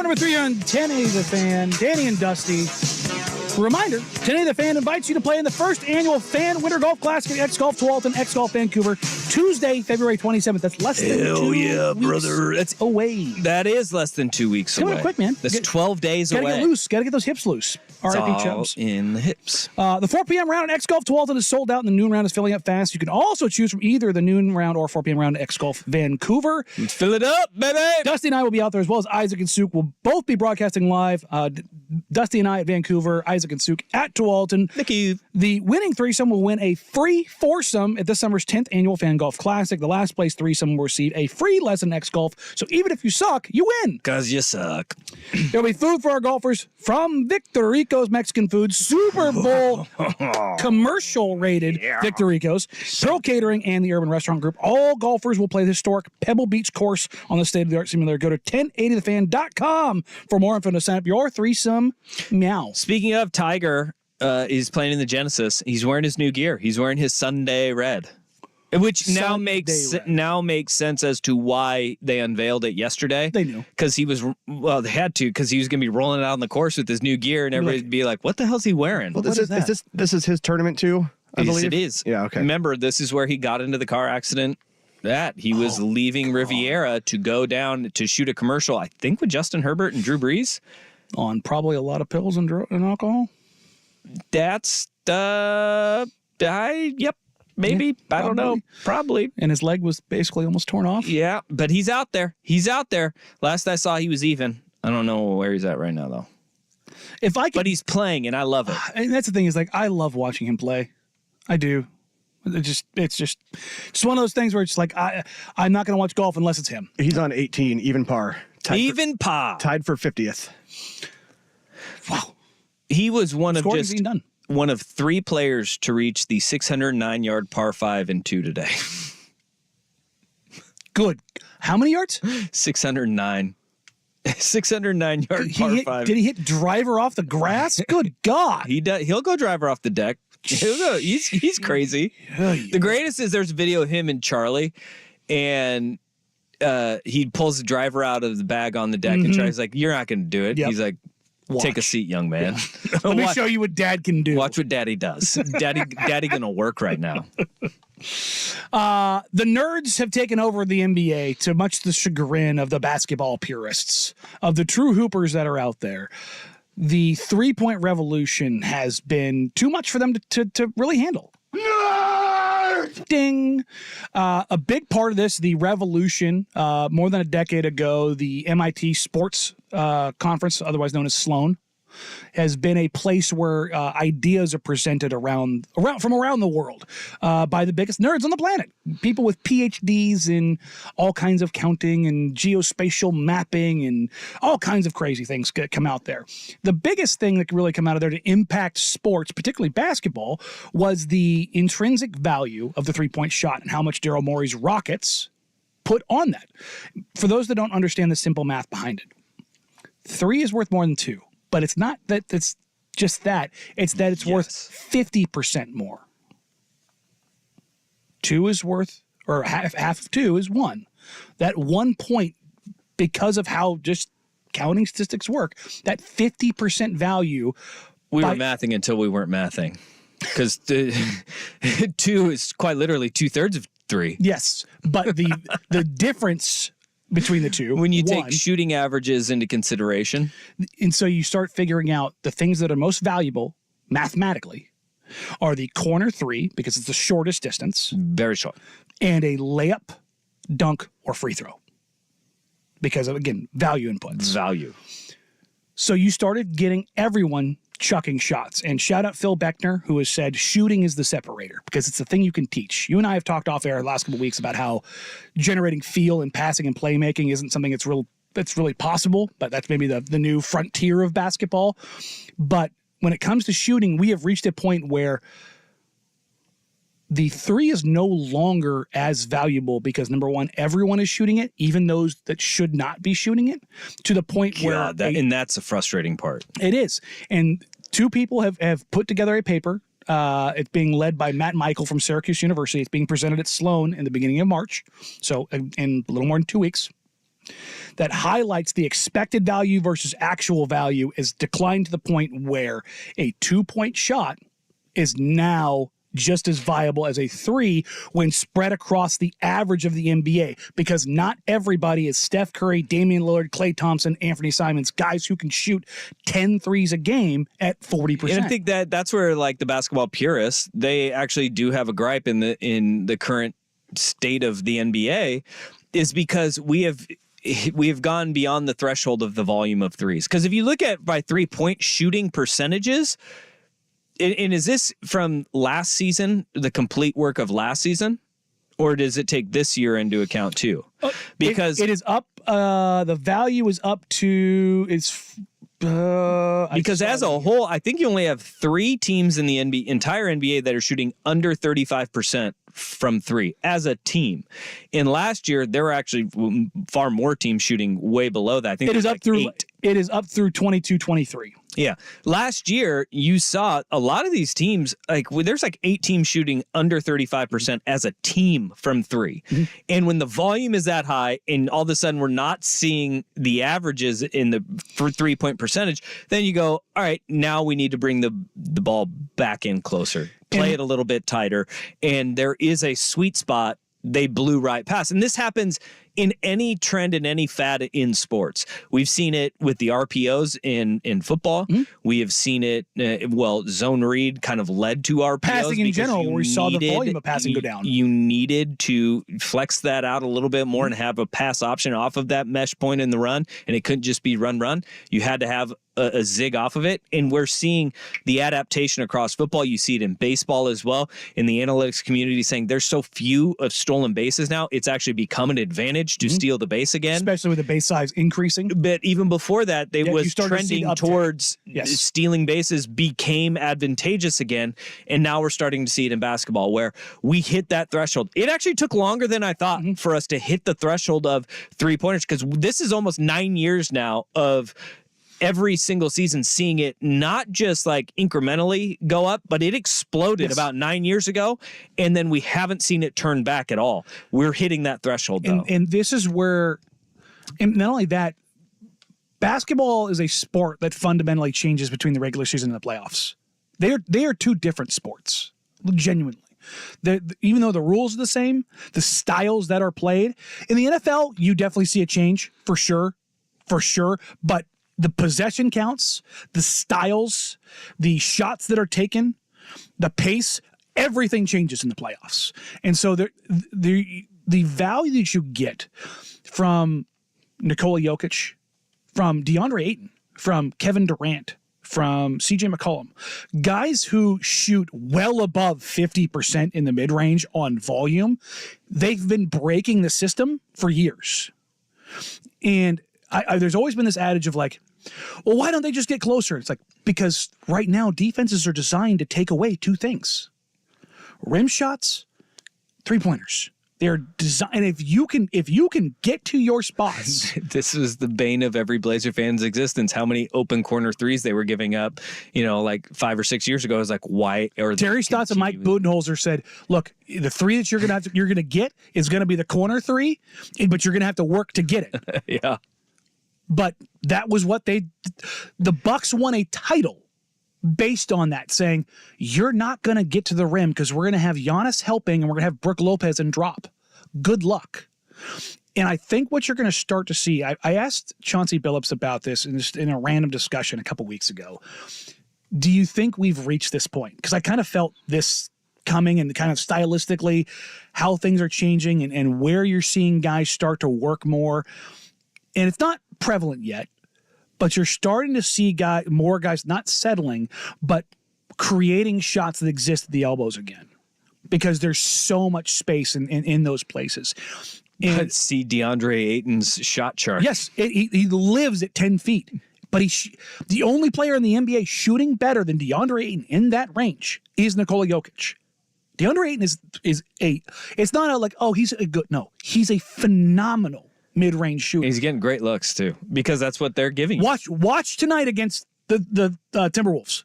B: number 3 on 1080 The Fan, Danny and Dusty. Reminder, 1080 The Fan invites you to play in the first annual Fan Winter Golf Classic at X Golf Tualatin, X Golf Vancouver, Tuesday, February 27th. That's less than 2 weeks
A: That's
B: away.
A: That is less than 2 weeks
B: Coming
A: away.
B: up quick, man.
A: That's 12 days
B: Gotta
A: away.
B: get loose. Gotta get those hips loose.
A: It's
B: R.I.P.
A: all
B: Chubbs.
A: in the hips.
B: The 4 p.m. round at X Golf Tualatin is sold out, and the noon round is filling up fast. You can also choose from either the noon round or 4 p.m. round at X Golf Vancouver.
A: Let's fill it up, baby.
B: Dusty and I will be out there, as well as Isaac and Suk will both be broadcasting live. Dusty and I at Vancouver, Isaac and Suk at Tualatin.
A: Thank you.
B: The winning threesome will win a free foursome at this summer's 10th annual Fan Golf Classic. The last place threesome will receive a free lesson in X Golf. So even if you suck, you win.
A: Because you suck.
B: There'll be food for our golfers from Victor Rico's Mexican Food, Super Bowl commercial rated Victor Rico's, Pearl Catering, and the Urban Restaurant Group. All golfers will play the historic Pebble Beach course on the state-of-the-art simulator. Go to 1080thefan.com for more info to sign up your threesome. Meow.
A: Speaking of, Tiger is playing in the Genesis. He's wearing his new gear. He's wearing his Sunday red. Which now makes sense as to why they unveiled it yesterday.
B: They knew.
A: Because he was, well, they had to, because he was going to be rolling it out on the course with his new gear, and everybody'd be like, what the hell's he wearing?
C: Well,
B: What is that?
C: this is his tournament too, I
A: Yes,
C: believe.
A: it is.
C: Yeah, okay.
A: Remember, this is where he got into the car accident. He was leaving Riviera to go down to shoot a commercial, I think with Justin Herbert and Drew Brees.
B: On probably a lot of pills and alcohol.
A: That's, yep, maybe.
B: Yeah,
A: I don't know. Probably.
B: And his leg was basically almost torn off.
A: Yeah, but he's out there. He's out there. Last I saw, he was even. I don't know where he's at right now, though.
B: If I could,
A: But he's playing, and I love it.
B: and that's the thing is, like, I love watching him play. I do. It's just one of those things where it's like I'm not going to watch golf unless it's him.
C: He's on 18, even par. Tied for 50th.
B: Wow.
A: He was one of
B: Scoring's
A: just
B: being done.
A: one of 3 players to reach the 609-yard par 5 and 2 today.
B: Good. How many yards?
A: 609. 609-yard par 5.
B: Did he hit driver off the grass? Good God.
A: He does. He'll go driver off the deck. He'll go. He's crazy. The greatest is there's a video of him and Charlie, and he pulls the driver out of the bag on the deck, and Charlie's like, "You're not going to do it."
B: Yep.
A: He's like, "Take a seat, young man.
B: Let me show you what Dad can do.
A: Watch what Daddy does. Daddy going to work right now."
B: The nerds have taken over the NBA to much the chagrin of the basketball purists, of the true hoopers that are out there. The three-point revolution has been too much for them to really handle. Ding. A big part of this, the revolution, more than a decade ago, the MIT Sports Conference, otherwise known as Sloan, has been a place where ideas are presented from around the world by the biggest nerds on the planet. People with PhDs in all kinds of counting and geospatial mapping and all kinds of crazy things come out there. The biggest thing that could really come out of there to impact sports, particularly basketball, was the intrinsic value of the three-point shot and how much Daryl Morey's Rockets put on that. For those that don't understand the simple math behind it, 3 is worth more than 2. But it's not that it's just that. It's that it's worth 50% more. 2 is worth, or half of 2 is 1. That 1 point, because of how just counting statistics work, that 50% value.
A: We were mathing until we weren't mathing. Because 2 is quite literally 2/3 of 3.
B: Yes, but the difference between the two.
A: When you take shooting averages into consideration.
B: And so you start figuring out the things that are most valuable mathematically are the corner 3, because it's the shortest distance.
A: Very short.
B: And a layup, dunk, or free throw. Because of, again, value inputs.
A: Value.
B: So you started getting everyone chucking shots. And shout out Phil Beckner, who has said shooting is the separator because it's the thing you can teach. You and I have talked off air the last couple of weeks about how generating feel and passing and playmaking isn't something that's really possible, but that's maybe the new frontier of basketball. But when it comes to shooting, we have reached a point where the 3 is no longer as valuable because, number one, everyone is shooting it, even those that should not be shooting it, to the point where...
A: and that's a frustrating part.
B: It is. And 2 people have put together a paper. It's being led by Matt Michael from Syracuse University. It's being presented at Sloan in the beginning of March, so in a little more than 2 weeks. that highlights the expected value versus actual value is declined to the point where a 2-point shot is now just as viable as a 3 when spread across the average of the NBA, because not everybody is Steph Curry, Damian Lillard, Klay Thompson, Anthony Simons, guys who can shoot 10 threes a game at 40%.
A: And I think that's where, like, the basketball purists, they actually do have a gripe in the current state of the NBA, is because we have gone beyond the threshold of the volume of threes. Because if you look at by 3-point shooting percentages, and is this from last season, the complete work of last season, or does it take this year into account too? Because
B: it is up. The value is up to
A: because as a whole, I think you only have 3 teams in the entire NBA that are shooting under 35% from 3 as a team. And last year, there were actually far more teams shooting way below that. I think
B: it is up through
A: 8.
B: It is up through 22-23.
A: Yeah. Last year, you saw a lot of these teams, like there's like 8 teams shooting under 35% as a team from 3. Mm-hmm. And when the volume is that high and all of a sudden we're not seeing the averages in the 3-point percentage, then you go, all right, now we need to bring the ball back in closer, play it a little bit tighter. And there is a sweet spot they blew right past. And this happens in any trend and any fad in sports. We've seen it with the RPOs in football. Mm-hmm. We have seen it, zone read kind of led to RPOs.
B: Passing in general, where we saw the volume of passing go down.
A: You needed to flex that out a little bit more and have a pass option off of that mesh point in the run, and it couldn't just be run. You had to have a zig off of it, and we're seeing the adaptation across football. You see it in baseball as well, in the analytics community saying there's so few of stolen bases now, it's actually become an advantage to steal the base again.
B: Especially with the base size increasing.
A: But even before that, they was trending towards stealing bases became advantageous again, and now we're starting to see it in basketball where we hit that threshold. It actually took longer than I thought for us to hit the threshold of 3-pointers, because this is almost 9 years now of every single season seeing it not just like incrementally go up, but it exploded about 9 years ago, and then we haven't seen it turn back at all. We're hitting that threshold, though.
B: And this is where, and not only that, basketball is a sport that fundamentally changes between the regular season and the playoffs. They are 2 different sports, genuinely. Even though the rules are the same, the styles that are played. In the NFL, you definitely see a change, for sure, but the possession counts, the styles, the shots that are taken, the pace, everything changes in the playoffs. And so the value that you get from Nikola Jokic, from DeAndre Ayton, from Kevin Durant, from CJ McCollum, guys who shoot well above 50% in the mid-range on volume, they've been breaking the system for years. And there's always been this adage of like, well, why don't they just get closer? It's like, because right now defenses are designed to take away 2 things: rim shots, 3-pointers. They're designed, and if you can get to your spots.
A: This was the bane of every Blazer fan's existence. How many open corner threes they were giving up, like 5 or 6 years ago. It was like, why? Or
B: Terry Stotts and Mike Budenholzer said, look, the 3 that you're gonna get is gonna be the corner 3, but you're gonna have to work to get it.
A: Yeah.
B: But that was what the Bucks won a title based on that, saying you're not going to get to the rim because we're going to have Giannis helping and we're going to have Brook Lopez and drop. Good luck. And I think what you're going to start to see, I asked Chauncey Billups about this in a random discussion a couple weeks ago. Do you think we've reached this point? Because I kind of felt this coming, and kind of stylistically how things are changing and where you're seeing guys start to work more. And it's not prevalent yet, but you're starting to see more guys not settling, but creating shots that exist at the elbows again, because there's so much space in those places. And
A: let's see DeAndre Ayton's shot chart.
B: Yes, he lives at 10 feet, but the only player in the NBA shooting better than DeAndre Ayton in that range is Nikola Jokic. DeAndre Ayton is it's not a like, oh, he's a good, no, he's a phenomenal mid-range shooter.
A: He's getting great looks too, because that's what they're giving.
B: Watch tonight against the Timberwolves.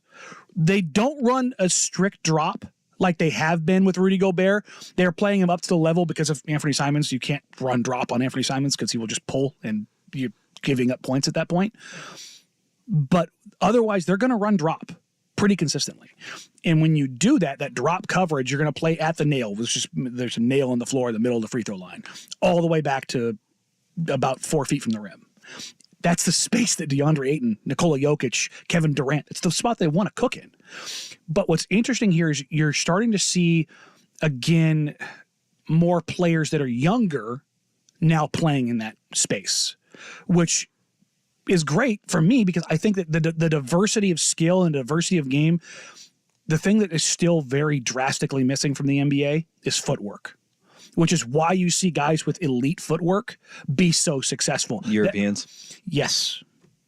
B: They don't run a strict drop like they have been with Rudy Gobert. They're playing him up to the level because of Anthony Simons. You can't run drop on Anthony Simons because he will just pull and you're giving up points at that point. But otherwise, they're going to run drop pretty consistently. And when you do that, that drop coverage, you're going to play at the nail. There's a nail on the floor in the middle of the free throw line, all the way back to about 4 feet from the rim. That's the space that DeAndre Ayton, Nikola Jokic, Kevin Durant, it's the spot they want to cook in. But what's interesting here is you're starting to see, again, more players that are younger now playing in that space, which is great for me because I think that the diversity of skill and diversity of game, the thing that is still very drastically missing from the NBA is footwork, which is why you see guys with elite footwork be so successful.
A: Europeans.
B: Yes.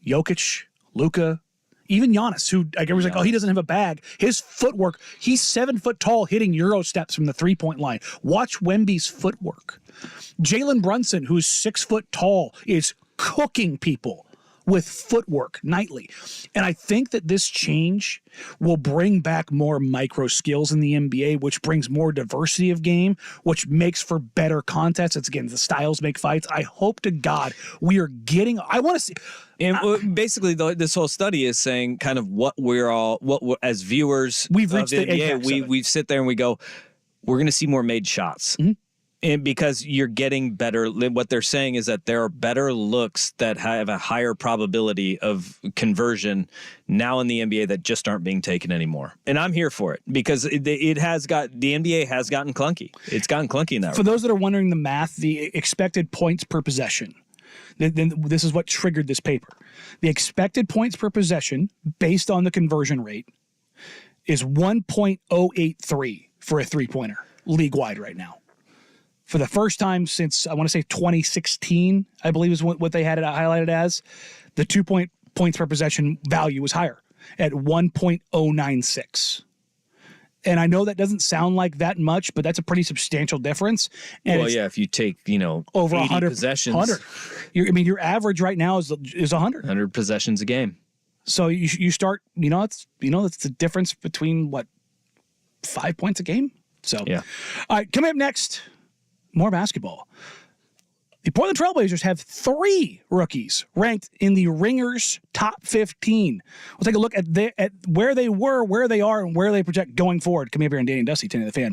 B: Jokic, Luka, even Giannis, who everyone's like, oh, he doesn't have a bag. His footwork, he's 7 foot tall hitting Euro steps from the 3-point line. Watch Wemby's footwork. Jalen Brunson, who's 6 foot tall, is cooking people with footwork nightly. And I think that this change will bring back more micro skills in the NBA, which brings more diversity of game, which makes for better contests. It's, again, the styles make fights. I hope to God we are getting, I want to see.
A: And basically, this whole study is saying kind of what as viewers,
B: we've reached the
A: NBA, we sit there and we go, we're going to see more made shots.
B: Mm-hmm.
A: And because you're getting better, what they're saying is that there are better looks that have a higher probability of conversion now in the NBA that just aren't being taken anymore. And I'm here for it because the NBA has gotten clunky. It's gotten clunky in that.
B: For those that are wondering the math, the expected points per possession, then this is what triggered this paper. The expected points per possession based on the conversion rate is 1.083 for a three-pointer league-wide right now. For the first time since, I want to say 2016, I believe is what they had it highlighted as, the 2 points per possession value was higher at 1.096. And I know that doesn't sound like that much, but that's a pretty substantial difference. And
A: well, yeah, if you take,
B: over
A: 80
B: 100
A: possessions.
B: 100. Your average right now is 100.
A: 100 possessions a game.
B: So you start, it's the difference between 5 points a game. So,
A: yeah.
B: All right, coming up next, more basketball. The Portland Trailblazers have 3 rookies ranked in the Ringers top 15. We'll take a look at where they were, where they are, and where they project going forward. Coming up here on Danny and Dusty, 10 of the Fan.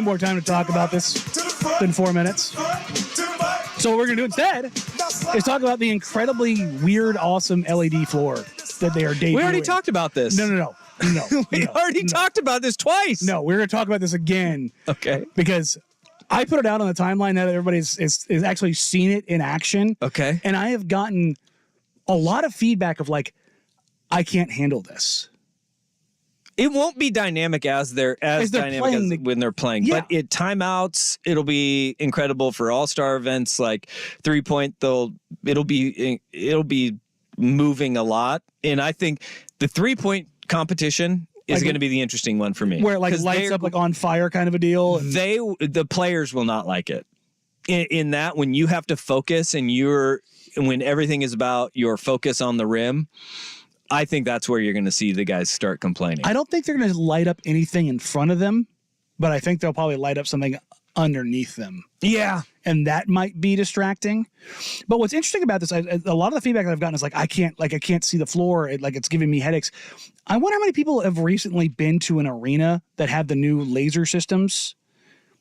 B: way more time to talk about this than 4 minutes. So what we're going to do instead is talk about the incredibly weird, awesome LED floor that they are debuting.
A: We already talked about this.
B: No.
A: We already talked about this twice.
B: No, we're going to talk about this again.
A: Okay.
B: Because I put it out on the timeline now that everybody's is actually seen it in action.
A: Okay.
B: And I have gotten a lot of feedback of like, I can't handle this.
A: It won't be dynamic as they're dynamic as when they're playing,
B: Yeah.
A: but timeouts, it'll be incredible for all-star events like 3-point. It'll be moving a lot, and I think the 3-point competition is going to be the interesting one for me.
B: Where it like lights up like on fire kind of a deal. And
A: The players will not like it. In that, when you have to focus and when everything is about your focus on the rim, I think that's where you're going to see the guys start complaining.
B: I don't think they're going to light up anything in front of them, but I think they'll probably light up something underneath them.
A: Yeah.
B: And that might be distracting. But what's interesting about this, a lot of the feedback that I've gotten is like, I can't see the floor. It's giving me headaches. I wonder how many people have recently been to an arena that have the new laser systems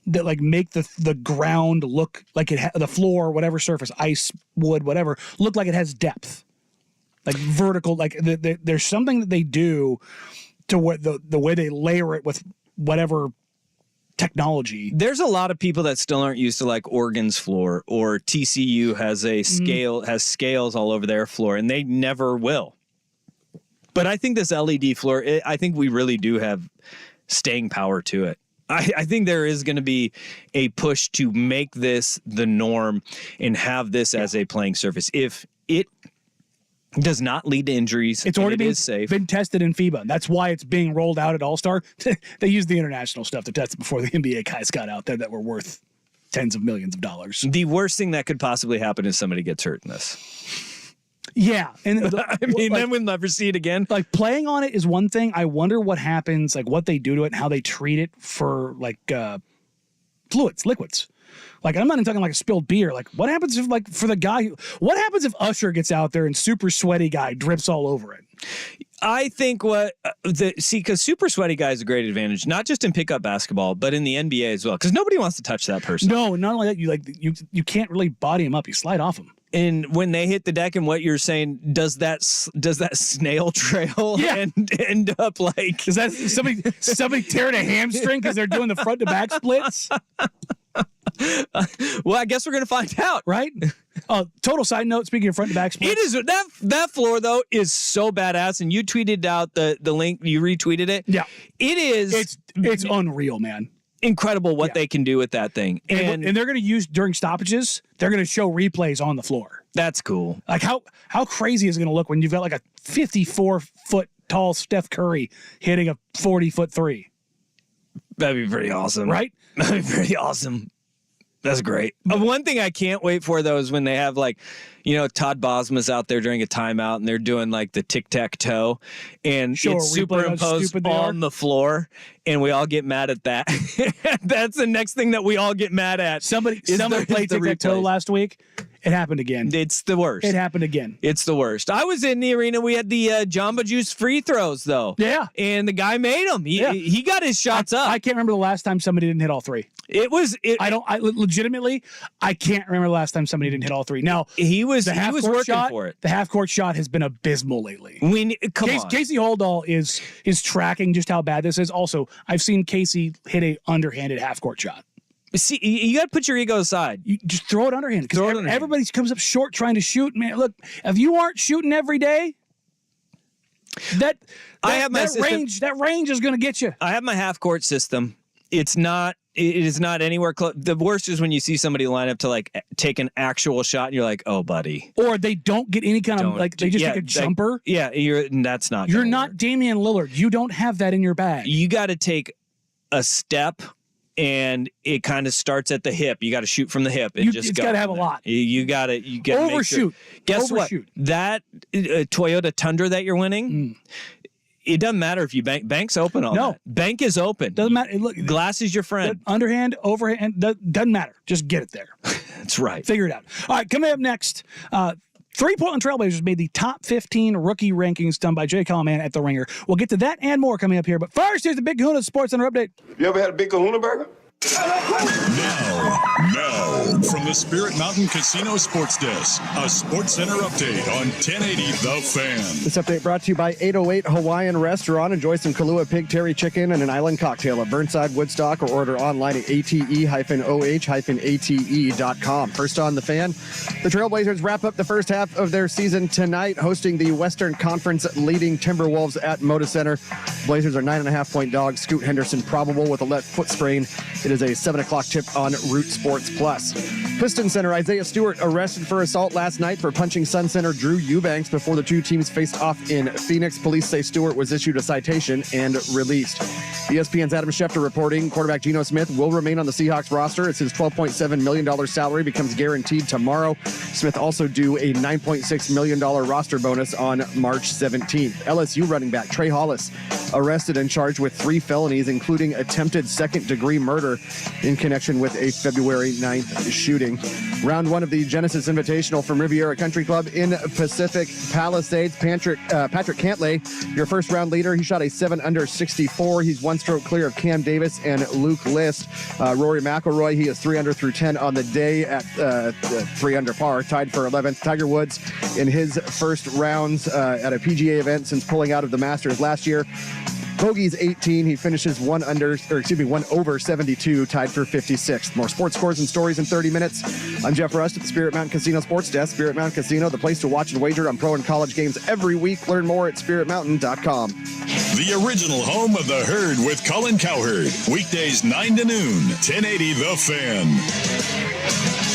B: that like make the ground look like the floor, whatever surface, ice, wood, whatever, look like it has depth. Like vertical, like there's something that they do to what the way they layer it with whatever technology.
A: There's a lot of people that still aren't used to like Oregon's floor, or TCU has has scales all over their floor, and they never will. But I think this LED floor, I think we really do have staying power to it. I think there is going to be a push to make this the norm and have this as a playing surface. If it does not lead to injuries,
B: It's already
A: safe.
B: been tested in FIBA. That's why it's being rolled out at All-Star. They used the international stuff to test it before the NBA guys got out there that were worth tens of millions of dollars.
A: The worst thing that could possibly happen is somebody gets hurt in this.
B: Yeah. And
A: I mean, then we'll never see it again.
B: like playing on it is one thing. I wonder what happens, like what they do to it and how they treat it for like liquids. Like, I'm not even talking like a spilled beer. Like, what happens if, like, for the guy, what happens if Usher gets out there and super sweaty guy drips all over it?
A: I think because super sweaty guy is a great advantage, not just in pickup basketball, but in the NBA as well. Because nobody wants to touch that person.
B: No, not only that, you can't really body him up. You slide off him.
A: And when they hit the deck, and what you're saying, does that snail trail and end up like?
B: Is that somebody tearing a hamstring because they're doing the front to back splits?
A: Well, I guess we're gonna find out,
B: right? Total side note. Speaking of front to back splits,
A: it is that floor though is so badass. And you tweeted out the link, you retweeted it.
B: Yeah,
A: it is.
B: It's unreal, man.
A: Incredible what they can do with that thing,
B: and they're going to use during stoppages. They're going to show replays on the floor.
A: That's cool.
B: Like how crazy is it going to look when you've got like a 54-foot tall Steph Curry hitting a 40-foot three?
A: That'd be pretty awesome,
B: right?
A: That'd be pretty awesome. That's great. One thing I can't wait for, though, is when they have, like, Todd Bosma's out there during a timeout and they're doing, like, the tic-tac-toe and it's superimposed on the floor and we all get mad at that. That's the next thing that we all get mad at.
B: Somebody played tic-tac-toe last week. It happened again.
A: It's the worst.
B: It happened again.
A: It's the worst. I was in the arena. We had the Jamba Juice free throws, though.
B: Yeah.
A: And the guy made them. He got his shots up.
B: I can't remember the last time somebody didn't hit all three. I legitimately, I can't remember the last time somebody didn't hit all three. Now,
A: he was working for it.
B: The half-court shot has been abysmal lately.
A: Come on.
B: Casey Holdahl is tracking just how bad this is. Also, I've seen Casey hit a underhanded half-court shot.
A: See, you got to put your ego aside.
B: You just throw it underhanded. Because everybody comes up short trying to shoot. Man, look, if you aren't shooting every day, that range is going to get you.
A: I have my half-court system. It is not anywhere close. The worst is when you see somebody line up to like take an actual shot and you're like, oh, buddy.
B: Or they don't get any kind of like they just take a jumper.
A: That's not.
B: You're not Damian Lillard. You don't have that in your bag.
A: You got to take a step and it kind of starts at the hip. You got to shoot from the hip.
B: It's got to have a lot.
A: You got to
B: overshoot.
A: Guess what? That Toyota Tundra that you're winning. It doesn't matter if you bank's open on that. Bank is open.
B: Doesn't matter. Look,
A: glass is your friend.
B: Underhand, overhand, doesn't matter. Just get it there.
A: That's right.
B: Figure it out. All right, coming up next, 3 Portland Trailblazers made the top 15 rookie rankings done by Jay Callahan at The Ringer. We'll get to that and more coming up here. But first, here's the Big Kahuna Sports Center update.
F: You ever had a Big Kahuna burger?
D: Now, from the Spirit Mountain Casino Sports Desk, a Sports Center update on 1080 The Fan.
C: This update brought to you by 808 Hawaiian Restaurant. Enjoy some Kahlua Pig Terry Chicken and an island cocktail at Burnside, Woodstock, or order online at ate-oh-ate.com. First on The Fan, the Trailblazers wrap up the first half of their season tonight, hosting the Western Conference leading Timberwolves at Moda Center. Blazers are 9.5-point dogs. Scoot Henderson probable with a left foot sprain. It is a 7 o'clock tip on Root Sports Plus. Piston center Isaiah Stewart arrested for assault last night for punching Sun center Drew Eubanks before the two teams faced off in Phoenix. Police say Stewart was issued a citation and released. ESPN's Adam Schefter reporting quarterback Geno Smith will remain on the Seahawks roster as his $12.7 million salary becomes guaranteed tomorrow. Smith also due a $9.6 million roster bonus on March 17th. LSU running back Trey Hollis arrested and charged with 3 felonies, including attempted second-degree murder in connection with a February 9th shooting. Round 1 of the Genesis Invitational from Riviera Country Club in Pacific Palisades. Patrick Cantlay, your first-round leader. He shot a 7 under 64. He's 1 stroke clear of Cam Davis and Luke List. Rory McIlroy, he is 3 under through 10 on the day at 3 under par, tied for 11th. Tiger Woods in his first rounds at a PGA event since pulling out of the Masters last year. Bogey's 18. He finishes 1 over 72, tied for 56th. More sports scores and stories in 30 minutes. I'm Jeff Rust at the Spirit Mountain Casino Sports Desk. Spirit Mountain Casino, the place to watch and wager on pro and college games every week. Learn more at spiritmountain.com.
D: The original home of the Herd with Colin Cowherd. Weekdays 9 to noon, 1080 The Fan.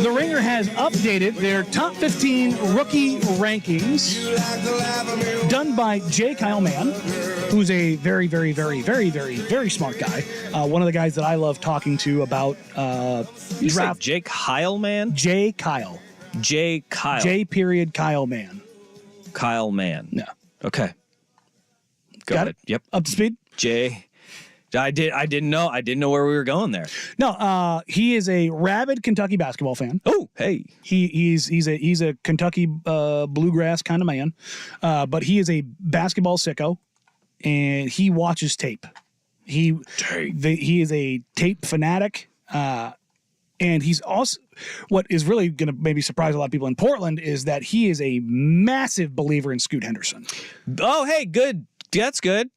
B: The Ringer has updated their top 15 rookie rankings done by J. Kyle Mann, who's a very, very, very, very, very, very smart guy. One of the guys that I love talking to about
A: You said
B: draft.
A: Jake Heilman?
B: J. Kyle.
A: J. Kyle.
B: J. Period Kyle Mann.
A: Kyle Mann.
B: Yeah.
A: Okay. Go
B: Got
A: ahead.
B: it?
A: Yep.
B: Up to speed?
A: J. I didn't know where we were going there.
B: No, he is a rabid Kentucky basketball fan.
A: Oh, hey.
B: He's a Kentucky bluegrass kind of man, but he is a basketball sicko, and he watches tape. He is a tape fanatic, and he's also what is really going to maybe surprise a lot of people in Portland is that he is a massive believer in Scoot Henderson.
A: Oh, hey, good. That's good.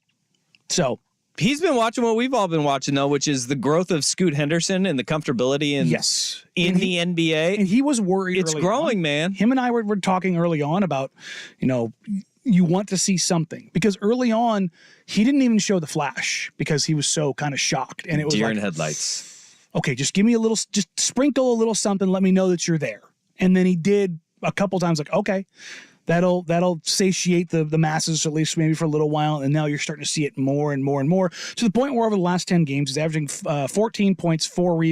B: So
A: He's been watching what we've all been watching, though, which is the growth of Scoot Henderson and the comfortability in the NBA.
B: And he was worried.
A: It's growing, man.
B: Him and I were talking early on about, you want to see something because early on he didn't even show the flash because he was so kind of shocked, and it was
A: Deer in
B: like,
A: headlights.
B: okay, just give me just sprinkle a little something, let me know that you're there. And then he did a couple times, like, okay, that'll satiate the masses, at least maybe for a little while. And now you're starting to see it more and more and more to the point where over the last 10 games, he's averaging 14 points, 4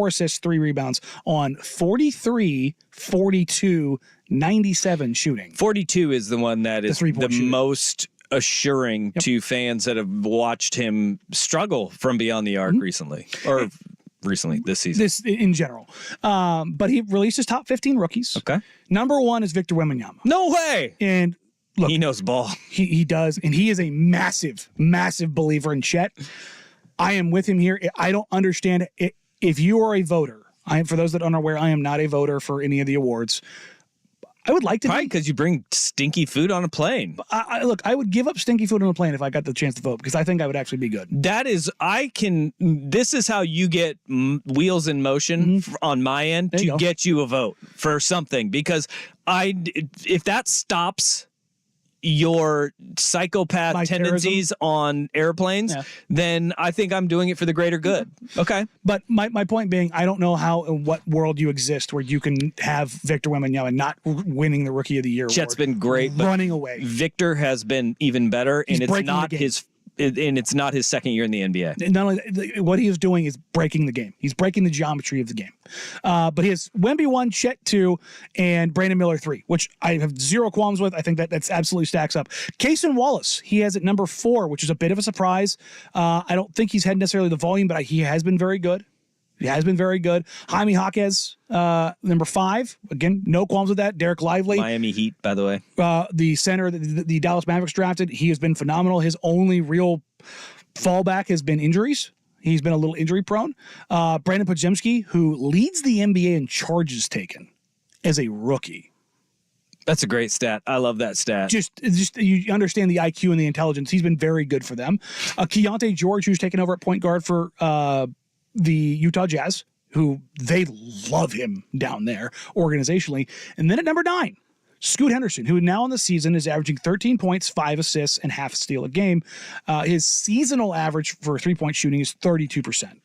B: assists, 3 rebounds on 43, 42, 97 shooting.
A: 42 is the one that is the
B: shooting.
A: most assuring to fans that have watched him struggle from beyond the arc recently, or recently this season.
B: This in general. But he released his top 15 rookies.
A: Okay.
B: Number 1 is Victor Wembanyama.
A: No way.
B: And look,
A: He knows ball.
B: he does, and he is a massive, massive believer in Chet. I am with him here. I don't understand it. If you are a voter, for those that aren't aware, I am not a voter for any of the awards. I would like to
A: Probably because you bring stinky food on a plane.
B: look, I would give up stinky food on a plane if I got the chance to vote because I think I would actually be good.
A: That is, this is how you get wheels in motion on my end
B: There you
A: to
B: go.
A: get you a vote for something, because if that stops your psychopath
B: My
A: tendencies on airplanes, then I think I'm doing it for the greater good. Okay.
B: But my point being, I don't know how in what world you exist where you can have Victor Wembanyama not winning the Rookie of the Year
A: Chet's
B: award.
A: been great, but
B: running away.
A: Victor has been even better,
B: He's
A: and it's
B: breaking the
A: not
B: game.
A: it's not his second year in the NBA.
B: And not only what he is doing is breaking the game. He's breaking the geometry of the game. But he has Wemby 1, Chet 2, and Brandon Miller 3, which I have zero qualms with. I think that's absolutely stacks up. Cason Wallace, he has at number 4, which is a bit of a surprise. I don't think he's had necessarily the volume, but he has been very good. He has been very good. Jaime Jaquez, number 5. Again, no qualms with that. Derek Lively.
A: Miami Heat, by the way.
B: The center the Dallas Mavericks drafted, he has been phenomenal. His only real fallback has been injuries. He's been a little injury prone. Brandon Podziemski, who leads the NBA in charges taken as a rookie.
A: That's a great stat. I love that stat.
B: Just you understand the IQ and the intelligence. He's been very good for them. Keontae George, who's taken over at point guard for the Utah Jazz, who they love him down there organizationally. And then at number 9, Scoot Henderson, who now in the season is averaging 13 points, 5 assists, and half a steal a game. His seasonal average for 3-point shooting is 32%.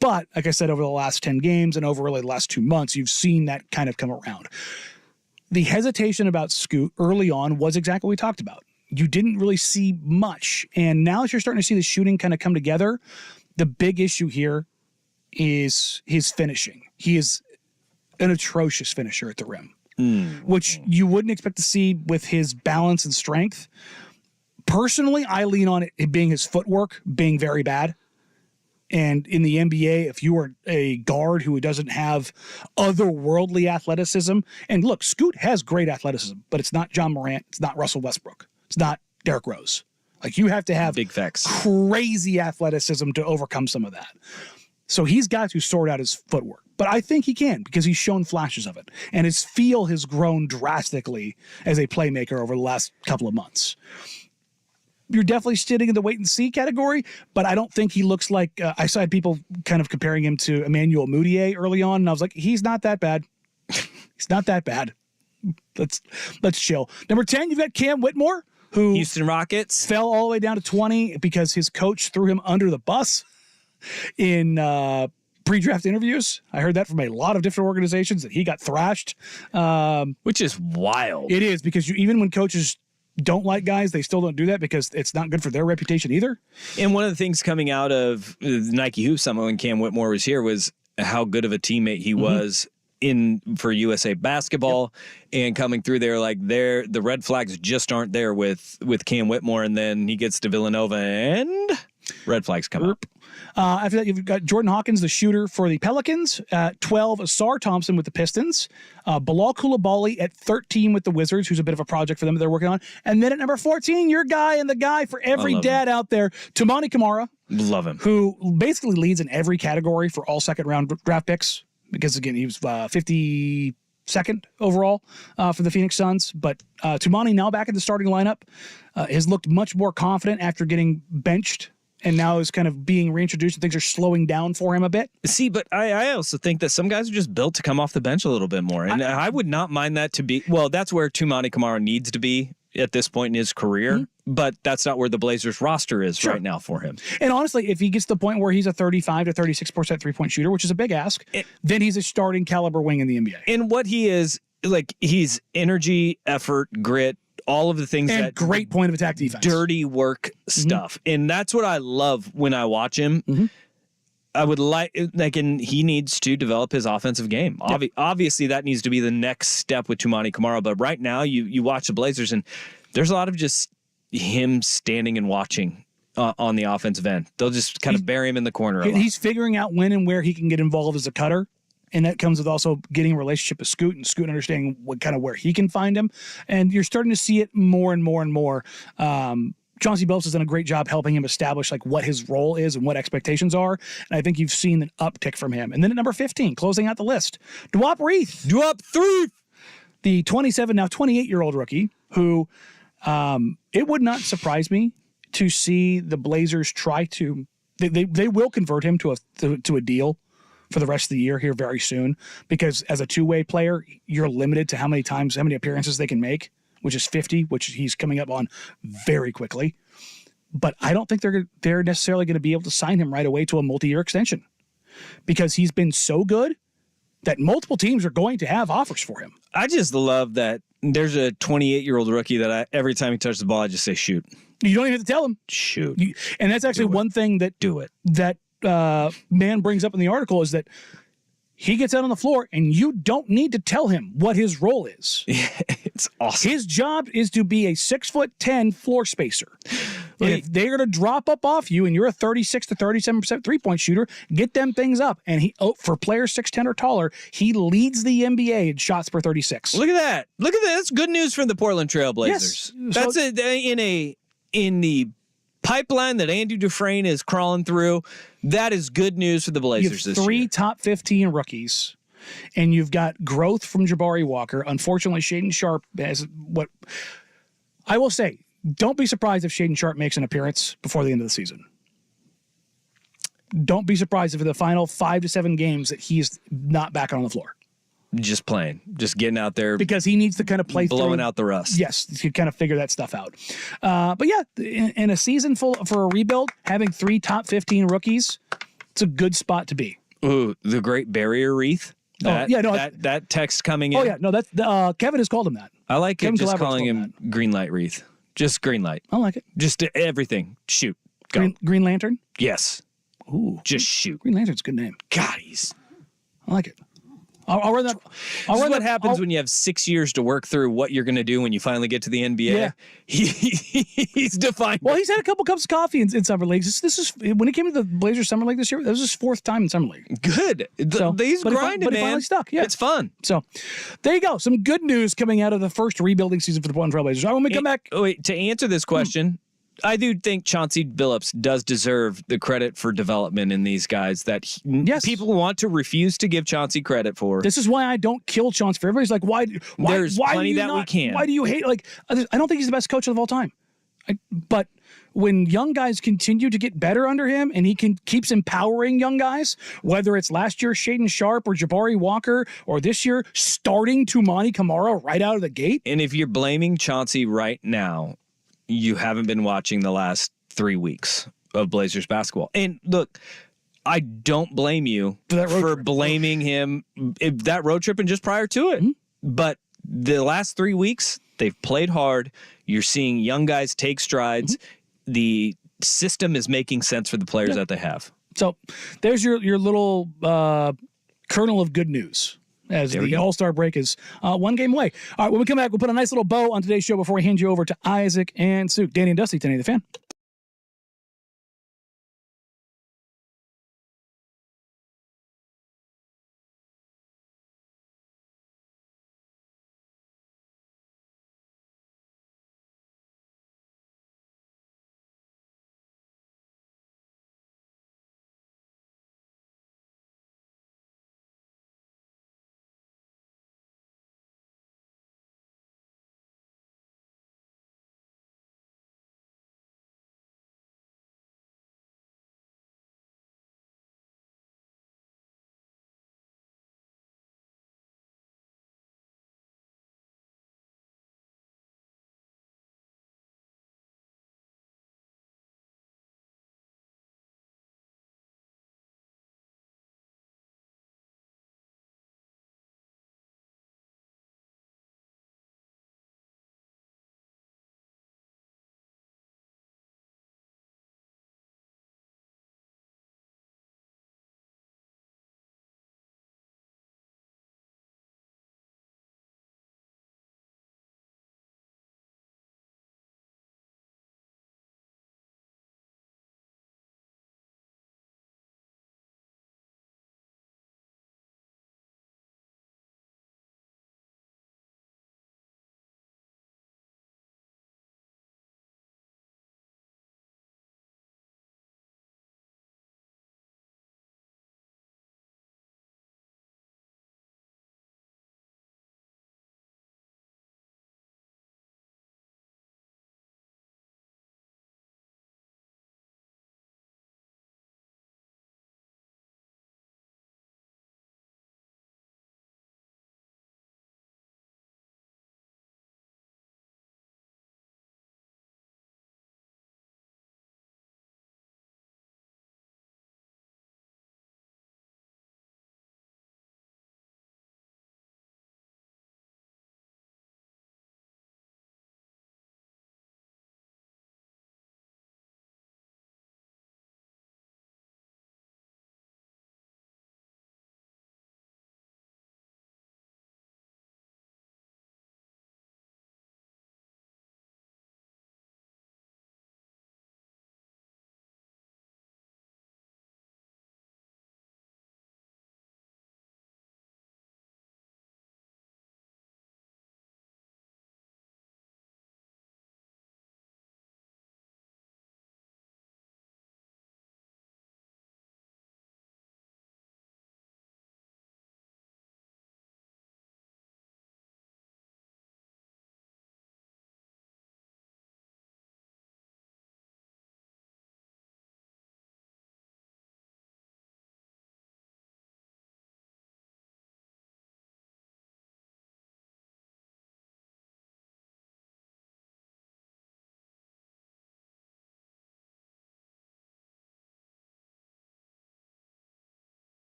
B: But like I said, over the last 10 games and over really the last 2 months, you've seen that kind of come around. The hesitation about Scoot early on was exactly what we talked about. You didn't really see much. And now that you're starting to see the shooting kind of come together, the big issue here is his finishing. He is an atrocious finisher at the rim, which you wouldn't expect to see with his balance and strength. Personally, I lean on it being his footwork being very bad. And in the NBA, if you are a guard who doesn't have otherworldly athleticism, and look, Scoot has great athleticism, but it's not John Morant, it's not Russell Westbrook, it's not Derrick Rose. Like, you have to have
A: big facts,
B: crazy athleticism to overcome some of that. So he's got to sort out his footwork. But I think he can because he's shown flashes of it. And his feel has grown drastically as a playmaker over the last couple of months. You're definitely sitting in the wait and see category, but I don't think he looks like I saw people kind of comparing him to Emmanuel Mudiay early on, and I was like, he's not that bad. He's not that bad. Let's chill. Number 10, you've got Cam Whitmore, who
A: Houston Rockets
B: fell all the way down to 20 because his coach threw him under the bus in pre-draft interviews. I heard that from a lot of different organizations that he got thrashed.
A: Which is wild.
B: It is, because even when coaches don't like guys, they still don't do that because it's not good for their reputation either.
A: And one of the things coming out of the Nike Hoop Summit when Cam Whitmore was here was how good of a teammate he was for USA basketball, and coming through there, like the red flags just aren't there with Cam Whitmore, and then he gets to Villanova and red flags come up.
B: After that, you've got Jordan Hawkins, the shooter for the Pelicans. At 12, Asar Thompson with the Pistons. Bilal Coulibaly at 13 with the Wizards, who's a bit of a project for them that they're working on. And then at number 14, your guy and the guy for every dad out there, Toumani Camara.
A: Love him.
B: Who basically leads in every category for all second-round draft picks. Because, again, he was 52nd overall for the Phoenix Suns. But Toumani, now back in the starting lineup, has looked much more confident after getting benched, and now is kind of being reintroduced, and things are slowing down for him a bit.
A: See, but I also think that some guys are just built to come off the bench a little bit more. And I would not mind that to be, well, that's where Toumani Camara needs to be at this point in his career, but that's not where the Blazers roster is right now for him.
B: And honestly, if he gets to the point where he's a 35 to 36% three-point shooter, which is a big ask, then he's a starting caliber wing in the NBA.
A: And what he is, like, he's energy, effort, grit, all of the things
B: and
A: that
B: great point of attack defense,
A: dirty work stuff. And that's what I love when I watch him. I would and he needs to develop his offensive game. Obviously, that needs to be the next step with Toumani Camara. But right now, you watch the Blazers, and there's a lot of just him standing and watching on the offensive end. They'll just kind of bury him in the corner.
B: He's figuring out when and where he can get involved as a cutter. And that comes with also getting a relationship with Scoot, and Scoot understanding where he can find him. And you're starting to see it more and more and more. Chauncey Billups has done a great job helping him establish like what his role is and what expectations are. And I think you've seen an uptick from him. And then at number 15, closing out the list, Duop Reath. The 27, now 28-year-old rookie who it would not surprise me to see the Blazers try to, they will convert him to a deal for the rest of the year here very soon, because as a two-way player, you're limited to how many appearances they can make, which is 50, which he's coming up on very quickly. But I don't think they're necessarily going to be able to sign him right away to a multi-year extension, because he's been so good that multiple teams are going to have offers for him.
A: I just love that there's a 28-year-old rookie that every time he touches the ball, I just say, shoot.
B: You don't even have to tell him.
A: Shoot.
B: And that's actually one thing that Man brings up in the article, is that he gets out on the floor and you don't need to tell him what his role is.
A: It's awesome.
B: His job is to be a 6'10" floor spacer. And if they're going to drop up off you and you're a 36 to 37% three-point shooter, get them things up. And for players 6'10" or taller, he leads the NBA in shots per 36.
A: Look at that. That's good news for the Portland Trailblazers.
B: Yes.
A: That's in the pipeline that Andy Dufresne is crawling through. That is good news for the Blazers
B: you have
A: this
B: three
A: year.
B: top 15 rookies, and you've got growth from Jabari Walker. Unfortunately, Shaedon Sharpe has what I will say. Don't be surprised if Shaedon Sharpe makes an appearance before the end of the season. Don't be surprised if in the final 5 to 7 games that he's not back on the floor.
A: Just playing, just getting out there,
B: because he needs to kind of play
A: blowing out the rust.
B: Yes, to kind of figure that stuff out. But yeah, in a season for a rebuild, having 3 top 15 rookies, it's a good spot to be.
A: Ooh, the Great Barrier Reef. That text coming in.
B: Oh yeah, no, that's Kevin has called him that.
A: I like
B: Kevin
A: it. Just
B: Calabro's
A: calling him Green Light Reef. Just green light.
B: I like it.
A: Just everything. Shoot. Go.
B: Green Lantern.
A: Yes.
B: Ooh,
A: just shoot.
B: Green Lantern's a good name.
A: God,
B: I like it. I'll run that.
A: What happens when you have 6 years to work through what you're going to do when you finally get to the NBA?
B: Yeah.
A: He's defined.
B: Well, he's had a couple cups of coffee in summer leagues. This is when he came to the Blazers summer league this year. That was his 4th time in summer league.
A: Good. He's grinding,
B: but
A: man.
B: He finally stuck. Yeah,
A: it's fun.
B: So, there you go. Some good news coming out of the first rebuilding season for the Portland Trailblazers. All right, when we come back.
A: Wait, to answer this question. I do think Chauncey Billups does deserve the credit for development in these guys that people want to refuse to give Chauncey credit for.
B: This is why I don't kill Chauncey. Everybody's like, why
A: There's plenty
B: do you
A: that we can.
B: Why do you hate? Like, I don't think he's the best coach of all time. But when young guys continue to get better under him, and he keeps empowering young guys, whether it's last year Shaedon Sharpe or Jabari Walker, or this year starting Toumani Camara right out of the gate.
A: And if you're blaming Chauncey right now, you haven't been watching the last 3 weeks of Blazers basketball. And look, I don't blame you
B: that road
A: for
B: trip.
A: blaming him that road trip and just prior to it. But the last 3 weeks, they've played hard. You're seeing young guys take strides. The system is making sense for the players that they have.
B: So there's your little kernel of good news as the All-Star break is 1 game away. All right, when we come back, we'll put a nice little bow on today's show before we hand you over to Isaac and Suk. Danny and Dusty, 1080 The Fan.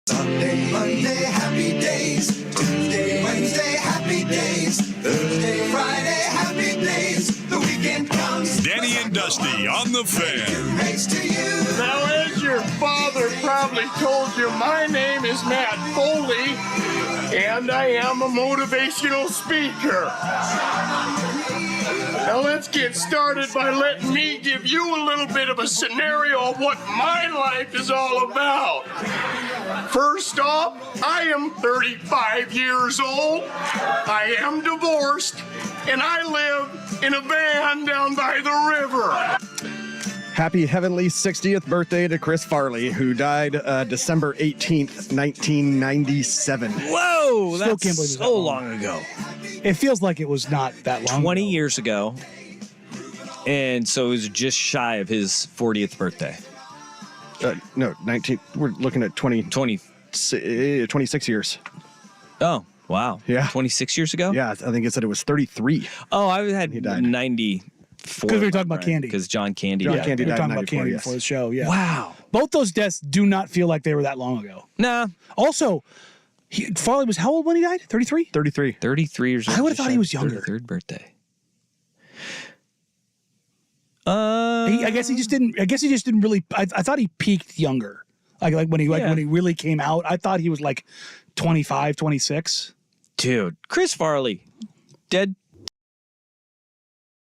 F: Sunday, Monday, happy days. Tuesday, Wednesday, happy days.
D: the Fan.
F: Now, as your father probably told you, my name is Matt Foley, and I am a motivational speaker. Now, let's get started by letting me give you a little bit of a scenario of what my life is all about. First off, I am 35 years old, I am divorced, and I live in a van down by the river.
C: Happy heavenly 60th birthday to Chris Farley, who died December 18th, 1997.
A: Whoa,
B: Still
A: that's
B: can't believe it was
A: so
B: that
A: long ago.
B: It feels like it was not that long.
A: 20
B: ago.
A: years ago. And so it was just shy of his 40th birthday.
C: No, 19. We're looking at 26 years.
A: Oh, wow.
C: Yeah.
A: 26 years ago?
C: Yeah, I think it said it was 33.
A: Oh, I had
C: died.
A: 94.
B: Because we were talking about Candy.
A: Because John Candy.
C: John
A: died.
C: Candy
B: we were
C: died in
B: talking about
C: 94,
B: Candy
C: yes.
B: before the show. Yeah.
A: Wow.
B: Both those deaths do not feel like they were that long ago.
A: Nah.
B: Also, Farley was how old when he died? 33?
C: 33.
A: 33 years old.
B: I would've
A: just
B: thought he
A: shy
B: was
A: of his
B: younger.
A: 33rd birthday.
B: I guess he just didn't really. I thought he peaked younger. Like when he really came out. I thought he was like 25, 26.
A: Dude, Chris Farley, dead